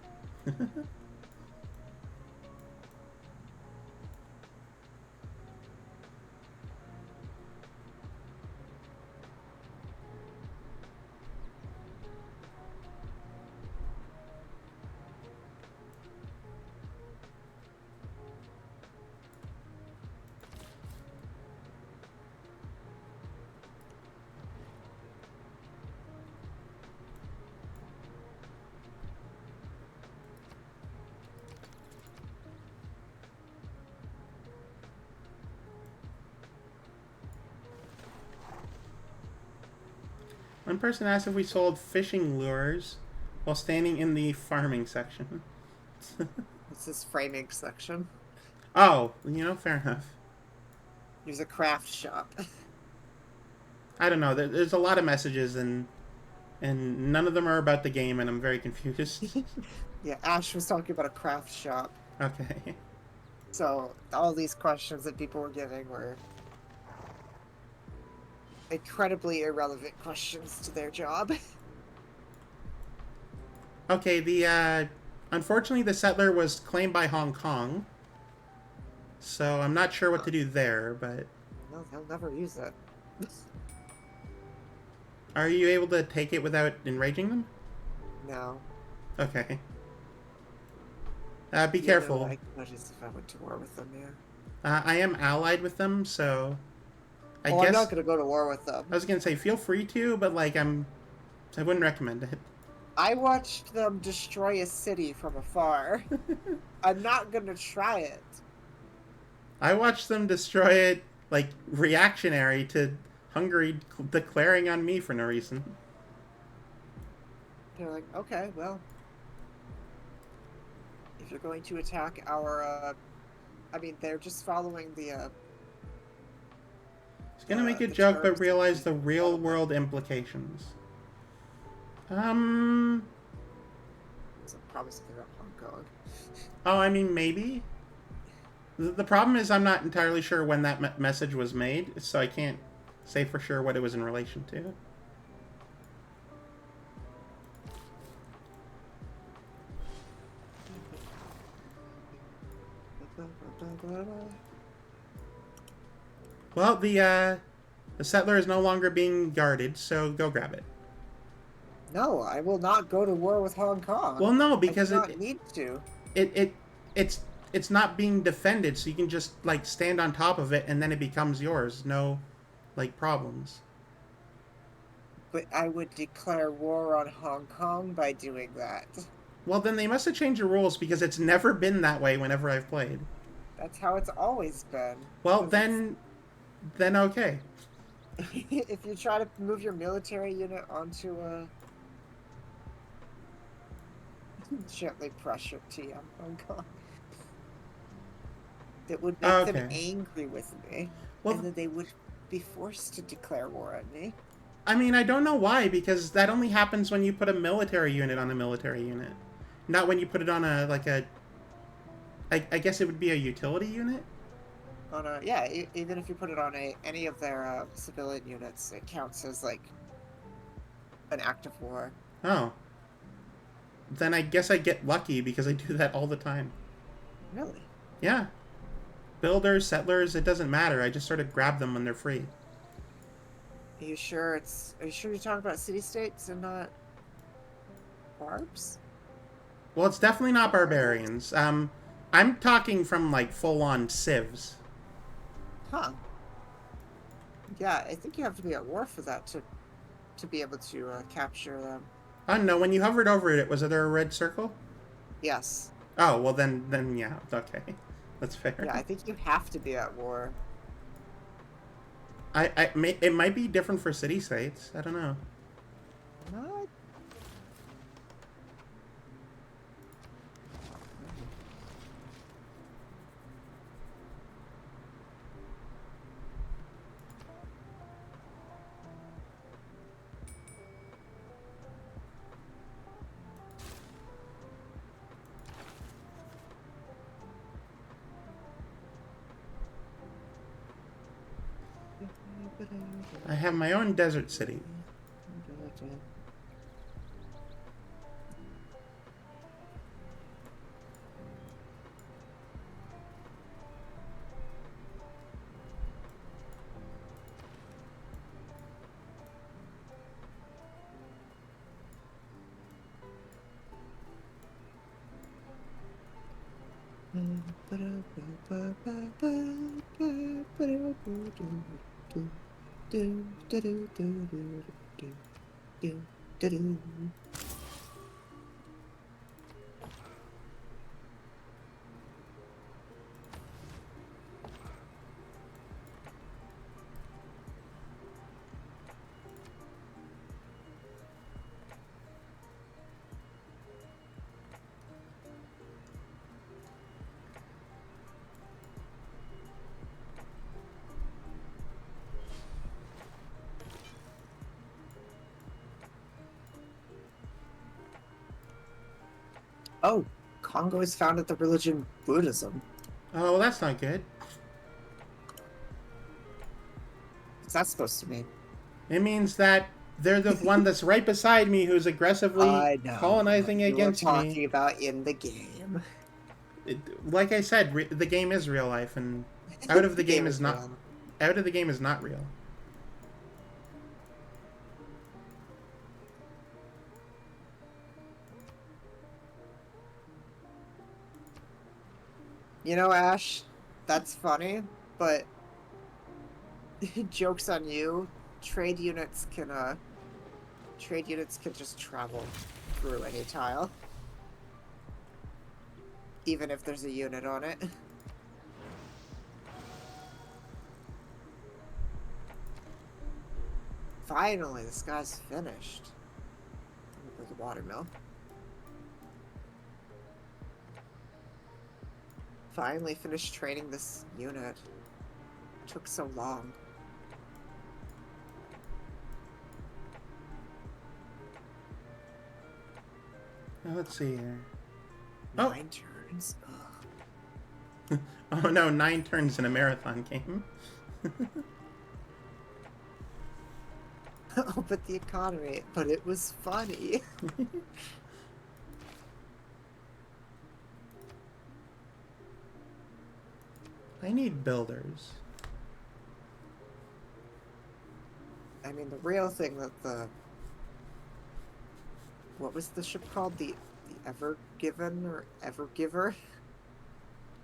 One person asked if we sold fishing lures while standing in the farming section. This is framing section. Oh, fair enough. There's a craft shop. I don't know. There's a lot of messages, and none of them are about the game, and I'm very confused. Yeah, Ash was talking about a craft shop. Okay. So all these questions that people were giving were incredibly irrelevant questions to their job. Okay, unfortunately the settler was claimed by Hong Kong, so I'm not sure what to do there, but... No, they'll never use it. Are you able to take it without enraging them? No. Okay. Be Yeah, careful. no, I noticed if I went to war with them, yeah. I am allied with them, so... I I'm guess... not gonna go to war with them. I was gonna say, feel free to, but, like, I wouldn't recommend it. I watched them destroy a city from afar. I'm not gonna try it. I watched them destroy it, like, reactionary to Hungary declaring on me for no reason. They're like, okay, well, if you're going to attack our, I mean, they're just following the, I was gonna make a the joke, but terms realize the of real world implications. It's probably something about Hong Kong. Oh, I mean, maybe. The problem is I'm not entirely sure when that message was made, so I can't say for sure what it was in relation to. Well, the settler is no longer being guarded, so go grab it. No, I will not go to war with Hong Kong. Well, no, because I do not need to. It's not being defended, so you can just like stand on top of it, and then it becomes yours. No, like problems. But I would declare war on Hong Kong by doing that. Well, then they must have changed the rules because it's never been that way whenever I've played. That's how it's always been. Well, 'Cause then okay. if you try to move your military unit onto a gently pressure T on Hong Kong, that would make them Okay. angry with me, Well, and then they would be forced to declare war on me. I mean, I don't know why, because that only happens when you put a military unit on a military unit. Not when you put it on a, like a... I guess it would be a utility unit? On a yeah, even if you put it on any of their civilian units, it counts as like an act of war. Oh. Then I guess I get lucky because I do that all the time. Really? Yeah. Builders, settlers, it doesn't matter. I just sort of grab them when they're free. Are you sure you're talking about city-states and not barbs? Well, it's definitely not barbarians. I'm talking from, like, full-on civs. Huh. Yeah, I think you have to be at war for that to be able to capture them. Oh no, when you hovered over it, was there a red circle? Yes. Oh, well then yeah, okay. That's fair. Yeah, I think you have to be at war. It might be different for city states. I don't know. What? I have my own desert city. Oh, Congo is founded the religion Buddhism. Oh, well, that's not good. What's that supposed to mean? It means that they're the one that's right beside me who's aggressively I know. colonizing You were against talking me. about in the game. Like I said, the game is real life, and out of the game is not. real. Out of the game is not real. You know, Ash, that's funny, but joke's on you. Trade units can just travel through any tile. Even if there's a unit on it. Finally, this guy's finished. With the watermill. Finally finished training this unit. Took so long. Now, let's see here. Oh. 9 turns. Ugh. Oh no, 9 turns in a marathon game. Oh, but the economy. But it was funny. I need builders. I mean, the real thing that the... What was the ship called? The Evergiven or Evergiver?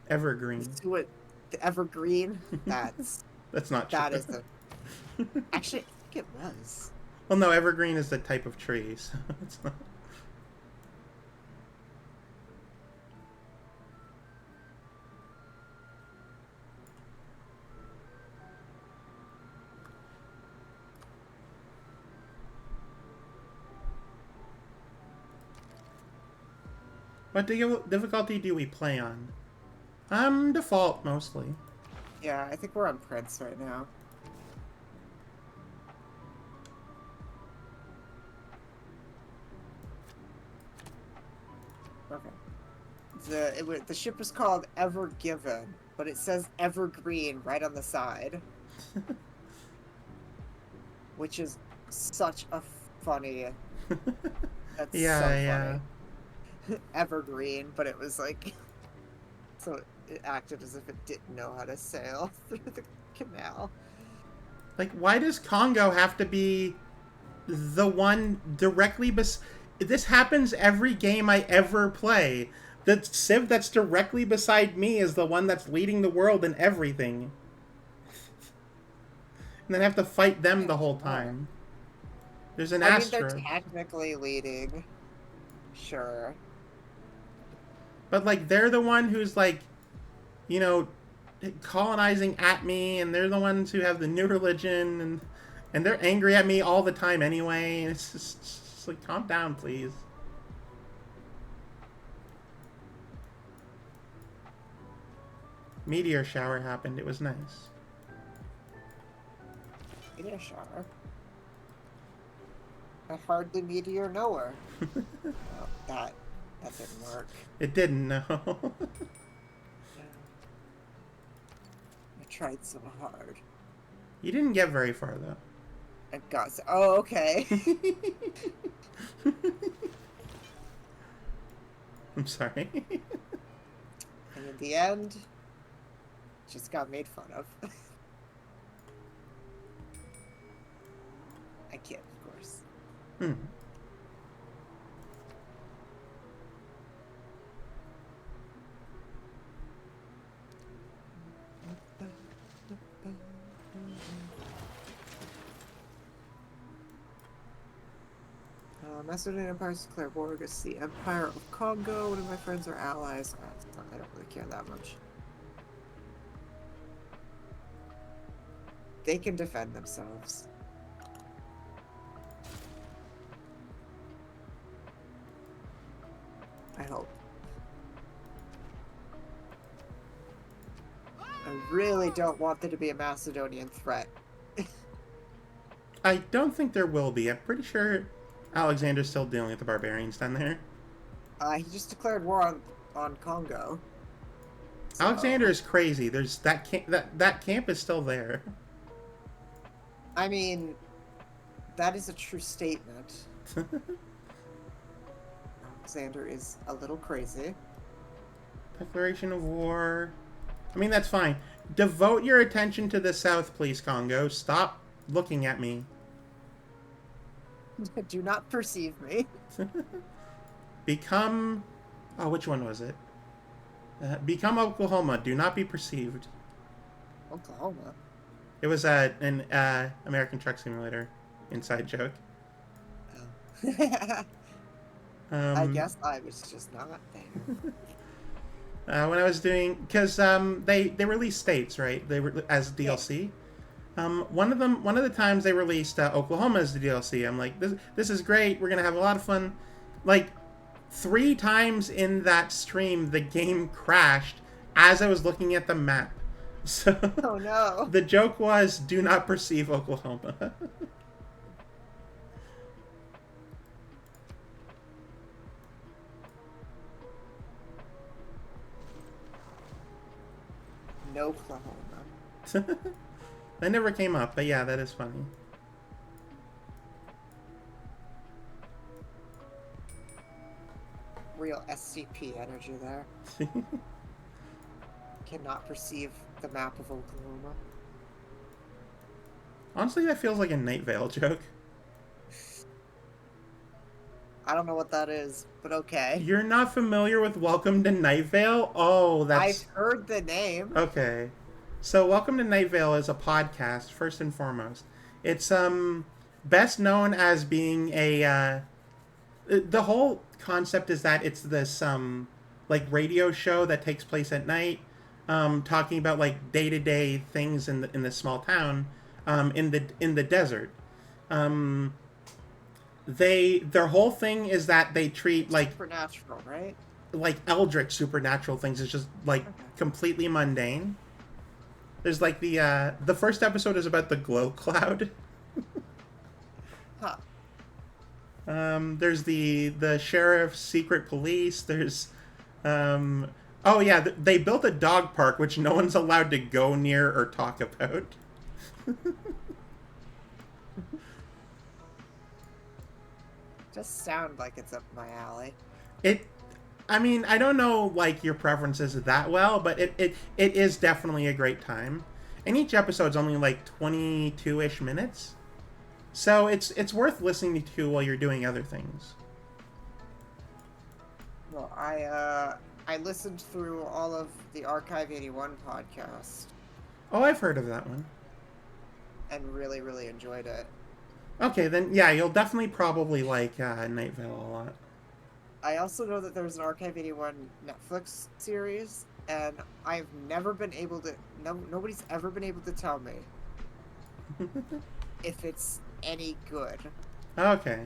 Evergreen. The Evergreen? That's That's not true. that is a... Actually, I think it was. Well, no, evergreen is the type of tree, so it's not. What difficulty do we play on? Default, mostly. Yeah, I think we're on Prince right now. Okay. The ship was called Evergiven, but it says Evergreen right on the side. Which is such a funny... That's Yeah, so yeah. funny. Evergreen, but it was like... So it acted as if it didn't know how to sail through the canal. Like, why does Congo have to be the one directly This happens every game I ever play. The civ that's directly beside me is the one that's leading the world in everything. and then have to fight them Yeah, the whole sure. time. There's an I mean, they're asteroid. technically leading. Sure. But, like, they're the one who's, like, you know, colonizing at me, and they're the ones who have the new religion, and they're angry at me all the time anyway. It's just like, calm down, please. Meteor shower happened. It was nice. Meteor shower. A hardly meteor knower. Oh, that didn't work. It didn't, no. I tried so hard. You didn't get very far, though. I got so. Oh, okay. I'm sorry. And in the end, just got made fun of. I kid, of course. Hmm. Macedonian Empires declare war against the Empire of Congo. One of my friends are allies. I don't really care that much. They can defend themselves. I hope. I really don't want there to be a Macedonian threat. I don't think there will be. I'm pretty sure Alexander's still dealing with the barbarians down there. He just declared war on Congo. So, Alexander is crazy. There's that camp. That camp is still there. I mean, that is a true statement. Alexander is a little crazy. Declaration of war. I mean, that's fine. Devote your attention to the south, please, Congo. Stop looking at me. Do not perceive me. Become... Oh, which one was it? Become Oklahoma. Do not be perceived. Oklahoma. It was an American Truck Simulator inside joke. Oh. I guess I was just not there. When I was doing... Because they released states, right? They were as DLC. One of the times they released Oklahoma as the DLC. I'm like, this is great. We're gonna have a lot of fun. Like 3 times in that stream, the game crashed as I was looking at the map. So Oh no. the joke was, do not perceive Oklahoma. No Oklahoma. That never came up, but yeah, that is funny. Real SCP energy there. Cannot perceive the map of Oklahoma. Honestly, that feels like a Night Vale joke. I don't know what that is, but okay. You're not familiar with Welcome to Night Vale? Oh, that's... I've heard the name. Okay. So Welcome to Night Vale is a podcast, first and foremost. It's best known as being a the whole concept is that it's this like radio show that takes place at night, talking about like day-to-day things in the small town, in the desert. Their whole thing is that they treat like Supernatural, right? like eldritch supernatural things. It's just like completely mundane. There's like the first episode is about the glow cloud. Huh. There's the sheriff's secret police. There's oh yeah, they built a dog park which no one's allowed to go near or talk about. Just sound like it's up my alley. I mean, I don't know like your preferences that well, but it is definitely a great time. And each episode's only like 22-ish minutes. So it's worth listening to while you're doing other things. Well, I listened through all of the Archive 81 podcast. Oh, I've heard of that one. and really, really enjoyed it. Okay, then yeah, you'll definitely probably like Night Vale a lot. I also know that there's an Archive 81 Netflix series, and I've never been able to. Nobody's ever been able to tell me if it's any good. Okay.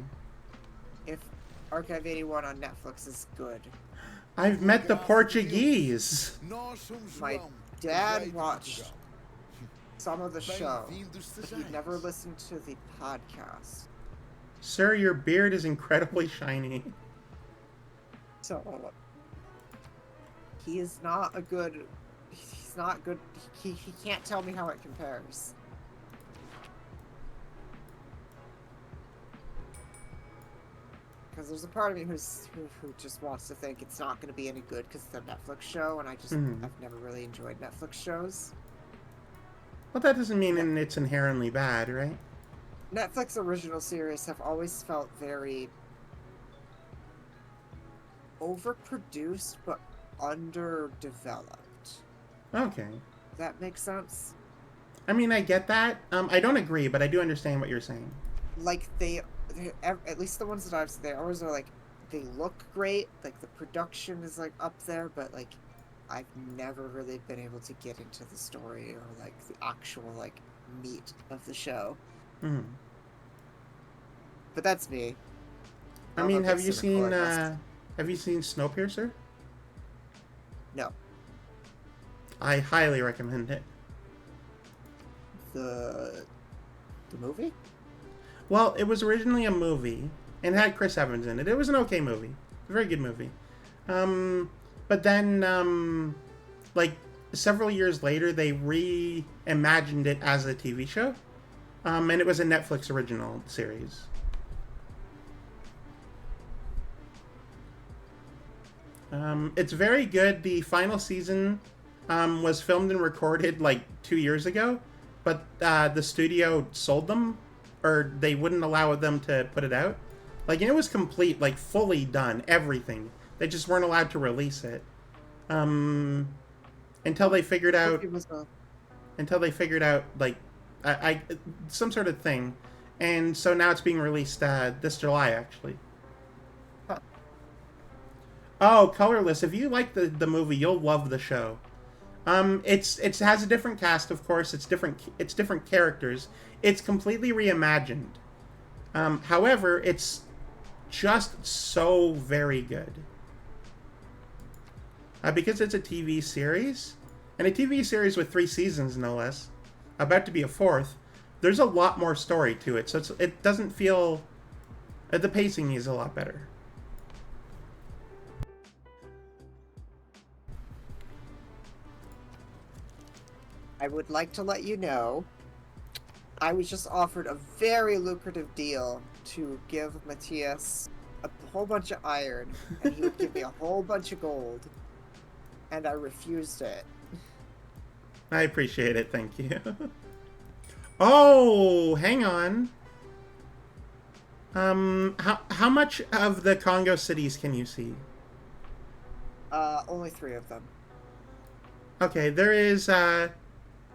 If Archive 81 on Netflix is good. I've met the Portuguese. My dad watched some of the show, but he never listened to the podcast. Sir, your beard is incredibly shiny. So he is not a good. He's not good. He can't tell me how it compares. Because there's a part of me who just wants to think it's not going to be any good because it's a Netflix show, and I've never really enjoyed Netflix shows. Well, that doesn't mean it's inherently bad, right? Netflix original series have always felt very overproduced but underdeveloped. Okay. That makes sense? I mean, I get that. I don't agree, but I do understand what you're saying. Like, at least the ones that I've seen, they always are like, they look great, like the production is like up there, but like, I've never really been able to get into the story or like the actual like meat of the show. Mm-hmm. But that's me. I mean, have you seen Snowpiercer? No. I highly recommend it. The movie? Well, it was originally a movie and had Chris Evans in it. It was an okay movie. A very good movie. But then, like, several years later, they reimagined it as a TV show. And it was a Netflix original series. It's very good. The final season was filmed and recorded like 2 years ago, but the studio sold them, or they wouldn't allow them to put it out. Like, and it was complete, like fully done, everything. They just weren't allowed to release it until they figured out like I some sort of thing, and so now it's being released this July actually. Huh. Oh, Colorless! If you like the movie, you'll love the show. It has a different cast, of course. It's different characters. It's completely reimagined. However, it's just so very good. Because it's a TV series, and a TV series with 3 seasons, no less, about to be a 4th, there's a lot more story to it, so it doesn't feel... the pacing is a lot better. I would like to let you know, I was just offered a very lucrative deal to give Matthias a whole bunch of iron, and he would give me a whole bunch of gold, and I refused it. I appreciate it, thank you. Oh, hang on. How much of the Congo cities can you see? Only 3 of them. Okay, there is, to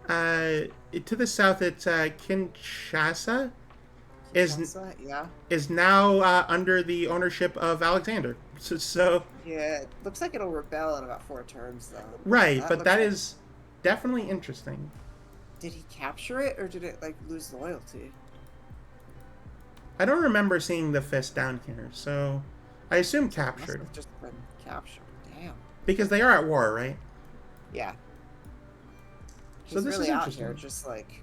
the south, it's, Kinshasa Yeah. is now, under the ownership of Alexander. So Yeah, it looks like it'll rebel in about 4 terms, though. right, but that like... is definitely interesting. Did he capture it, or did it, like, lose loyalty? I don't remember seeing the fist down here, so I assume Must captured. have just been captured. Damn. Because they are at war, right? Yeah. So He's this really is out interesting. here, just like...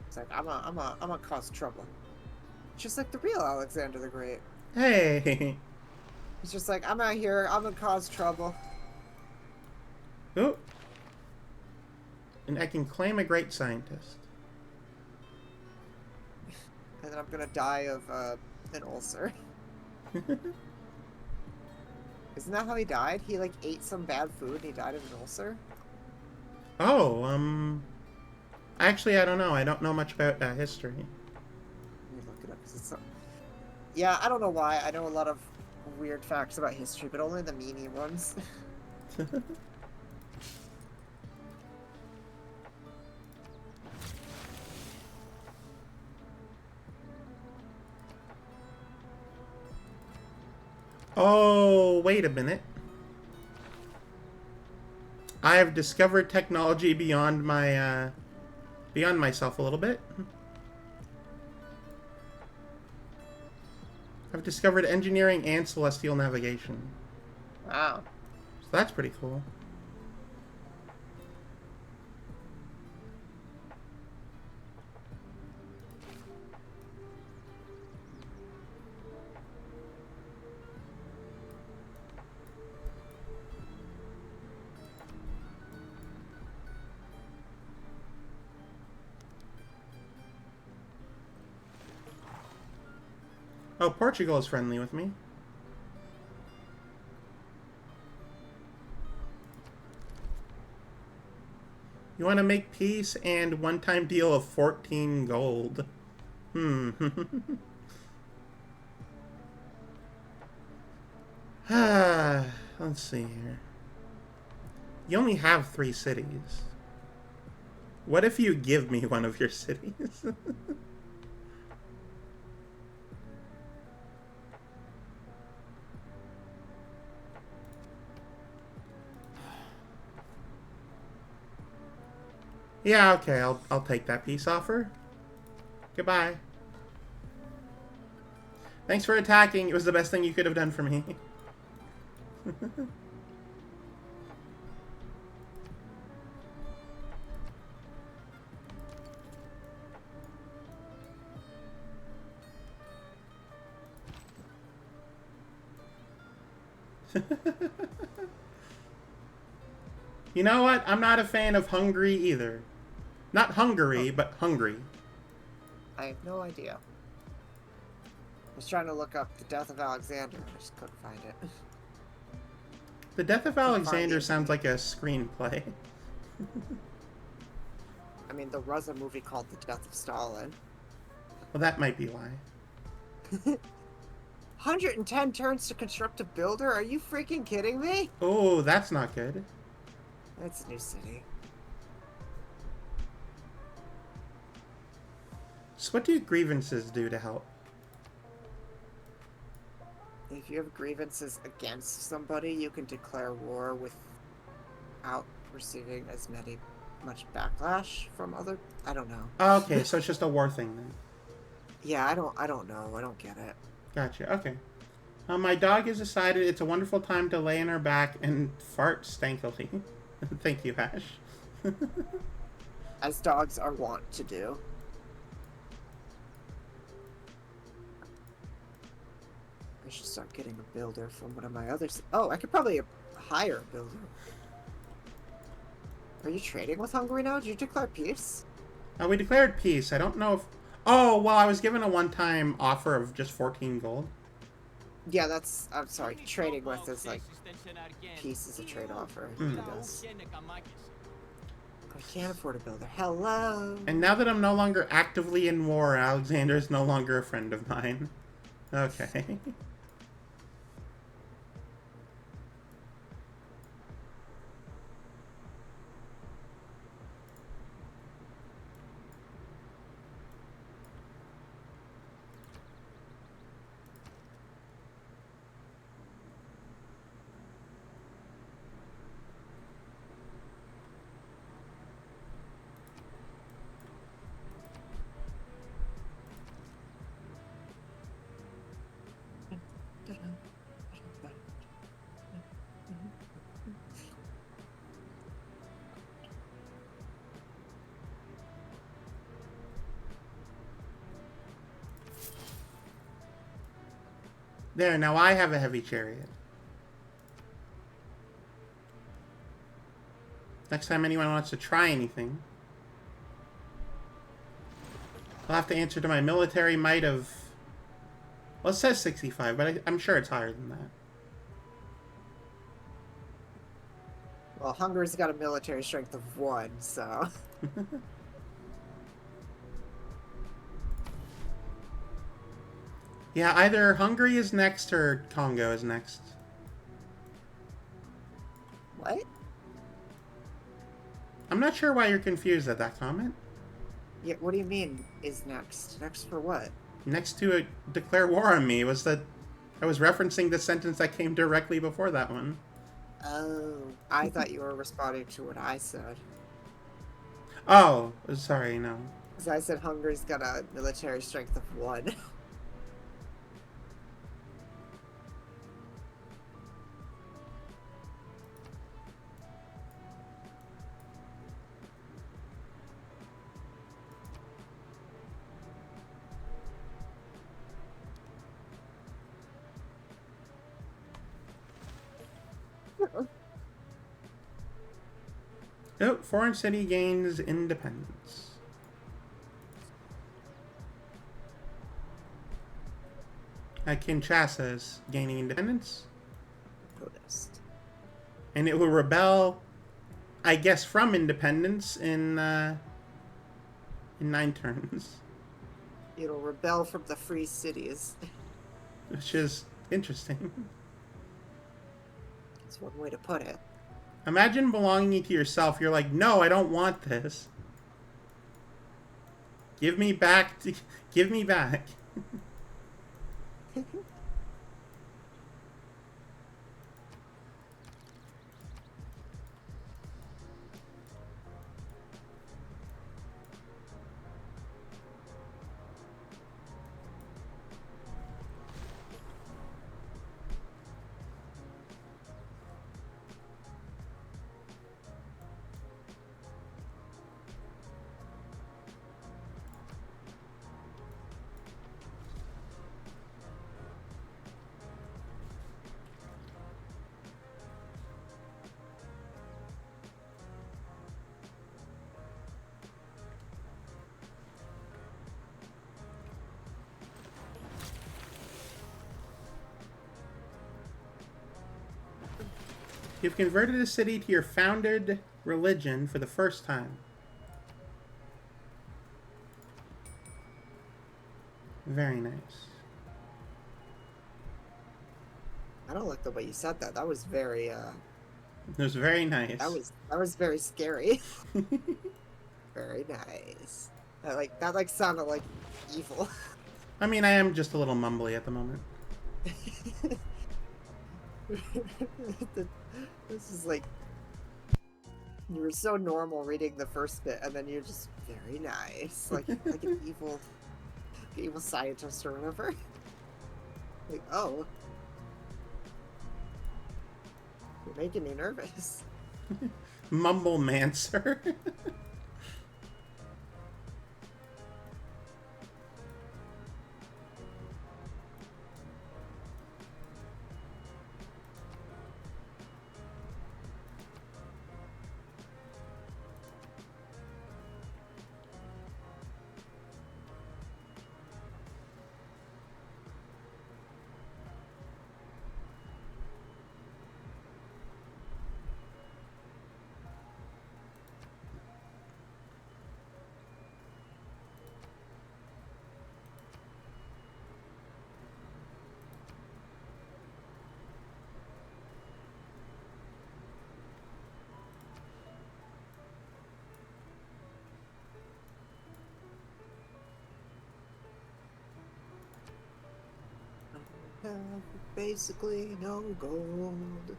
It's like, I'm gonna cause trouble. Just like the real Alexander the Great. Hey! He's just like, I'm out here, I'm gonna cause trouble. Oh. And I can claim a great scientist. And then I'm gonna die of an ulcer. Isn't that how he died? He like ate some bad food and he died of an ulcer? Oh, actually, I don't know. I don't know much about history. Let me look it up, 'cause it's yeah, I don't know why. I know a lot of weird facts about history, but only the meanie ones. Oh, wait a minute. I have discovered technology beyond my, beyond myself a little bit. I've discovered engineering and celestial navigation. Wow. So that's pretty cool. Oh, Portugal is friendly with me. You want to make peace and one-time deal of 14 gold. Hmm. Let's see here. You only have 3 cities. What if you give me one of your cities? Yeah, okay, I'll take that peace offer. Goodbye. Thanks for attacking. It was the best thing you could have done for me. You know what? I'm not a fan of Hungary either. Not Hungary, but Hungary. I have no idea. I was trying to look up the death of Alexander. I just couldn't find it. The Death of Alexander sounds like a screenplay. I mean, there was a movie called The Death of Stalin. Well, that might be why. 110 turns to construct a builder? Are you freaking kidding me? Oh, that's not good. That's a new city. So what do grievances do to help? If you have grievances against somebody, you can declare war without receiving as much backlash from other. I don't know. Okay, so it's just a war thing then. Yeah, I don't know. I don't get it. Gotcha. Okay. My dog has decided it's a wonderful time to lay on her back and fart stankily. Thank you, Ash. As dogs are wont to do. I should start getting a builder from one of my others. Oh, I could probably hire a builder. Are you trading with Hungary now? Did you declare peace? We declared peace. I don't know if... Oh, well, I was given a one-time offer of just 14 gold. Yeah, that's... I'm sorry. Trading with is like... Peace is a trade offer. Yes. I can't afford a builder. Hello! And now that I'm no longer actively in war, Alexander is no longer a friend of mine. Okay. There, now I have a heavy chariot. Next time anyone wants to try anything, I'll have to answer to my military might of... Well, it says 65, but I'm sure it's higher than that. Well, Hungary's got a military strength of 1, so... Yeah, either Hungary is next or Congo is next. What? I'm not sure why you're confused at that comment. Yeah, what do you mean, is next? Next for what? Next to declare war on me was the I was referencing the sentence that came directly before that one. Oh, I thought you were responding to what I said. Oh, sorry, no. Because I said Hungary's got a military strength of 1. Oh, foreign city gains independence. Kinshasa is gaining independence. Noticed. And it will rebel, I guess, from independence in 9 turns. It'll rebel from the free cities. Which is interesting. That's one way to put it. Imagine belonging to yourself. You're like, no, I don't want this. Give me back. Give me back. You've converted a city to your founded religion for the first time. Very nice. I don't like the way you said that. That was very, It was very nice. that was very scary. Very nice. That sounded like evil. I mean, I am just a little mumbly at the moment. This is like, you were so normal reading the first bit, and then you're just very nice, like an evil scientist or whatever. Like, oh, you're making me nervous. Mumble Mancer. Basically no gold.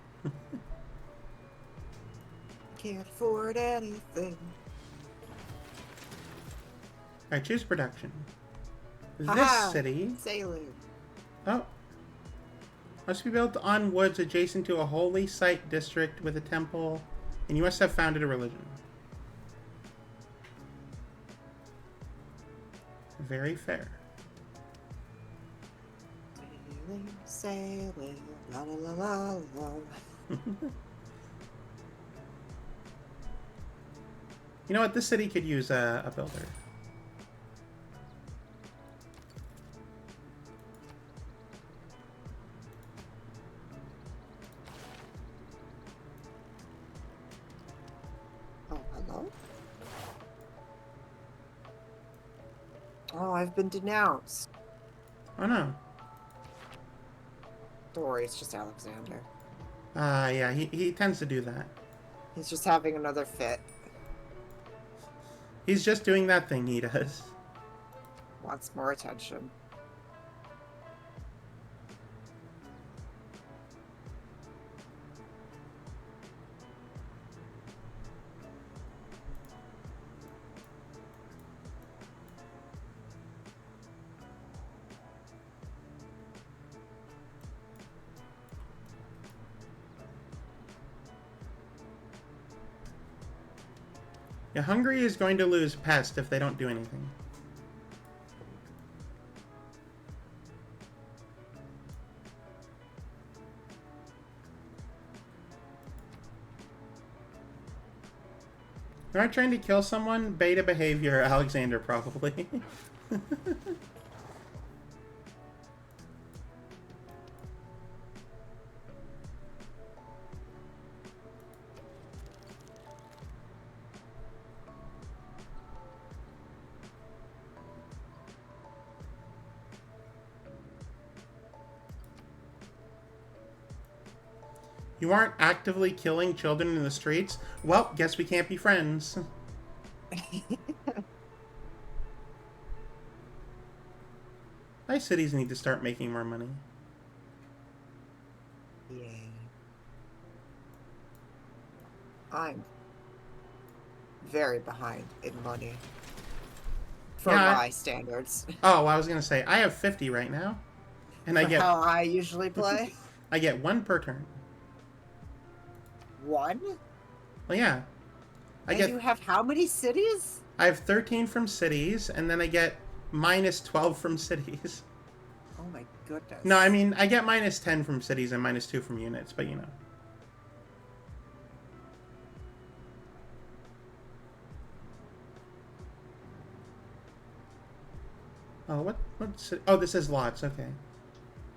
Can't afford anything. Alright, choose production. Haha, This city... Sailing. Oh. Must be built on woods adjacent to a holy site district with a temple, and you must have founded a religion. Very fair. Sailing, la la la la la. You know what? This city could use a builder. Oh, hello? Oh, I've been denounced. Oh no. Don't worry, it's just Alexander. Yeah, he tends to do that. He's just having another fit. He's just doing that thing he does. Wants more attention. Yeah, Hungary is going to lose pest if they don't do anything. You're not trying to kill someone? Beta behavior, Alexander, probably. You aren't actively killing children in the streets? Well, guess we can't be friends. My cities need to start making more money. Yay. I'm very behind in money. For Yeah, my standards. Oh, I was gonna say, I have 50 right now. And For how I usually play. I get 1 per turn. 1? Well, yeah. You have how many cities? I have 13 from cities, and then I get minus 12 from cities. Oh my goodness. No, I mean, I get minus 10 from cities and minus 2 from units, but you know. Oh, what's it? Oh, this is lots, okay.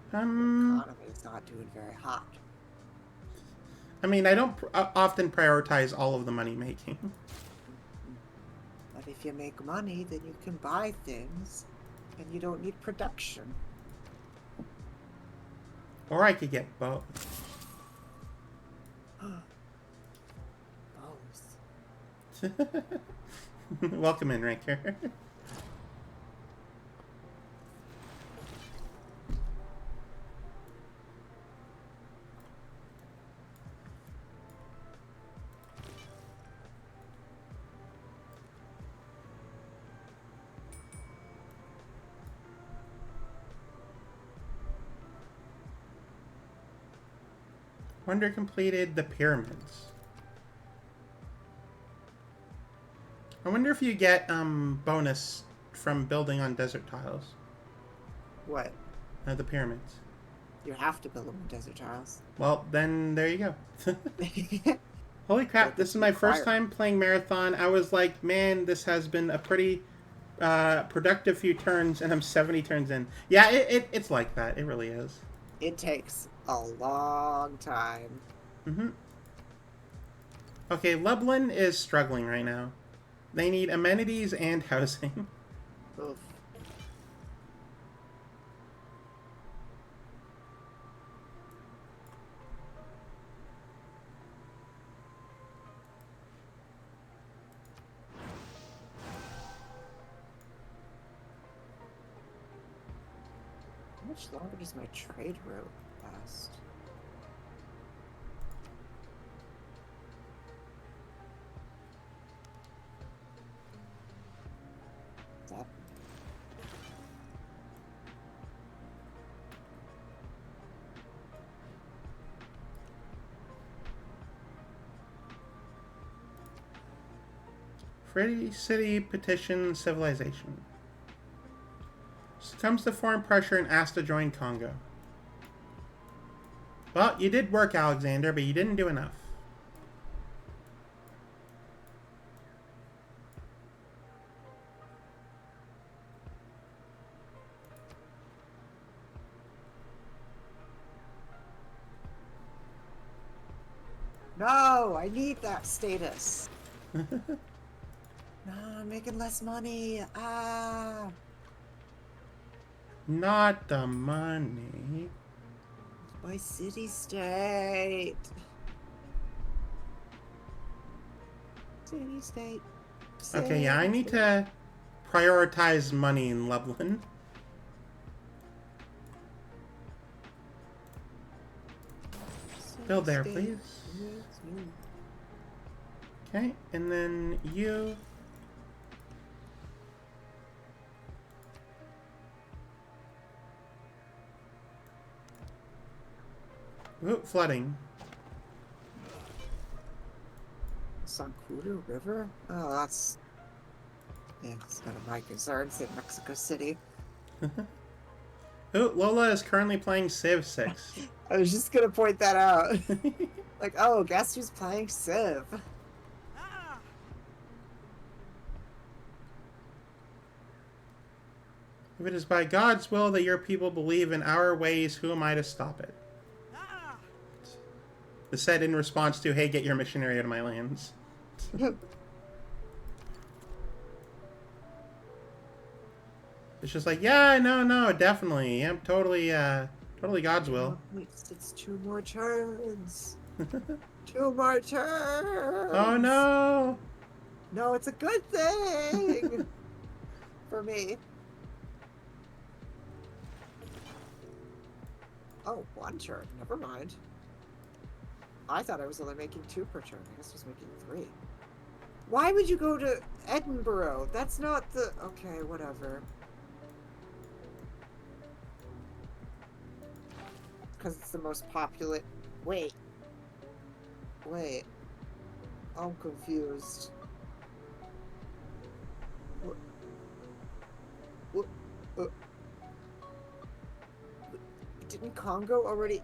Economy's not doing very hot. I mean, I don't often prioritize all of the money making. But if you make money, then you can buy things, and you don't need production. Or I could get both. Both. Welcome in, Ranker. Wonder completed the pyramids. I wonder if you get bonus from building on desert tiles. What? The pyramids. You have to build them in desert tiles. Well, then there you go. Holy crap, this is my first time playing Marathon. I was like, man, this has been a pretty productive few turns, and I'm 70 turns in. Yeah, it's like that. It really is. It takes a long time. Mm-hmm. Okay, Lublin is struggling right now. They need amenities and housing. Oof. How much longer does my trade route last? That Free City petition civilization. Succumbs to foreign pressure and asked to join Congo. Well, you did work, Alexander, but you didn't do enough. No, I need that status. No, I'm making less money. Ah. Not the money. My city state. City state. Okay, yeah, I need to prioritize money in Lublin. Build there, please. Okay, and then you. Ooh, flooding. on Kudu River? Oh, that's... Yeah, it's none of my concerns in Mexico City. Ooh, Lola is currently playing Civ 6. I was just gonna point that out. Like, oh, guess who's playing Civ? If it is by God's will that your people believe in our ways, who am I to stop it? The said in response to, hey, get your missionary out of my lands. It's just like, yeah, no, definitely. Yep, totally God's will. Oh, it's 2 more turns. 2 more turns. Oh, no! No, it's a good thing. For me. Oh, 1 turn. Never mind. I thought I was only making 2 per turn. I guess I was making 3. Why would you go to Edinburgh? That's not the... Okay, whatever. Because it's the most popular... Wait. I'm confused. What? Didn't Congo already...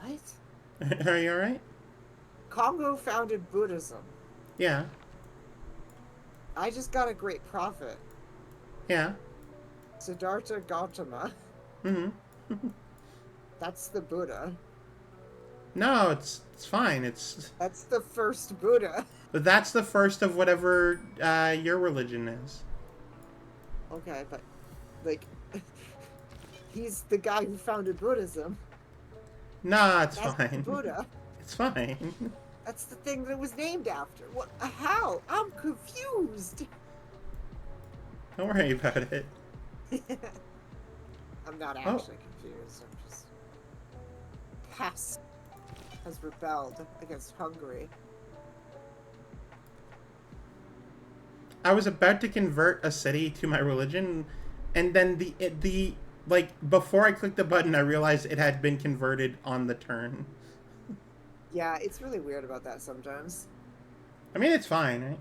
What? Are you alright? Congo founded Buddhism. Yeah. I just got a great prophet. Yeah. Siddhartha Gautama. Mm-hmm. That's the Buddha. No, it's fine. That's the first Buddha. But that's the first of whatever your religion is. Okay, but, like, he's the guy who founded Buddhism. Nah, it's That's fine. Buddha. It's fine. That's the thing that it was named after. What? How? I'm confused. Don't worry about it. I'm not actually confused. I'm just... Past has rebelled against Hungary. I was about to convert a city to my religion, and then the like before I clicked the button, I realized it had been converted on the turn. Yeah, it's really weird about that sometimes. I mean, it's fine, right?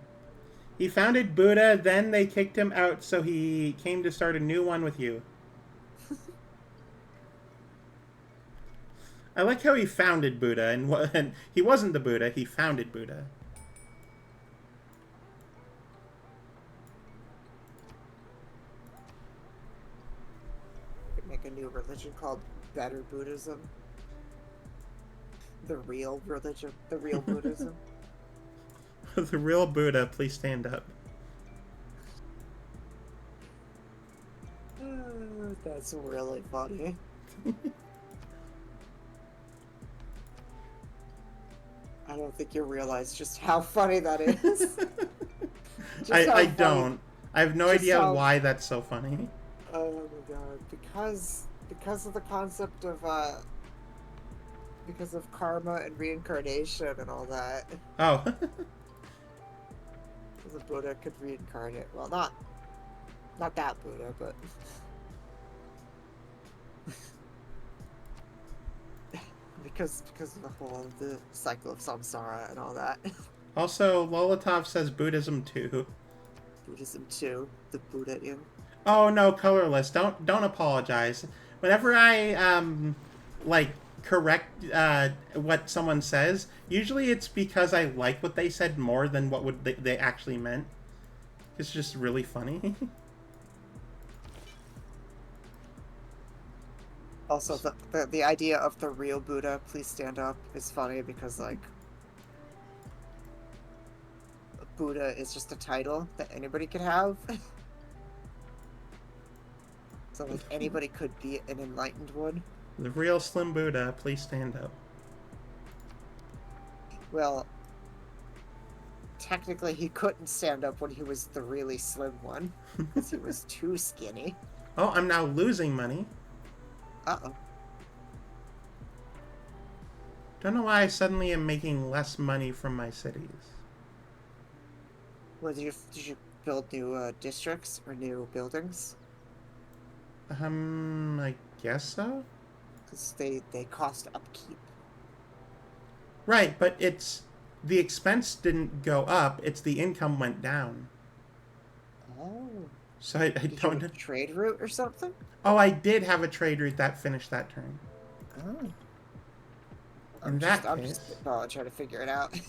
He founded Buddha, then they kicked him out, so he came to start a new one with you. I like how he founded Buddha, and he wasn't the Buddha, he founded Buddha. Could make a new religion called Better Buddhism. The real religion. The real Buddhism. The real Buddha, please stand up. That's really funny. I don't think you realize just how funny that is. I don't. I have no Just idea how- why that's so funny. Oh my god. Because of the concept of because of karma and reincarnation and all that. Oh. The Buddha could reincarnate. Well, not that Buddha, but because of the whole the cycle of samsara and all that. Also, Lolotov says Buddhism too. Buddhism too. The Buddha in. Oh no, colorless. Don't apologize. Whenever I like correct what someone says, usually it's because I like what they said more than what they actually meant. It's just really funny. Also, the idea of the real Buddha, please stand up, is funny because, like, Buddha is just a title that anybody could have. So, like, anybody could be an enlightened one. The real Slim Buddha, please stand up. Well, technically he couldn't stand up when he was the really slim one, because he was too skinny. Oh, I'm now losing money. Uh-oh. Don't know why I suddenly am making less money from my cities. Well, did you build new districts or new buildings? I guess so. Because they cost upkeep. Right, but it's the expense didn't go up; it's the income went down. Oh. So I Did you have don't. a trade route or something? Oh, I did have a trade route that finished that turn. Oh. In I'm just case, spitballing, trying to figure it out.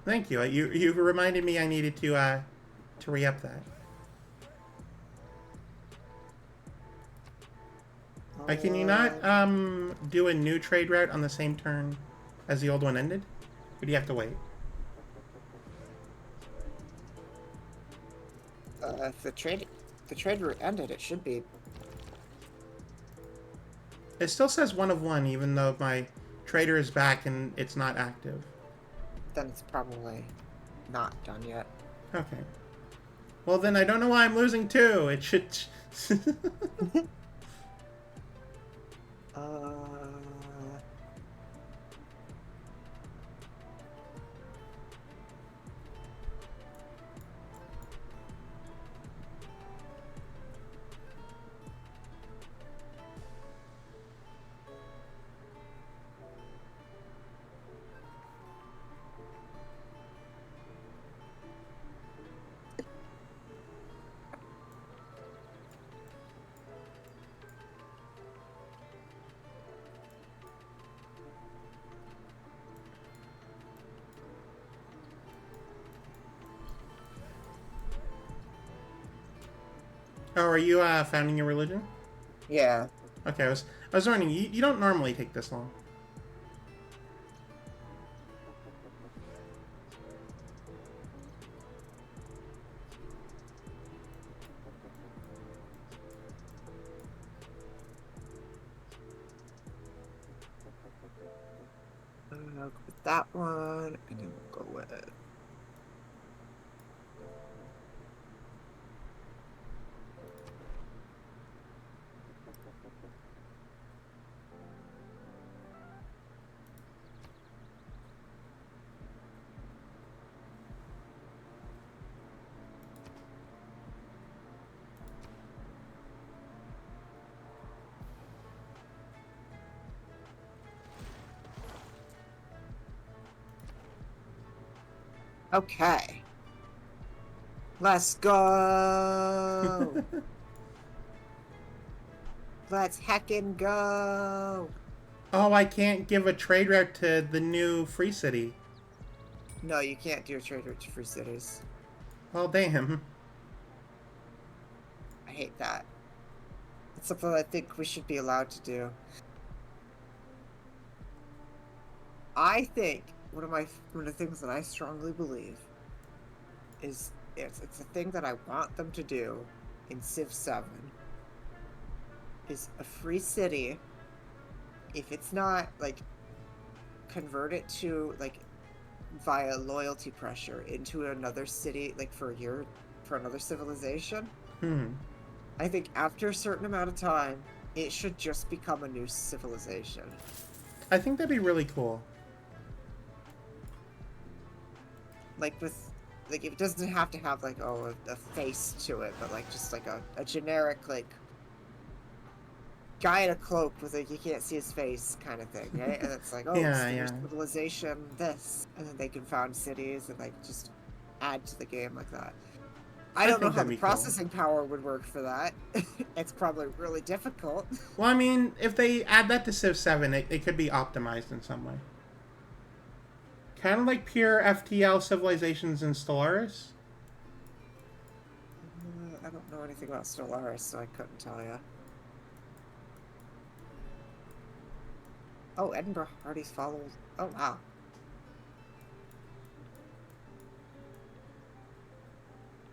thank you. You reminded me I needed to re-up that. Can you not do a new trade route on the same turn as the old one ended? Or do you have to wait? If the trade route ended, it should be. It still says 1 of 1, even though my trader is back and it's not active. Then it's probably not done yet. Okay. Well, then I don't know why I'm losing 2. It should. Uh, Oh, are you founding your religion? yeah. Okay, I was wondering. You don't normally take this long. Go with that one, and then we'll go with. Okay. Let's go. Let's heckin' go. Oh, I can't give a trade route to the new free city. No, you can't do a trade route to free cities. Well, damn. I hate that. It's something I think we should be allowed to do. I think one of the things that I strongly believe is it's a thing that I want them to do in Civ 7 is a free city. If it's not like convert it to like via loyalty pressure into another city, like for another civilization. I think after a certain amount of time, it should just become a new civilization. I think that'd be really cool. Like it doesn't have to have like a face to it, but like just like a generic like guy in a cloak with like you can't see his face kind of thing, right? And it's like, oh, Yeah, it's yeah. civilization this, and then they can found cities and like just add to the game like that. I don't know think how that'd the be cool. processing power would work for that. It's probably really difficult. Well, I mean, if they add that to Civ 7, it could be optimized in some way. Kind of like pure FTL civilizations in Stellaris. I don't know anything about Stellaris, so I couldn't tell you. Oh, Edinburgh already follows. Oh, wow.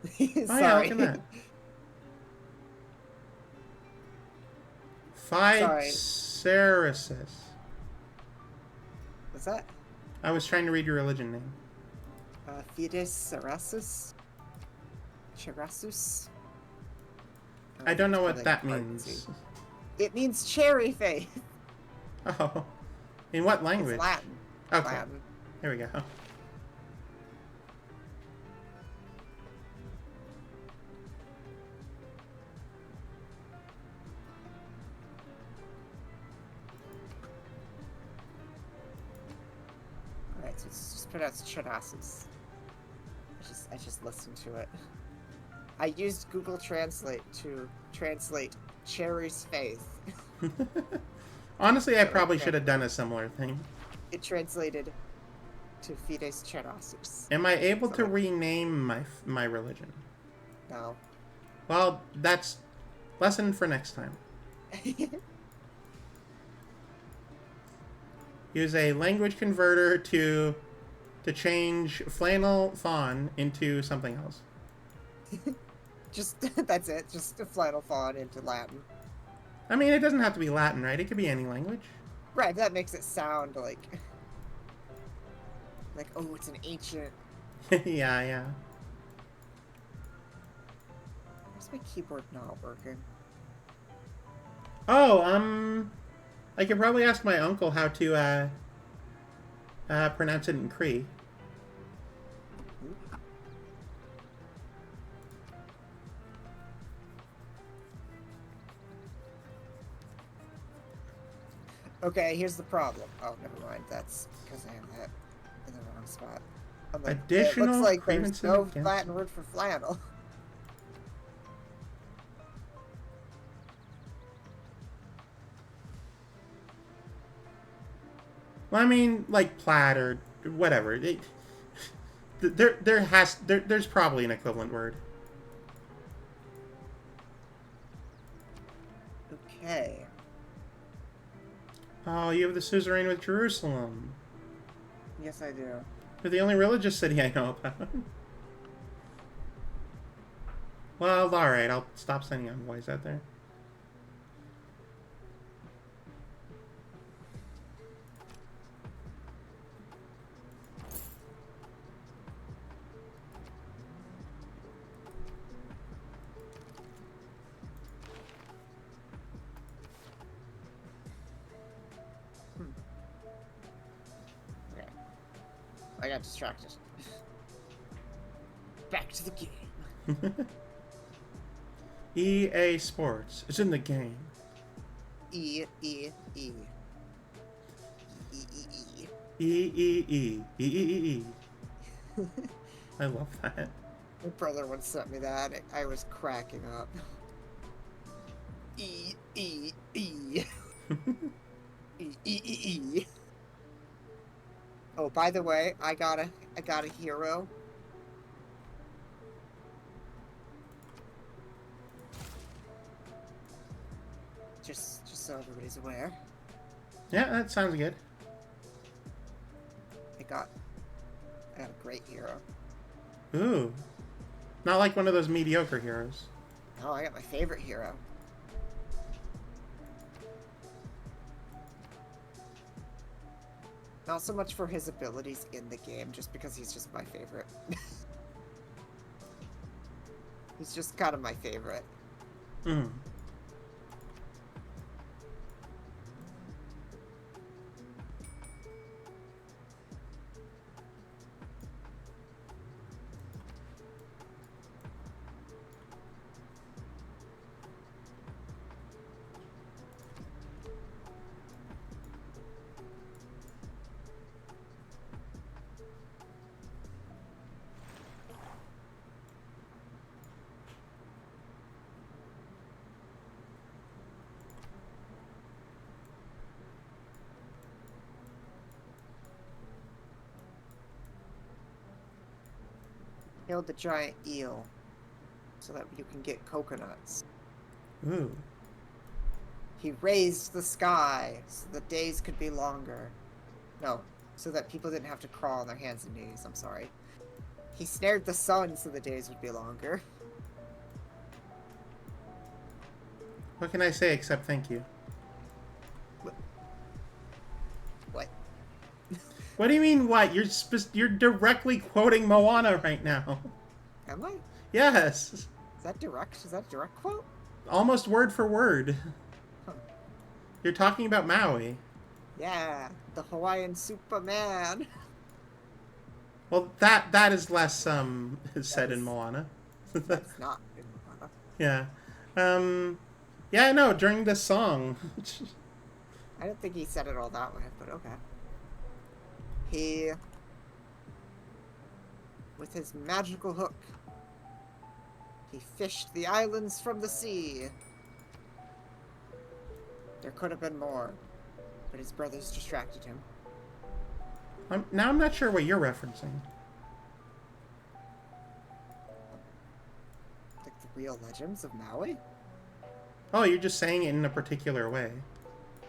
Oh yeah, Sorry. look at that. Sorry. Phycerasis. What's that? I was trying to read your religion name. Fides Cerasus? Cherasus? I don't know it's what really that hard to means. see. It means cherry face. Oh. In what language? It's Latin. Okay. Latin. There we go. So it's just pronounced Chanasis. I just listened to it. I used Google Translate to translate Cherry's face. Honestly, I So probably should have done a similar thing. it translated to Fides Chanasis. Am I able So to like- rename my religion? No. Well, that's lesson for next time. Use a language converter to change flannel fawn into something else. Just that's it. Just a flannel fawn into Latin. I mean, it doesn't have to be Latin, right? It could be any language. Right, that makes it sound like oh, it's an ancient. Yeah, yeah. Where's my keyboard not working? Oh, I could probably ask my uncle how to pronounce it in Cree. Okay, here's the problem. Oh, never mind. That's because I have that in the wrong spot. I'm like, it Additional looks like there's grievances no against- Latin word for flannel. Well, I mean, like plaid or whatever. There's probably an equivalent word. Okay. Oh, you have the suzerain with Jerusalem. Yes, I do. You're the only religious city I know about. Well, alright, I'll stop sending envoys out there. Okay. I got distracted. Back to the game. EA Sports. It's in the game. E E E. E E E. E. E. I love that. My brother once sent me that. I was cracking up. E E E. E E E. Oh, by the way, I got a hero. Just so everybody's aware. Yeah, that sounds good. I got a great hero. Ooh. Not like one of those mediocre heroes. Oh, I got my favorite hero. Not so much for his abilities in the game, just because he's just my favorite. He's just kind of my favorite. Hmm. Killed the giant eel so that you can get coconuts. Ooh. He raised the sky so the days could be longer. No, so that people didn't have to crawl on their hands and knees. I'm sorry. He snared the sun so the days would be longer. What can I say except thank you? What? What do you mean, what? You're directly quoting Moana right now. Am I? Yes. Is that direct? Is that a direct quote? Almost word for word. Huh. You're talking about Maui. Yeah, the Hawaiian Superman. Well, that is less said in Yes. Moana. That's not in Moana. Yeah. Yeah, no, during this song. I don't think he said it all that way, but okay. He with his magical hook. He fished the islands from the sea. There could have been more, but his brothers distracted him. Now I'm not sure what you're referencing. Like the real legends of Maui? Oh, you're just saying it in a particular way.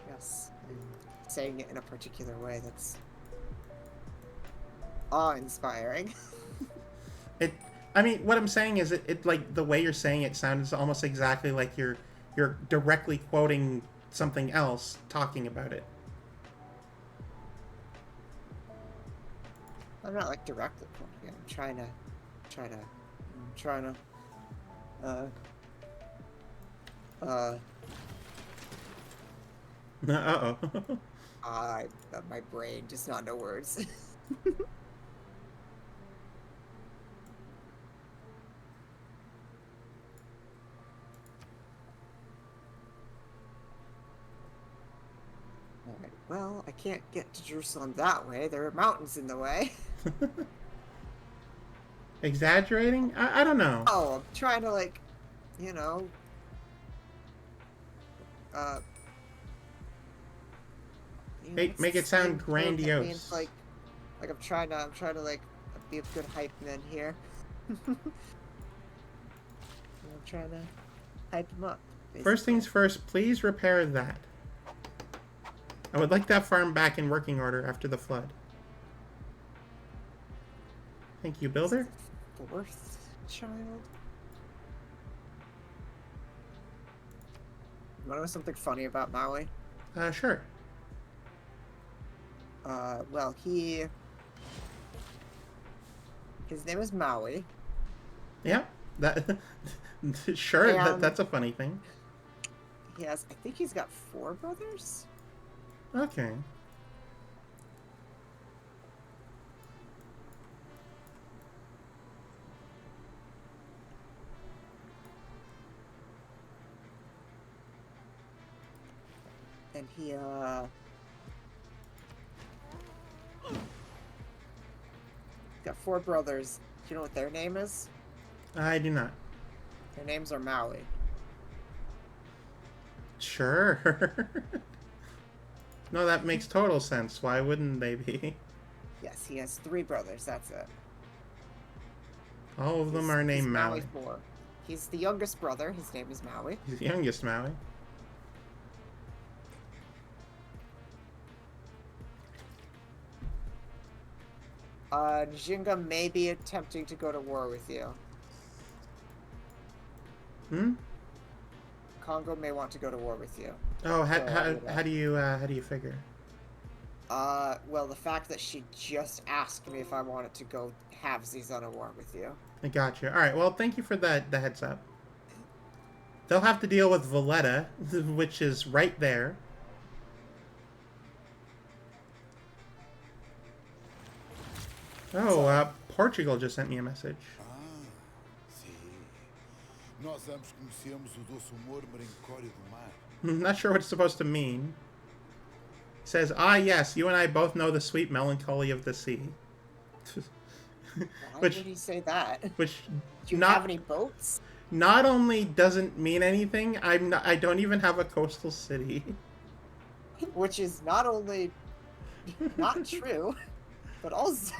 Yes. I'm saying it in a particular way that's awe-inspiring. I mean, what I'm saying is it like the way you're saying it sounds almost exactly like you're directly quoting something else talking about it. I'm not like directly quoting it. I'm trying to Uh-oh. my brain does not know words. Alright, well, I can't get to Jerusalem that way. There are mountains in the way. Exaggerating? I don't know. Oh, I'm trying to, like, you know, Make it sound that grandiose. means, like I'm trying to like be a good hype man here. I'm trying to hype him up. Basically. First things first, please repair that. I would like that farm back in working order after the flood. Thank you, builder. Fourth child. You want to know something funny about Maui? Sure. Well, his name is Maui. Yeah, that sure. And That's a funny thing. I think he's got 4 brothers. Okay. And he, got 4 brothers. Do you know what their name is? I do not. Their names are Maui. Sure. No, that makes total sense. Why wouldn't they be? Yes, he has 3 brothers, that's it. All of them are named he's Maui. 4. He's the youngest brother. His name is Maui. He's the youngest Maui. Njinga may be attempting to go to war with you. Hmm? Congo may want to go to war with you. Oh, So, how do you figure? Well, the fact that she just asked me if I wanted to go halvesies on a war with you. I got you. All right. Well, thank you for the heads up. They'll have to deal with Valletta, which is right there. Oh, Portugal just sent me a message. Sim. Nós ambos conhecemos o doce humor merencório do mar. I'm not sure what it's supposed to mean. It says, "Ah, yes, you and I both know the sweet melancholy of the sea." Why Which- would he say that? Which Do you not have any boats? not only doesn't mean anything, I don't even have a coastal city. Which is not only not true, but also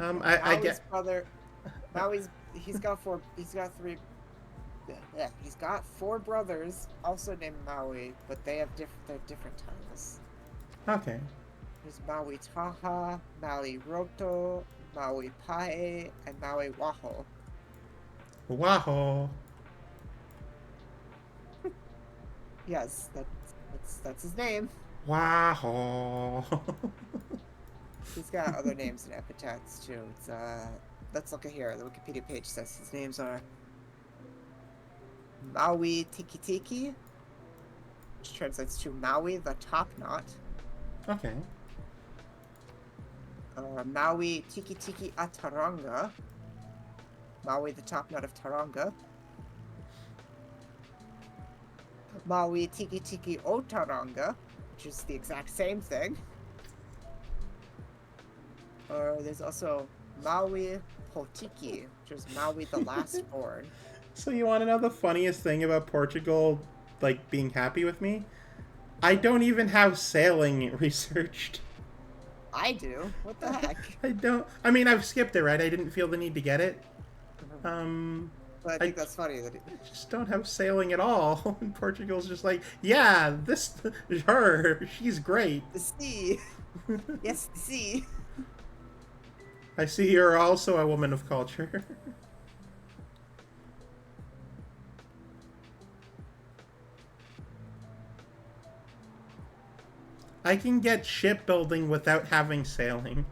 I Maui's get. brother. He's got 3. Yeah, he's got 4 brothers, also named Maui, but they're different titles. Okay. There's Maui Taha, Maui Roto, Maui Pae, and Maui Waho. Wow. Yes, that's his name. Wow. He's got other names and epithets too. It's let's look at here. The Wikipedia page says his names are Maui Tiki Tiki, which translates to Maui the Top Knot. Okay. Maui Tiki Tiki Ataranga, Maui the Top Knot of Taranga. Maui Tiki Tiki Otaranga, which is the exact same thing. Or there's also Maui Potiki, which is Maui the Lastborn. So you want to know the funniest thing about Portugal, like, being happy with me? I don't even have sailing researched. I do. What the heck? I don't. I mean, I've skipped it, right? I didn't feel the need to get it. But I think that's funny that I just don't have sailing at all. And Portugal's just like, yeah, her, she's great. the sea. Yes, the sea. I see you're also a woman of culture. I can get shipbuilding without having sailing.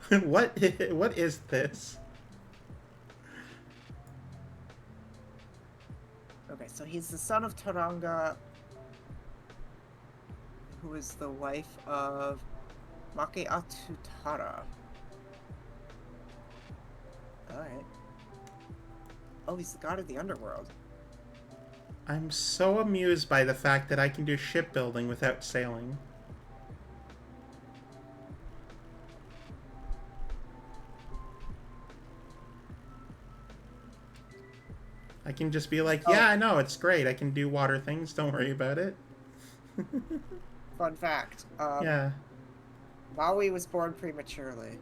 What is this? Okay, so he's the son of Taranga, who is the wife of Makeatu Tara. Alright. Oh, he's the god of the underworld. I'm so amused by the fact that I can do shipbuilding without sailing. I can just be like, yeah, I know, it's great. I can do water things. Don't worry about it. Fun fact. Yeah. Maui was born prematurely.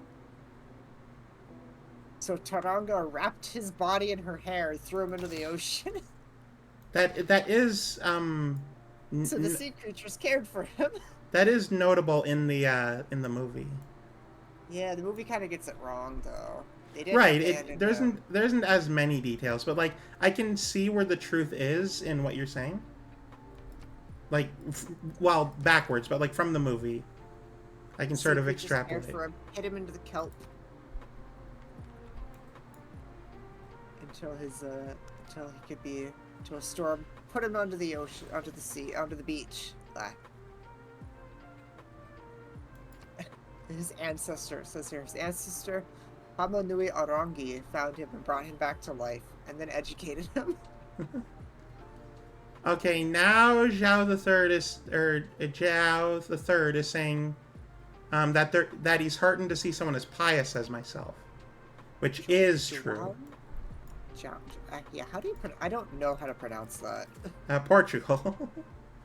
So Taranga wrapped his body in her hair and threw him into the ocean. That is So the sea creatures cared for him. that is notable in the movie. Yeah, the movie kind of gets it wrong though. They didn't Right. abandon There him. isn't as many details, but like I can see where the truth is in what you're saying. Like, well, backwards, but like from the movie, I can sort of Sea creatures cared extrapolate. for him, hit him into the kelp until he could be until a storm put him onto the ocean, onto the sea, onto the beach. Ah. His ancestor says here, his ancestor Hamanui Arangi found him and brought him back to life, and then educated him. Okay, now Zhao the Third is, Zhao the Third is saying that he's heartened to see someone as pious as myself, which is true. Yeah, how do you I don't know how to pronounce that. Portugal.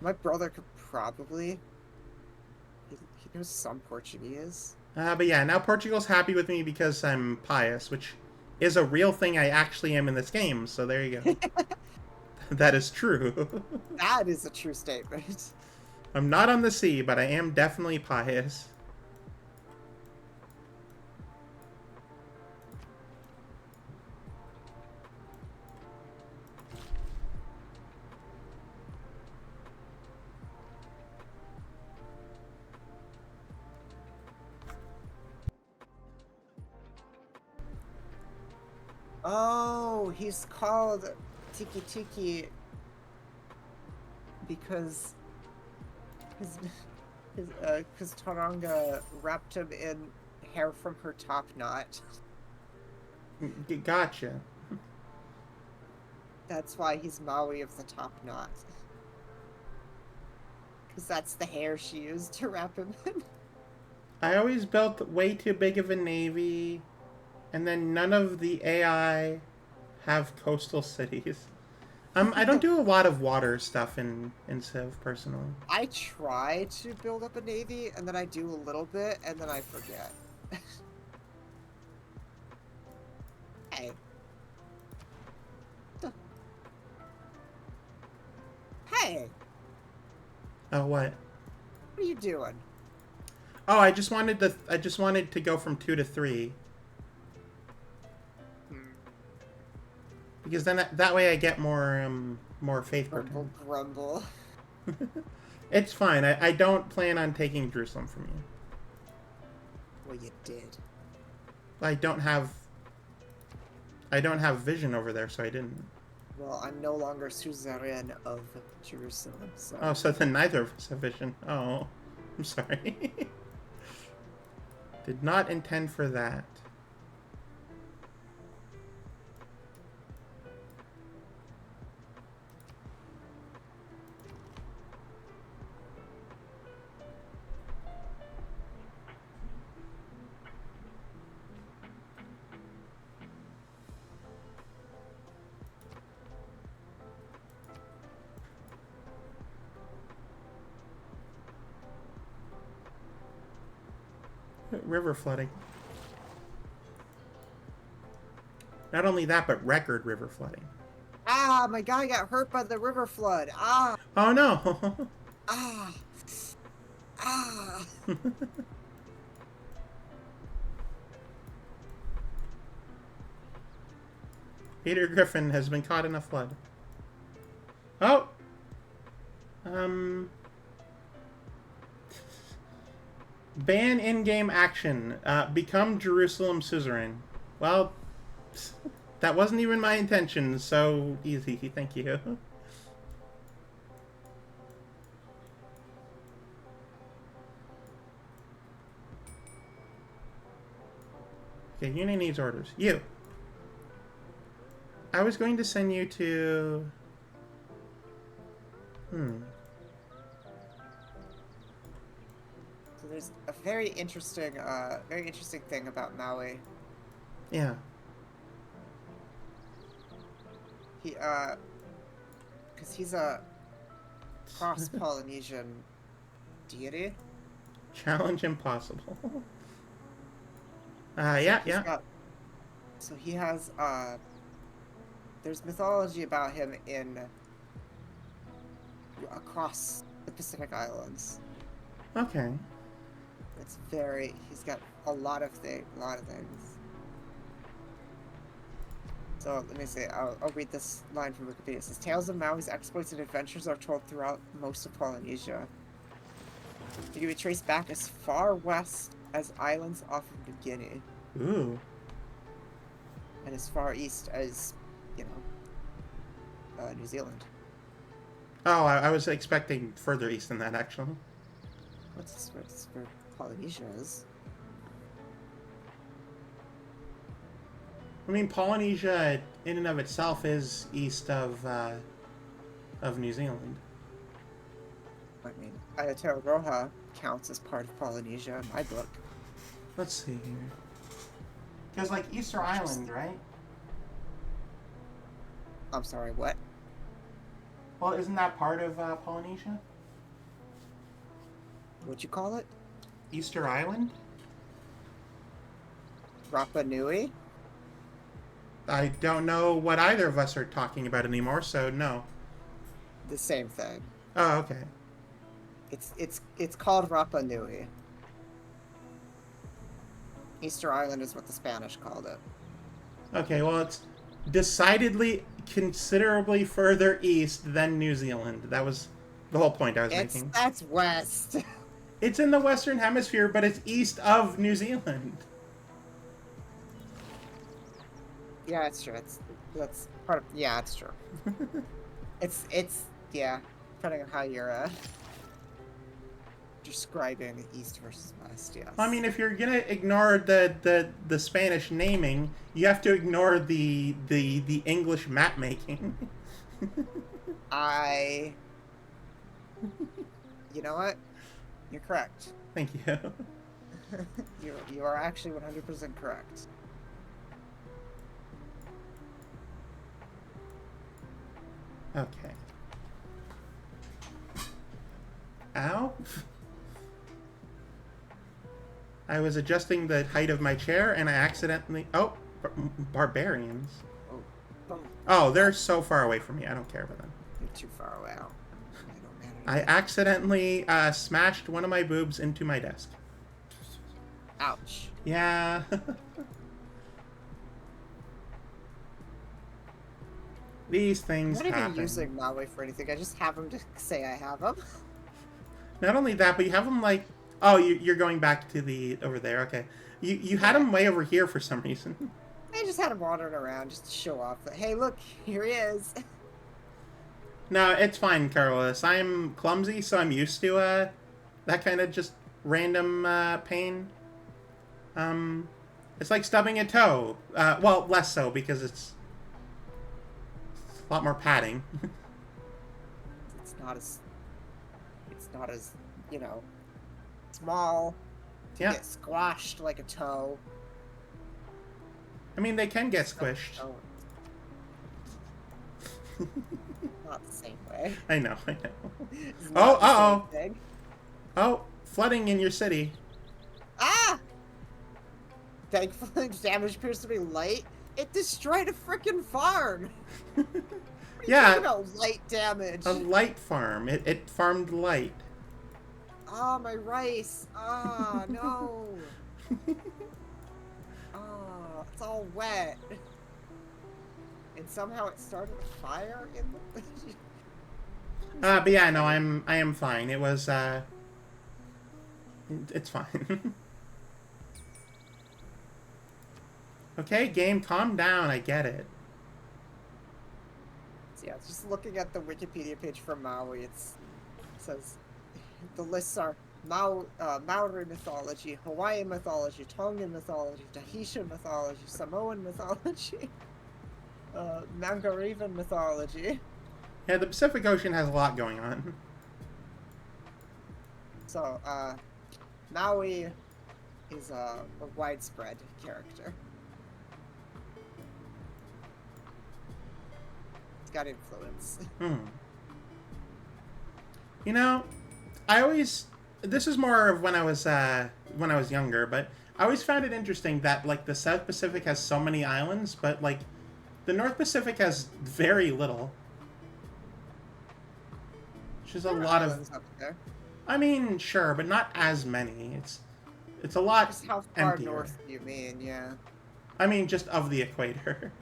My brother could probably. He knows some Portuguese. But yeah, now Portugal's happy with me because I'm pious, which is a real thing I actually am in this game, so there you go. That is true. That is a true statement. I'm not on the sea, but I am definitely pious. Oh, he's called Tiki Tiki because because Taranga wrapped him in hair from her top knot. Gotcha. That's why he's Maui of the top knot. Because that's the hair she used to wrap him in. I always built way too big of a navy, and then none of the AI have coastal cities. I don't do a lot of water stuff in Civ, personally. I try to build up a navy, and then I do a little bit, and then I forget. Hey. Hey! Oh, what? What are you doing? Oh, I just wanted to go from 2 to 3. Because then that way I get more faith per Grumble, turn. grumble. It's fine. I don't plan on taking Jerusalem from you. Well, you did. I don't have vision over there, so I didn't. Well, I'm no longer suzerain of Jerusalem, so... Oh, so then neither of us have vision. Oh, I'm sorry. Did not intend for that. river flooding. Not only that, but record river flooding. Ah, my guy got hurt by the river flood. Ah, Oh no! ah, ah. Peter Griffin has been caught in a flood. Oh! Ban in-game action. Become Jerusalem suzerain. Well, that wasn't even my intention, so easy. Thank you. Okay, unit needs orders. You! I was going to send you to... So there's a very interesting thing about Maui. Yeah. Because he's a cross-Polynesian deity. Challenge impossible. Yeah. So he has, there's mythology about him across the Pacific Islands. Okay. He's got a lot of things. So let me see, I'll read this line from Wikipedia. It says, tales of Maui's exploits and adventures are told throughout most of Polynesia. They can be traced back as far west as islands off of New Guinea. Ooh. And as far east as, New Zealand. Oh, I was expecting further east than that, actually. What's where Polynesia is? I mean, Polynesia, in and of itself, is east of New Zealand. I mean, Aotearoa counts as part of Polynesia in my book. Let's see here. Because, like, Easter Island, right? I'm sorry, what? Well, isn't that part of Polynesia? What'd you call it? Easter Island? Rapa Nui? I don't know what either of us are talking about anymore, so no. The same thing. Oh, okay. It's called Rapa Nui. Easter Island is what the Spanish called it. Okay, well, it's decidedly considerably further east than New Zealand. That was the whole point I was making. That's west. It's in the Western Hemisphere, but it's east of New Zealand. Yeah, it's true. That's part of. Yeah, it's true. it's yeah. Depending on how you're describing east versus west. Yes. I mean, if you're gonna ignore the Spanish naming, you have to ignore the English map making. You know what? You're correct. Thank you. You are actually 100% correct. Okay. Ow. I was adjusting the height of my chair and I accidentally... Oh, barbarians. Oh, they're so far away from me. I don't care about them. You're too far away out. It don't matter. I accidentally smashed one of my boobs into my desk. Ouch. Yeah. These things I'm not happen. even using Maui for anything. I just have them to say I have them. Not only that, but you have them like... Oh, you're going back to the... Over there, okay. You had them way over here for some reason. I just had him wandering around just to show off that, hey, look, here he is. No, it's fine, Carlos. I'm clumsy, so I'm used to that kind of just random pain. It's like stubbing a toe. Well, less so because it's a lot more padding. It's not as, small to Yeah. get squashed like a toe. I mean, they can get squished. Oh. Not the same way. I know. It's Oh, not the same thing. Oh, flooding in your city. Ah! thankfully the damage appears to be light. It destroyed a freaking farm. What are you Yeah. talking about light damage? A light farm. It farmed light. Ah, my rice. Ah, no. Ah, it's all wet. And somehow it started a fire in the... But yeah, no, I am fine. It was, it's fine. Okay, game, calm down. I get it. So yeah, just looking at the Wikipedia page for Maui, it says the lists are Maori mythology, Hawaiian mythology, Tongan mythology, Tahitian mythology, Samoan mythology, Mangarivan mythology. Yeah, the Pacific Ocean has a lot going on. So, Maui is a widespread character. It's got influence. You know, this is more of when I was younger, but I always found it interesting that, like, the South Pacific has so many islands, but, like, the North Pacific has very little. Which is a lot Islands up there. I mean, sure, but not as many. It's a lot Just how far emptier. north do you mean? Yeah. I mean, just of the equator.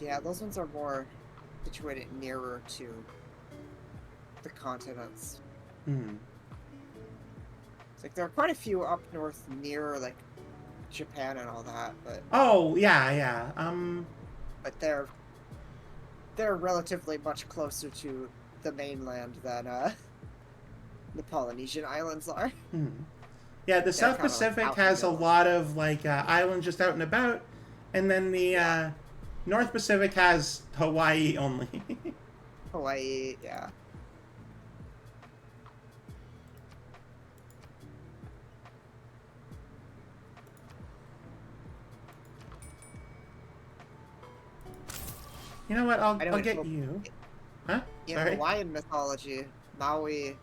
Yeah, those ones are more situated nearer to the continents. It's like there are quite a few up north near like Japan and all that, but Oh, yeah. but they're relatively much closer to the mainland than the Polynesian islands are. Yeah, the South kinda, like, Pacific out in the has a middle. lot of, like, islands just out and about, and then the North Pacific has Hawaii only. Hawaii, yeah. You know what? I'll I know get in- you. Huh? In Sorry. Hawaiian mythology, Maui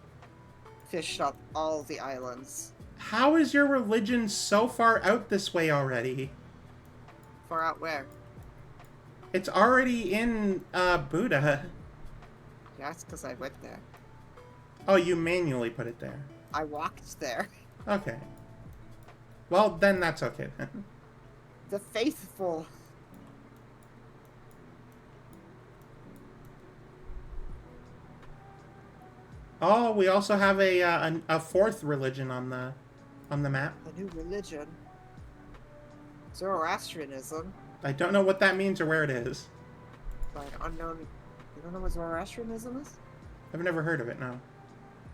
fished up all the islands. How is your religion so far out this way already? Far out where? It's already in Buddha. Yeah, that's because I went there. Oh, you manually put it there. I walked there. Okay. Well, then that's okay then. The faithful. Oh, we also have a fourth religion on the map. A new religion. Zoroastrianism. I don't know what that means or where it is. By an unknown. You don't know what Zoroastrianism is? I've never heard of it. No.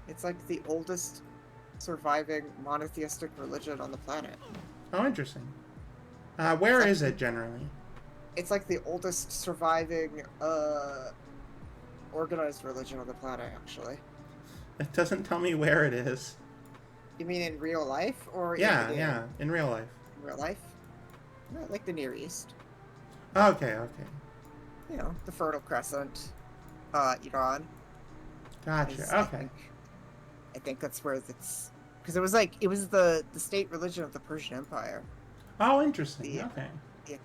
It's like the oldest surviving monotheistic religion on the planet. Oh, interesting. Where is it generally? It's like the oldest surviving organized religion on the planet, actually. It doesn't tell me where it is. You mean in real life or Yeah, in the yeah, in real life. In real life? Yeah, like the Near East. Okay. You know, the Fertile Crescent, Iran. Gotcha. Okay. I think that's where it's because it was the state religion of the Persian Empire. Oh, interesting. The- Okay. The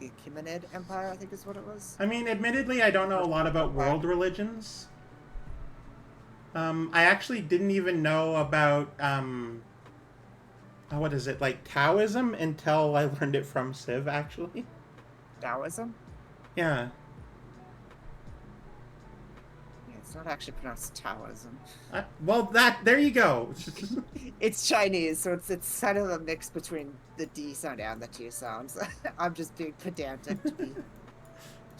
Achaemenid Empire, I think is what it was. I mean, admittedly, I don't know a lot about world religions. I actually didn't even know about what is it, like Taoism, until I learned it from Civ. Actually, Taoism? yeah. Yeah, it's not actually pronounced Taoism. Well, there you go. It's Chinese, so it's kind of a mix between the D sound and the T sounds. I'm just being pedantic to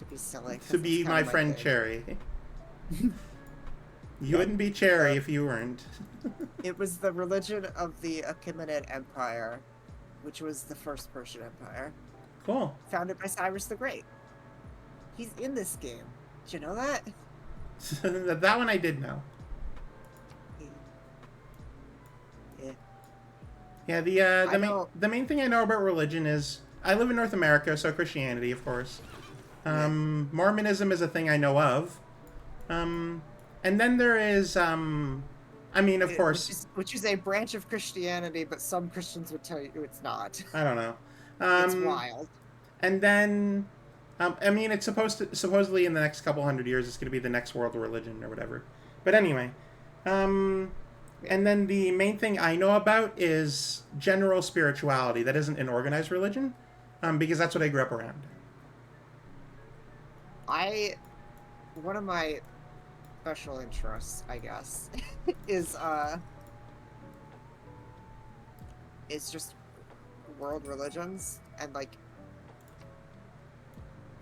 be silly. 'cause To it's be kinda my friend thing. Cherry. You wouldn't be Cherry if you weren't. It was the religion of the Achaemenid Empire, which was the first Persian Empire, Cool. founded by Cyrus the Great. He's in this game. Did you know that? That one I did know. Yeah. Yeah, the know. main thing I know about religion is I live in North America, so Christianity, of course. Mormonism is a thing I know of. And then there is I mean, of course, which is a branch of Christianity, but some Christians would tell you it's not. I don't know. It's wild. And then, I mean, it's supposedly in the next couple hundred years, it's going to be the next world religion or whatever. But anyway, and then the main thing I know about is general spirituality. That isn't an organized religion, because that's what I grew up around. One of my special interests, I guess, is just world religions, and like,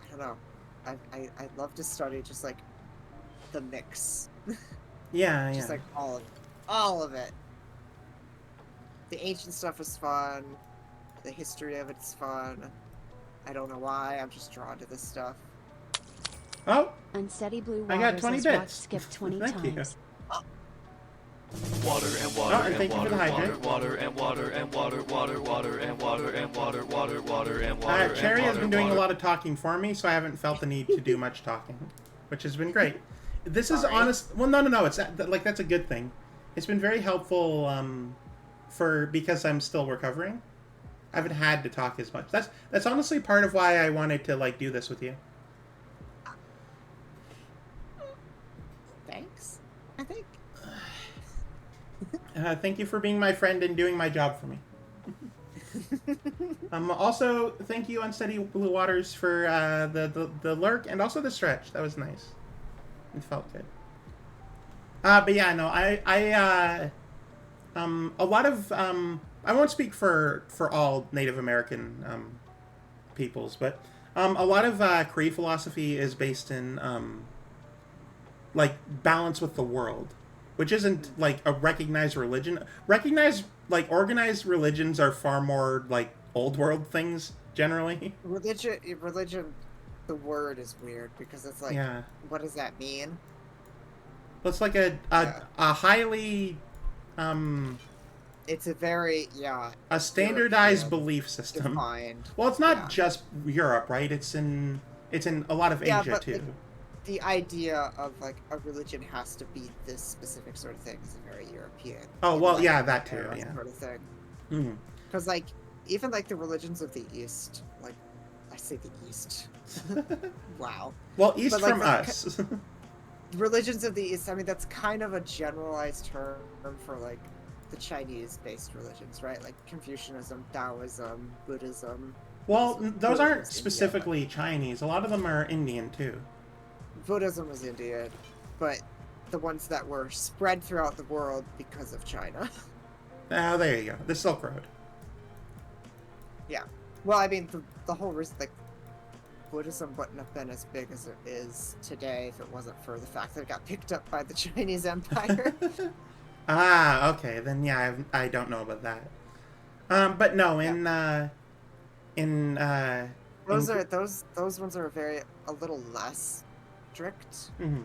I don't know, I'd love to study just like the mix. Yeah, Just yeah. like all of it. The ancient stuff is fun. The history of it's fun. I don't know why. I'm just drawn to this stuff. Oh, Unsteady blue I water got 20 says watch bits. skip 20 Thank you. times. Water and Oh, water and and thank you for water, the water, hydrant. water and water and water, water, water and water and water, water and water. Cherry has been doing water. a lot of talking for me, so I haven't felt the need to do much talking, which has been great. This is Sorry. honest. Well, no. It's like that's a good thing. It's been very helpful because I'm still recovering. I haven't had to talk as much. That's honestly part of why I wanted to like do this with you. Thanks, I think. Thank you for being my friend and doing my job for me. Also, thank you, Unsteady Blue Waters, for the lurk and also the stretch. That was nice. It felt good. But yeah, no, a lot of I won't speak for all Native American peoples, but a lot of Cree philosophy is based in like balance with the world, which isn't like a recognized religion. Recognized like organized religions are far more like old world things generally. Religion, the word is weird because it's like, Yeah, what does that mean? it's like a highly It's a very a standardized European belief system. defined. Well, it's not Yeah. just Europe, right? It's in a lot of Yeah, Asia but too. The idea of like a religion has to be this specific sort of thing is a very European. Oh, well, Latin yeah, that too, era yeah. Sort of thing. Mhm. Because like even like the religions of the East, like I say the East. Wow. Well, east But, like, from the- us. Religions of the East. I mean, that's kind of a generalized term for like the Chinese-based religions, right? Like Confucianism, Taoism, Buddhism. Well, Buddhism those was aren't India. specifically Chinese. A lot of them are Indian too. Buddhism was Indian, but the ones that were spread throughout the world because of China. Oh, there you go. The Silk Road. Yeah. Well, I mean, the whole reason, like, Buddhism wouldn't have been as big as it is today if it wasn't for the fact that it got picked up by the Chinese Empire. Ah, okay. Then yeah, I don't know about that. But no, Those ones are a little less strict, Mhm.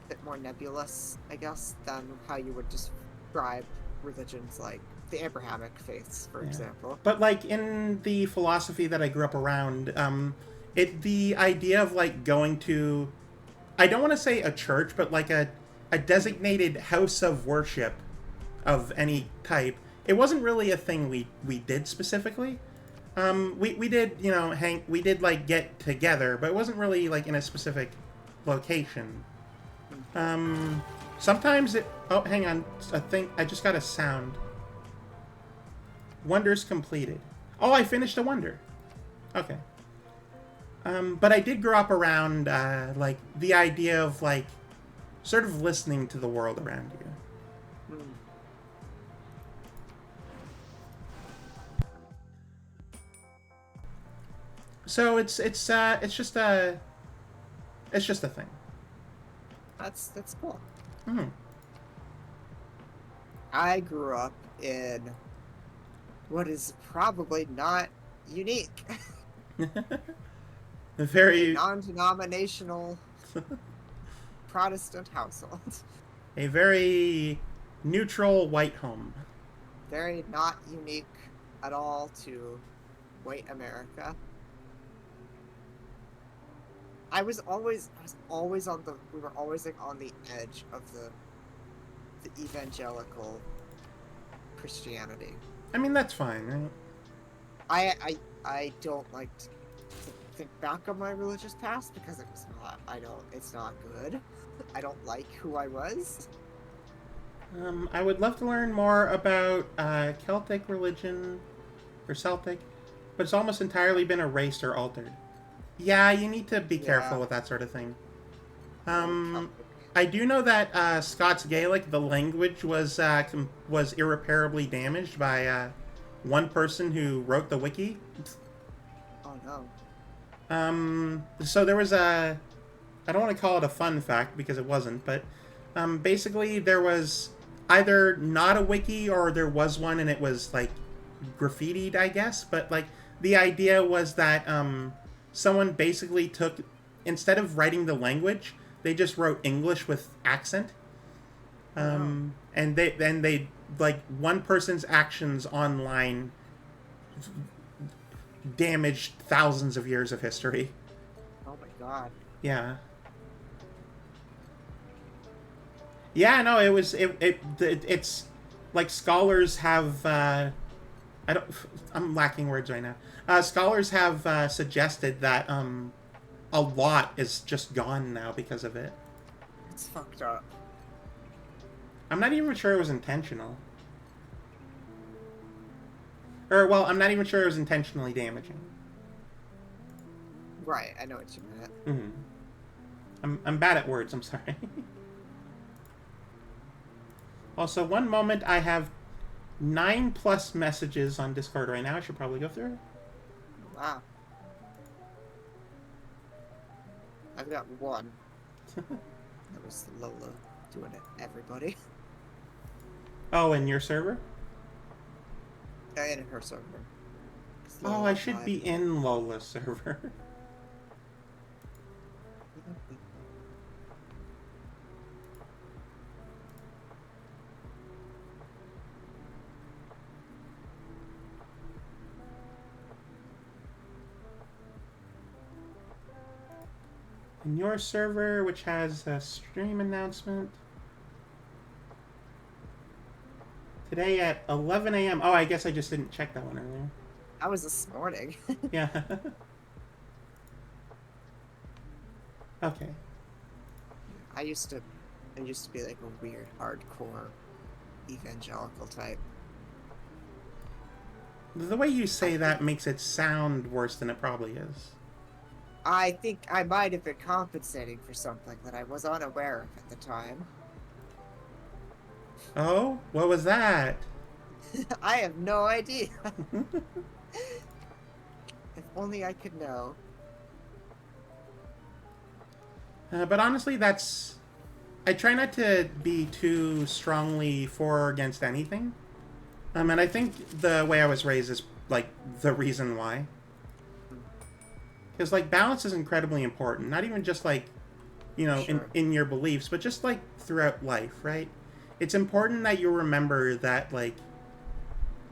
a bit more nebulous, I guess, than how you would describe religions like the Abrahamic faiths, for Yeah. example. But like in the philosophy that I grew up around, the idea of like going to, I don't want to say a church, but like a designated house of worship of any type. It wasn't really a thing we did specifically. We did, we did like get together, but it wasn't really like in a specific location. Sometimes oh, hang on. I think I just got a sound. Wonders completed. Oh, I finished a wonder. Okay. But I did grow up around, like, the idea of, like, sort of listening to the world around you. Hmm. So it's just a thing. That's cool. Mhm. I grew up in what is probably not unique. A very Non-denominational Protestant household. a very neutral white home. Very not unique at all to white America. we were always like on the edge of the evangelical Christianity. I mean, that's fine, right? I don't like to think back on my religious past because it was not. It's not good. I don't like who I was. I would love to learn more about Celtic religion, or Celtic, but it's almost entirely been erased or altered. Yeah, you need to be careful with that sort of thing. I do know that Scots Gaelic, the language, was irreparably damaged by one person who wrote the wiki. Oh no. So there was I don't want to call it a fun fact because it wasn't, but basically there was either not a wiki or there was one and it was like graffitied, I guess. But like the idea was that someone basically took, instead of writing the language, they just wrote English with accent. And they like one person's actions online damaged thousands of years of history. Oh my god. Yeah. Yeah, no, it's like scholars have I'm lacking words right now. Scholars have suggested that a lot is just gone now because of it. It's fucked up. I'm not even sure it was intentional. Or, well, I'm not even sure it was intentionally damaging. Right, I know what you meant. Mm-hmm. I'm bad at words, I'm sorry. Also, one moment, I have 9+ messages on Discord right now. I should probably go through. Wow. I've got one. That was Lola doing it, everybody. Oh, in your server? In her server. Oh, I should be in Lola's server. In your server, which has a stream announcement. Today at 11 a.m. Oh, I guess I just didn't check that one earlier. That was this morning. Yeah. Okay. I used to be like a weird, hardcore evangelical type. The way you say that makes it sound worse than it probably is. I think I might have been compensating for something that I was unaware of at the time. Oh? What was that? I have no idea. If only I could know. But honestly, that's... I try not to be too strongly for or against anything. And I think the way I was raised is, like, the reason why. Because, like, balance is incredibly important. Not even just, like, you know, Sure. in your beliefs, but just, like, throughout life, right? It's important that you remember that, like...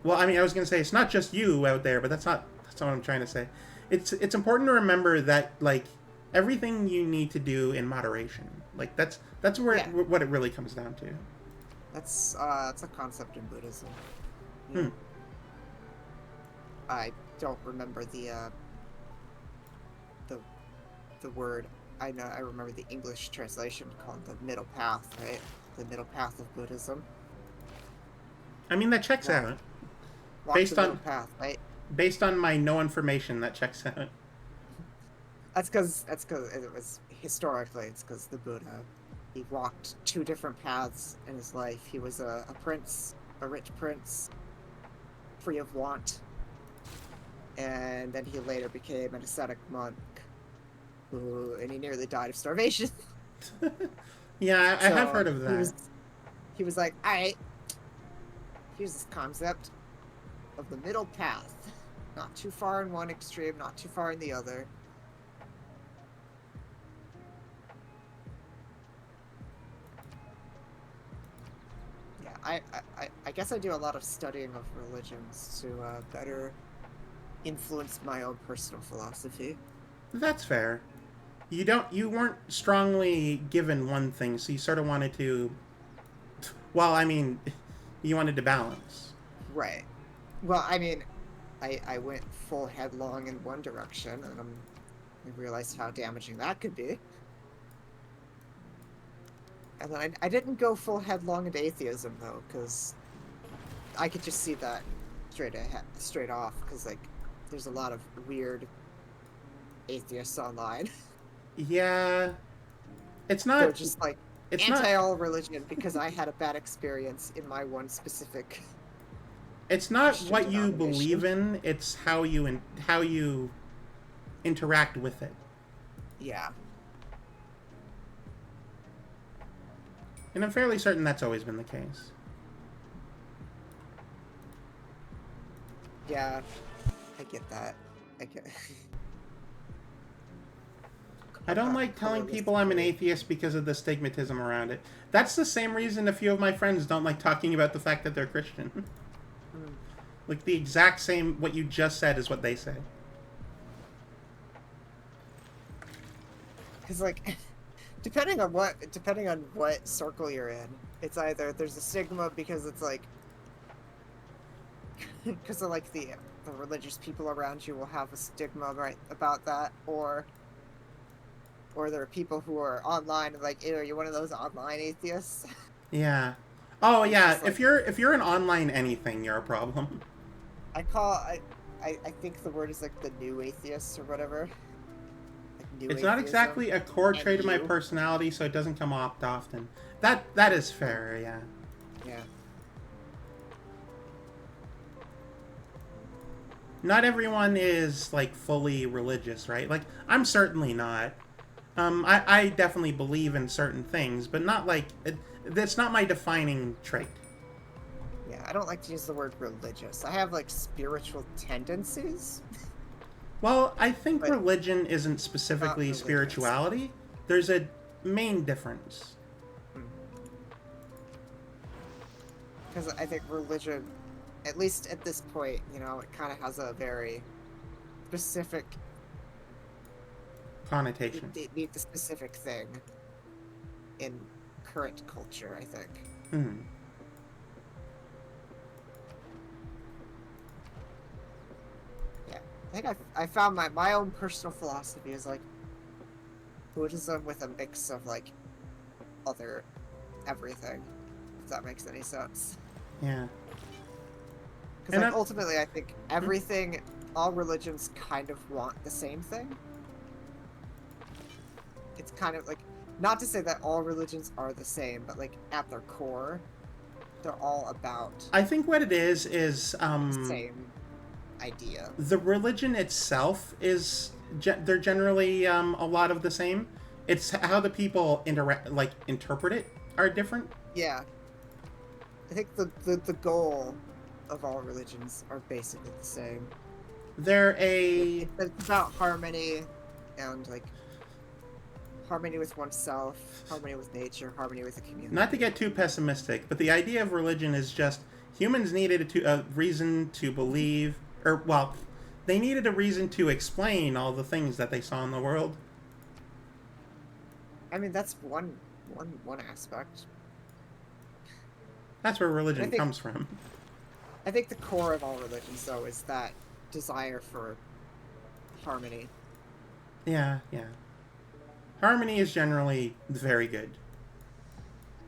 Well, I mean, I was going to say, it's not just you out there, but that's not what I'm trying to say. It's important to remember that, like, everything you need to do in moderation. Like, that's where what it really comes down to. That's a concept in Buddhism. Yeah. I don't remember the word. I remember the English translation called the middle path, right? The middle path of Buddhism. I mean, that checks out. Walk Based the on- middle path, right? Based on my no information, that checks out. That's because it was historically. It's because the Buddha, he walked 2 different paths in his life. He was a prince, a rich prince, free of want, and then he later became an ascetic monk, and he nearly died of starvation. Yeah, I have So, heard of that. He was like, alright, here's this concept of the middle path. Not too far in one extreme, not too far in the other. Yeah, I guess I do a lot of studying of religions to better influence my own personal philosophy. That's fair. You weren't strongly given one thing, so you sort of wanted to Well, I mean, you wanted to balance. Right. Well, I mean, I went full headlong in one direction, and I realized how damaging that could be. And then I didn't go full headlong into atheism, though, because I could just see that straight off, because, like, there's a lot of weird atheists online. Yeah, it's They're not. just, like, It's anti not. all religion because I had a bad experience in my one specific It's not Christian what you denomination. believe in. It's how you interact with it. Yeah. And I'm fairly certain that's always been the case. Yeah. I get that. I get. I don't like telling people I'm an atheist because of the stigmatism around it. That's the same reason a few of my friends don't like talking about the fact that they're Christian. Like the exact same, what you just said is what they say. Because, like, depending on what circle you're in, it's either there's a stigma because it's like, because of like the religious people around you will have a stigma right about that, or there are people who are online and like, are you one of those online atheists? Yeah. Oh It's yeah. just like- If you're an online anything, you're a problem. I think the word is like the new atheists or whatever. Like new It's not atheism. exactly a core trait of my NU. personality, so it doesn't come up often. That is fair. Yeah. Yeah. Not everyone is like fully religious, right? Like I'm certainly not. I definitely believe in certain things, but not like that's not my defining trait. Yeah, I don't like to use the word religious. I have like spiritual tendencies. Well, I think But religion isn't specifically religious. spirituality. There's a main difference. Because I think religion, at least at this point, you know, it kind of has a very specific, Connotation. it needs a specific thing in current culture, I think. Hmm. Yeah. I think I found my own personal philosophy is like Buddhism with a mix of like other everything, if that makes any sense. Yeah. Because And like, I'm- ultimately, I think everything, all religions kind of want the same thing. It's kind of like, not to say that all religions are the same, but like at their core, they're all about I think what it is the same idea. the religion itself is they're generally a lot of the same. It's how the people interpret it are different. Yeah. I think the goal of all religions are basically the same. They're a It's about harmony and like harmony with oneself, harmony with nature, harmony with the community. not to get too pessimistic, but the idea of religion is just humans needed a reason to believe, or well, they needed a reason to explain all the things that they saw in the world. I mean, that's one aspect. That's where religion I think- comes from. I think the core of all religions, though, is that desire for harmony. Yeah, yeah. Harmony is generally very good.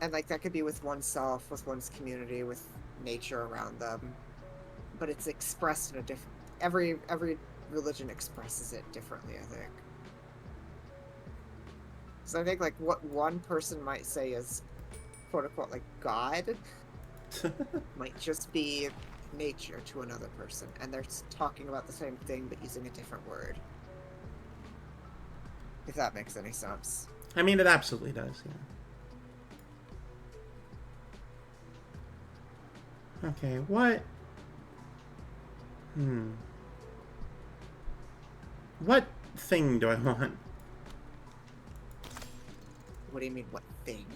And, like, that could be with oneself, with one's community, with nature around them. But it's expressed in a different... Every religion expresses it differently, I think. So I think, like, what one person might say is, quote-unquote, like, God, might just be nature to another person. And they're talking about the same thing, but using a different word. If that makes any sense. I mean, it absolutely does, yeah. Okay, what? What thing do I want? What do you mean, what thing?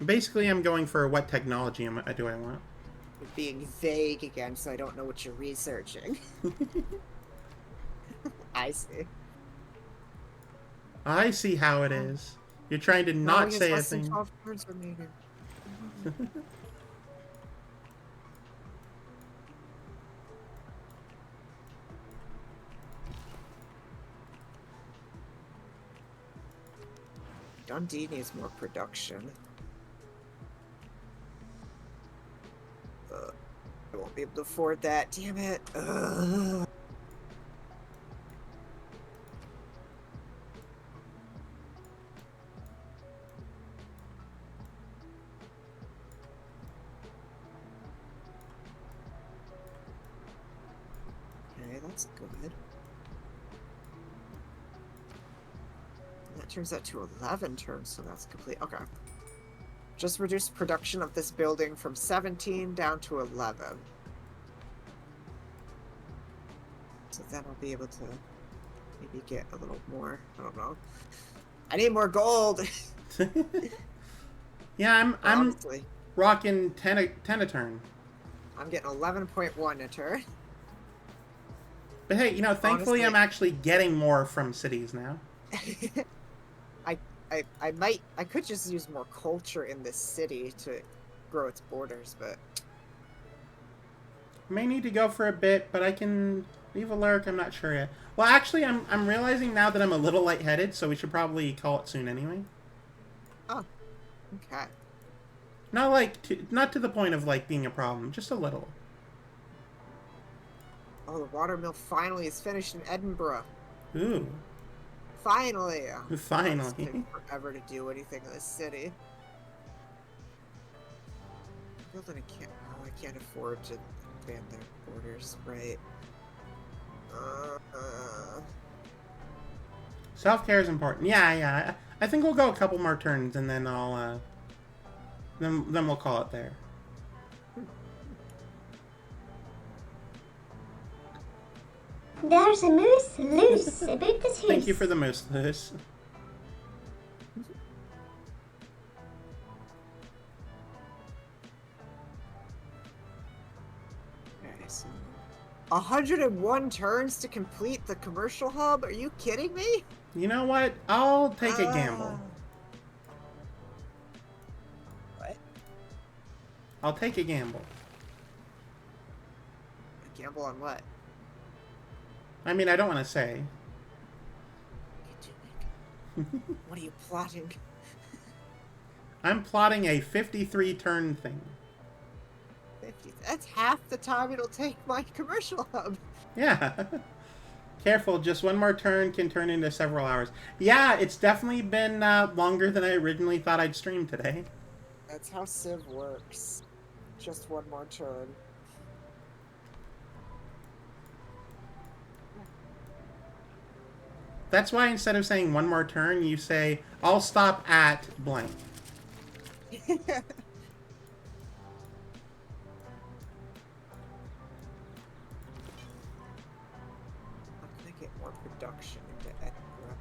Basically, I'm going for what technology do I want? You're being vague again, so I don't know what you're researching. I see. I see how it is. You're trying to not No, say a less than thing. 12 words remaining. Dundee needs more production. I won't be able to afford that. Damn it. Ugh. Okay, that's good. That turns out to 11 turns, so that's complete. Okay. Just reduce production of this building from 17 down to 11. So then I'll be able to maybe get a little more. I don't know. I need more gold. Yeah, I'm Honestly, rocking 10 a turn. I'm getting 11.1 a turn. But hey, you know, thankfully Honestly. I'm actually getting more from cities now. I could just use more culture in this city to grow its borders, but May need to go for a bit, but I can leave a lurk. I'm not sure yet. Well, actually, I'm realizing now that I'm a little lightheaded, so we should probably call it soon anyway. oh, okay. Not like not to the point of like being a problem, just a little. Oh, the watermill finally is finished in Edinburgh. Ooh, Finally. finally. It's taken forever to do anything in this city. Building I can't afford to expand their borders, right? Self-care is important. Yeah. I think we'll go a couple more turns, and then I'll then we'll call it there. There's a moose loose about this house. Thank you for the moose, Lewis. Okay, so 101 turns to complete the commercial hub? Are you kidding me? You know what? I'll take a gamble. What? I'll take a gamble. A gamble on what? I mean, I don't want to say. What are you plotting? I'm plotting a 53 turn thing. 50. That's half the time it'll take my commercial hub. Yeah. Careful, just one more turn can turn into several hours. Yeah, it's definitely been longer than I originally thought I'd stream today. That's how Civ works. Just one more turn. That's why instead of saying one more turn, you say, I'll stop at blank. I'm gonna get more production into Edinburgh.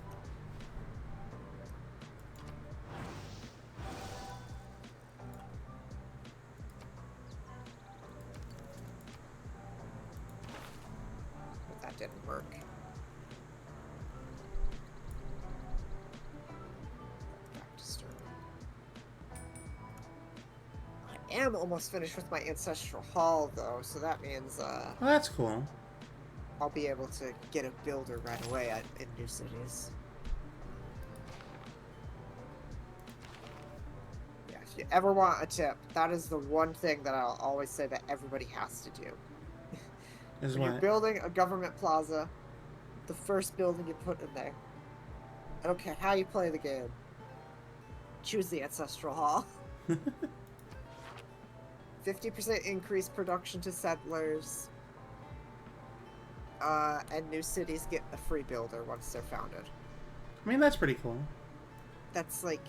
But that didn't work. Back to start. I am almost finished with my ancestral hall, though, so that means Well, that's cool. I'll be able to get a builder right away in new cities. Yeah, if you ever want a tip, that is the one thing that I'll always say that everybody has to do. Is When you're what? building a government plaza, the first building you put in there, I don't care how you play the game, choose the ancestral hall. 50% increase production to settlers. And new cities get a free builder once they're founded. I mean, that's pretty cool. That's like,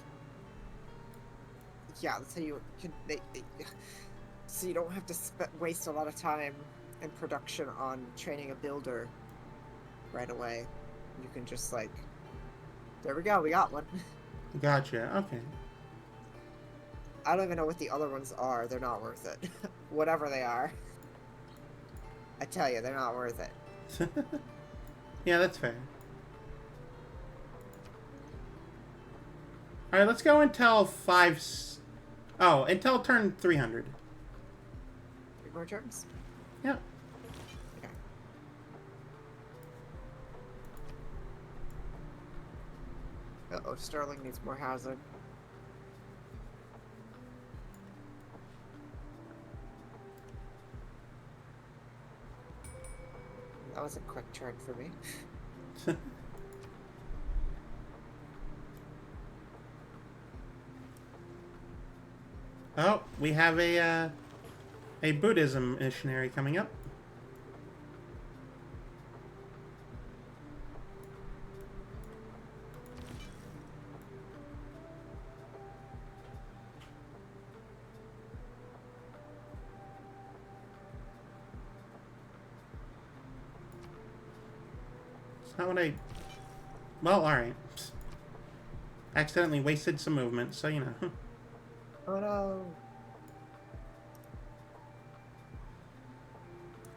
yeah, that's how you can make. So you don't have to waste a lot of time in production on training a builder right away. You can just like, there we go, we got one. Gotcha, okay. I don't even know what the other ones are. They're not worth it. Whatever they are. I tell you, they're not worth it. Yeah, that's fair. Alright, let's go and tell 5... Oh, until turn 300. 3 more turns? Yeah. Okay. Uh-oh, Sterling needs more housing. That was a quick turn for me. Oh, we have a Buddhism missionary coming up. It's not what I... Well, alright. Accidentally wasted some movement, so you know. Oh no.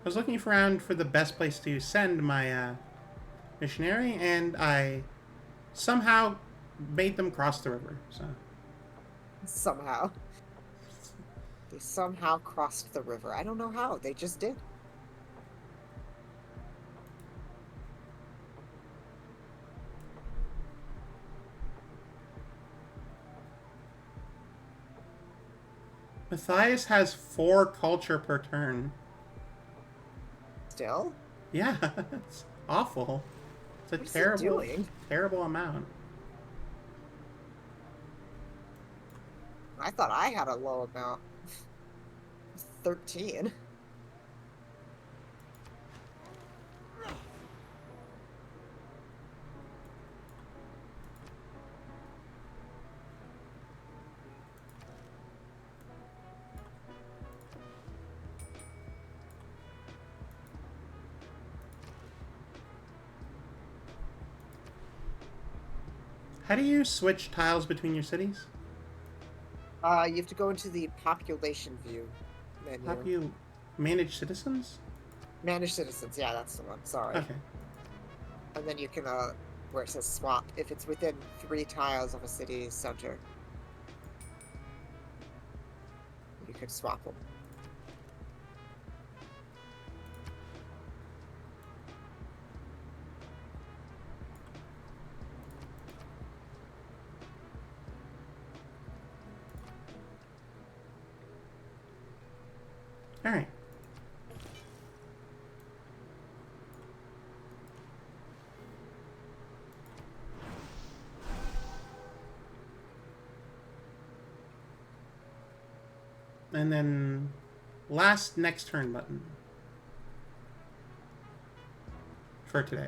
I was looking around for the best place to send my missionary, and I somehow made them cross the river. So Somehow. They somehow crossed the river. I don't know how. They just did. Matthias has 4 culture per turn. Still? Yeah, it's awful. It's a What is he terrible, doing? terrible amount. I thought I had a low amount. 13. How do you switch tiles between your cities? You have to go into the population view menu. How do you manage citizens? Manage citizens. Yeah, that's the one. Sorry. Okay. And then you can, where it says swap, if it's within 3 tiles of a city's center, you could swap them. All right. And then last next turn button for today.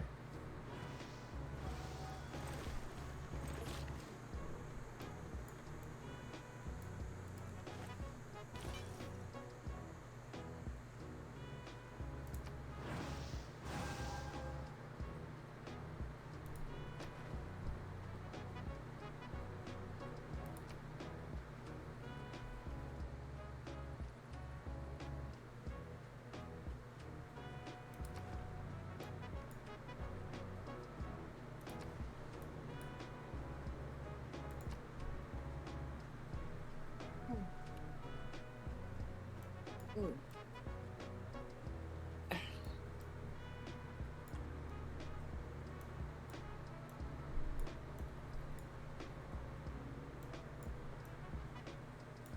Ooh.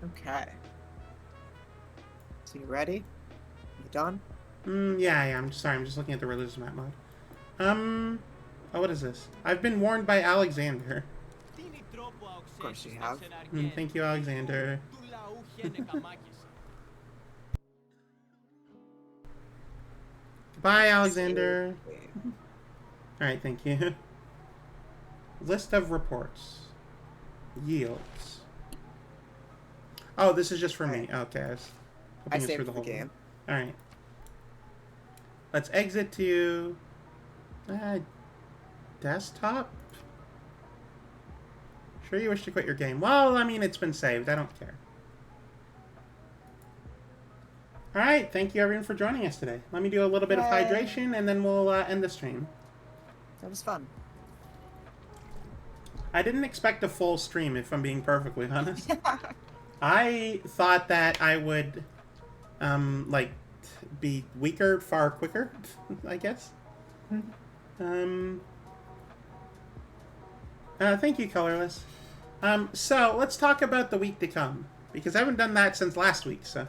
Okay. So you ready? You done? Yeah, I'm sorry. I'm just looking at the religious map mode. Oh, what is this? I've been warned by Alexander. Of course you have. Thank you, Alexander. Goodbye, Alexander. Alright, thank you. List of reports. Yields. Oh, this is just for me. Okay, I was I hoping it's for saved the the whole game. Alright. Let's exit to... desktop? Sure you wish to quit your game. Well, I mean, it's been saved. I don't care. Alright, thank you everyone for joining us today. Let me do a little bit of Yay. hydration, and then we'll end the stream. That was fun. I didn't expect a full stream, if I'm being perfectly honest. I thought that I would, like, be weaker far quicker, I guess. Um, thank you, Colorless. So let's talk about the week to come, because I haven't done that since last week, so,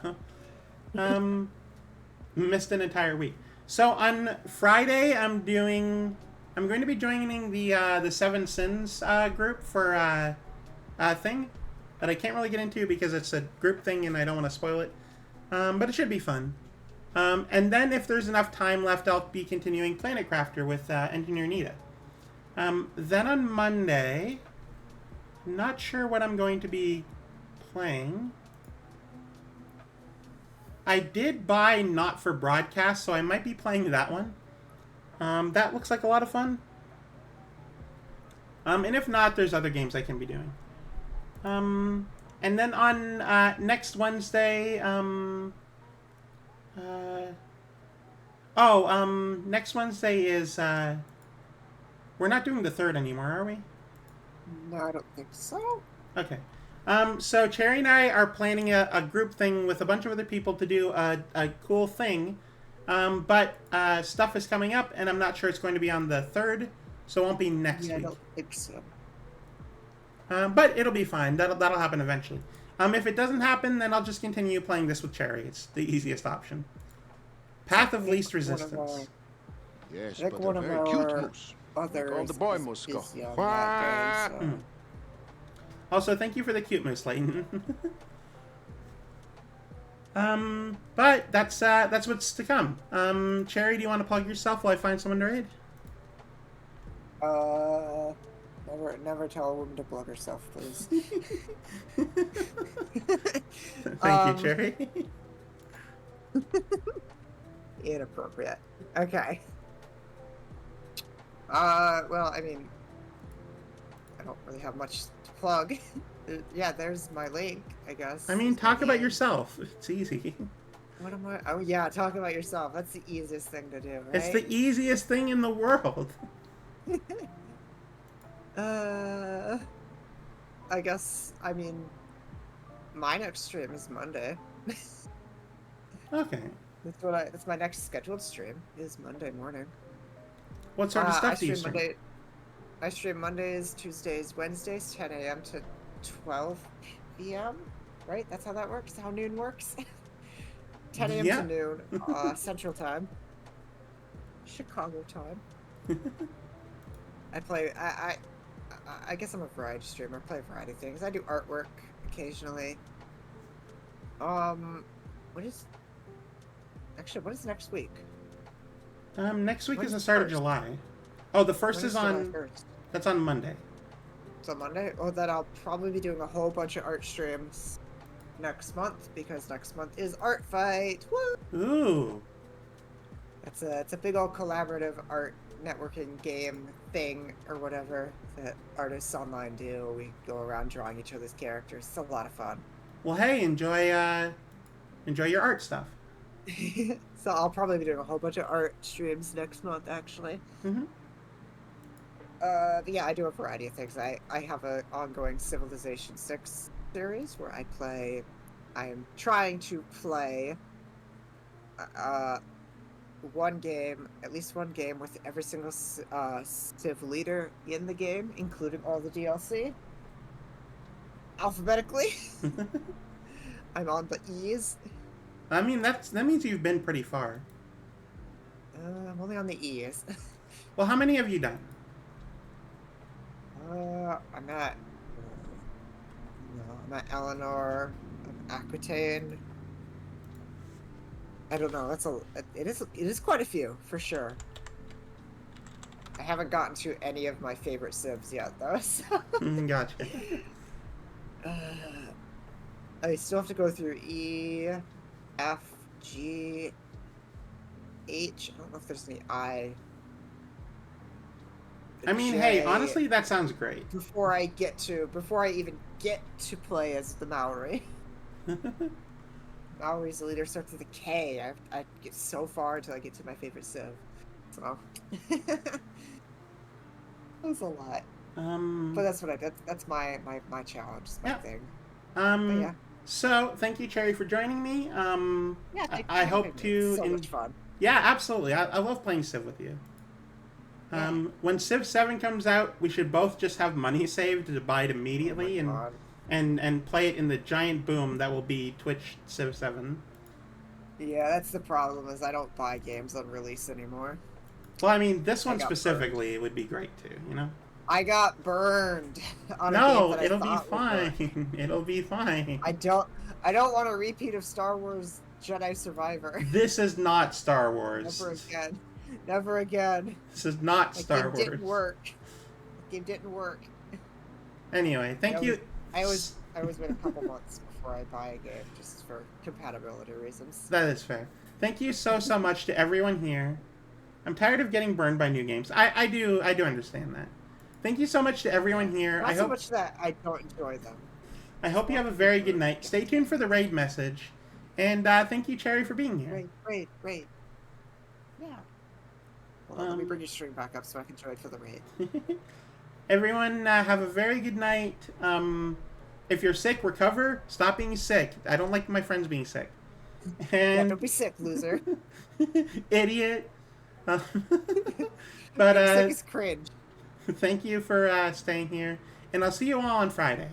missed an entire week. So on Friday, I'm going to be joining the Seven Sins group for thing that I can't really get into because it's a group thing and I don't want to spoil it. But it should be fun. And then if there's enough time left, I'll be continuing Planet Crafter with Engineer Nita. Then on Monday, not sure what I'm going to be playing. I did buy Not for Broadcast, so I might be playing that one. That looks like a lot of fun. And if not, there's other games I can be doing. And then on next Wednesday, next Wednesday is, we're not doing the 3rd anymore, are we? No, I don't think so. Okay. So Cherry and I are planning a group thing with a bunch of other people to do a cool thing. But stuff is coming up, and I'm not sure it's going to be on the 3rd, so it won't be next Yeah, I week. don't think so. But it'll be fine. That'll happen eventually. If it doesn't happen, then I'll just continue playing this with Cherry. It's the easiest option. Path of Least Resistance. Yes, I think but one a of very cute our moose. others Called the boy is moose go. busy on that day, so- Mm. Also, thank you for the cute moose, Layton. But that's what's to come. Cherry, do you want to plug yourself while I find someone to raid? Never tell a woman to plug herself, please. Thank you, Cherry. Inappropriate. Okay. Well, I mean, I don't really have much to plug. Yeah, there's my link, I guess. I mean, There's my talk about name. yourself. It's easy. What am I? Oh, yeah, talk about yourself. That's the easiest thing to do, right? It's the easiest thing in the world. I guess, I mean, my next stream is Monday. Okay. That's my next scheduled stream, is Monday morning. What sort of I stuff do you stream stream? I stream Mondays, Tuesdays, Wednesdays, 10 a.m. to 12 p.m. Right? That's how that works? How noon works? 10 a.m. Yeah. to noon, Central Time. Chicago time. I play. I guess I'm a variety streamer. I play a variety of things. I do artwork occasionally. What is next week? Next week When's is the the start of 1st? July. Oh, the 1st When is July on. 1st? That's on Monday. It's on Monday. Oh, then I'll probably be doing a whole bunch of art streams next month because next month is Art Fight. Woo! Ooh. It's a big old collaborative art networking game thing or whatever that artists online do. We go around drawing each other's characters. It's a lot of fun. Well, hey, enjoy your art stuff. So I'll probably be doing a whole bunch of art streams next month, actually. Mm-hmm. But yeah, I do a variety of things. I have an ongoing Civilization 6 series where I am trying to play at least one game with every single Civ leader in the game, including all the DLC. Alphabetically. I'm on the E's. I mean, that means you've been pretty far. I'm only on the E's. Well, how many have you done? I'm at Eleanor, I'm Aquitaine. I don't know. It is quite a few for sure. I haven't gotten to any of my favorite civs yet though. So. Gotcha. I still have to go through E, F, G, H. I don't know if there's any I. I mean, J, hey, honestly, that sounds great. before I even get to play as the Maori. Maori's the leader starts with a K. I get so far until I get to my favorite civ. So that was a lot. But that's what that's my challenge, my Yeah. thing. But yeah. So, thank you, Cherry, for joining me. Yeah, thanks I for hope having me. to. It's so much fun. Yeah, absolutely. I love playing Civ with you. Yeah. When Civ 7 comes out, we should both just have money saved to buy it immediately Oh my God. and play it in the giant boom that will be Twitch Civ 7. Yeah, that's the problem. Is I don't buy games on release anymore. Well, I mean, this one got specifically would be great too, you know? I got burned on a No, game that it'll I be thought would work. fine. It'll be fine. I don't want a repeat of Star Wars Jedi Survivor. This is not Star Wars. Never again. Never again. This is not That Star game Wars. didn't work. That game didn't work. Anyway, thank you. I always wait a couple months before I buy a game just for compatibility reasons. That is fair. Thank you so much to everyone here. I'm tired of getting burned by new games. I do understand that. Thank you so much to everyone here. Not so much that I don't enjoy them. I hope you have a very good night. Stay tuned for the raid message. And thank you, Cherry, for being here. Great. Yeah. Well, let me bring your stream back up so I can join for the raid. Everyone, have a very good night. If you're sick, recover. Stop being sick. I don't like my friends being sick. Yeah, And don't be sick, loser. idiot. But Being sick is cringe. thank you for staying here, and I'll see you all on Friday.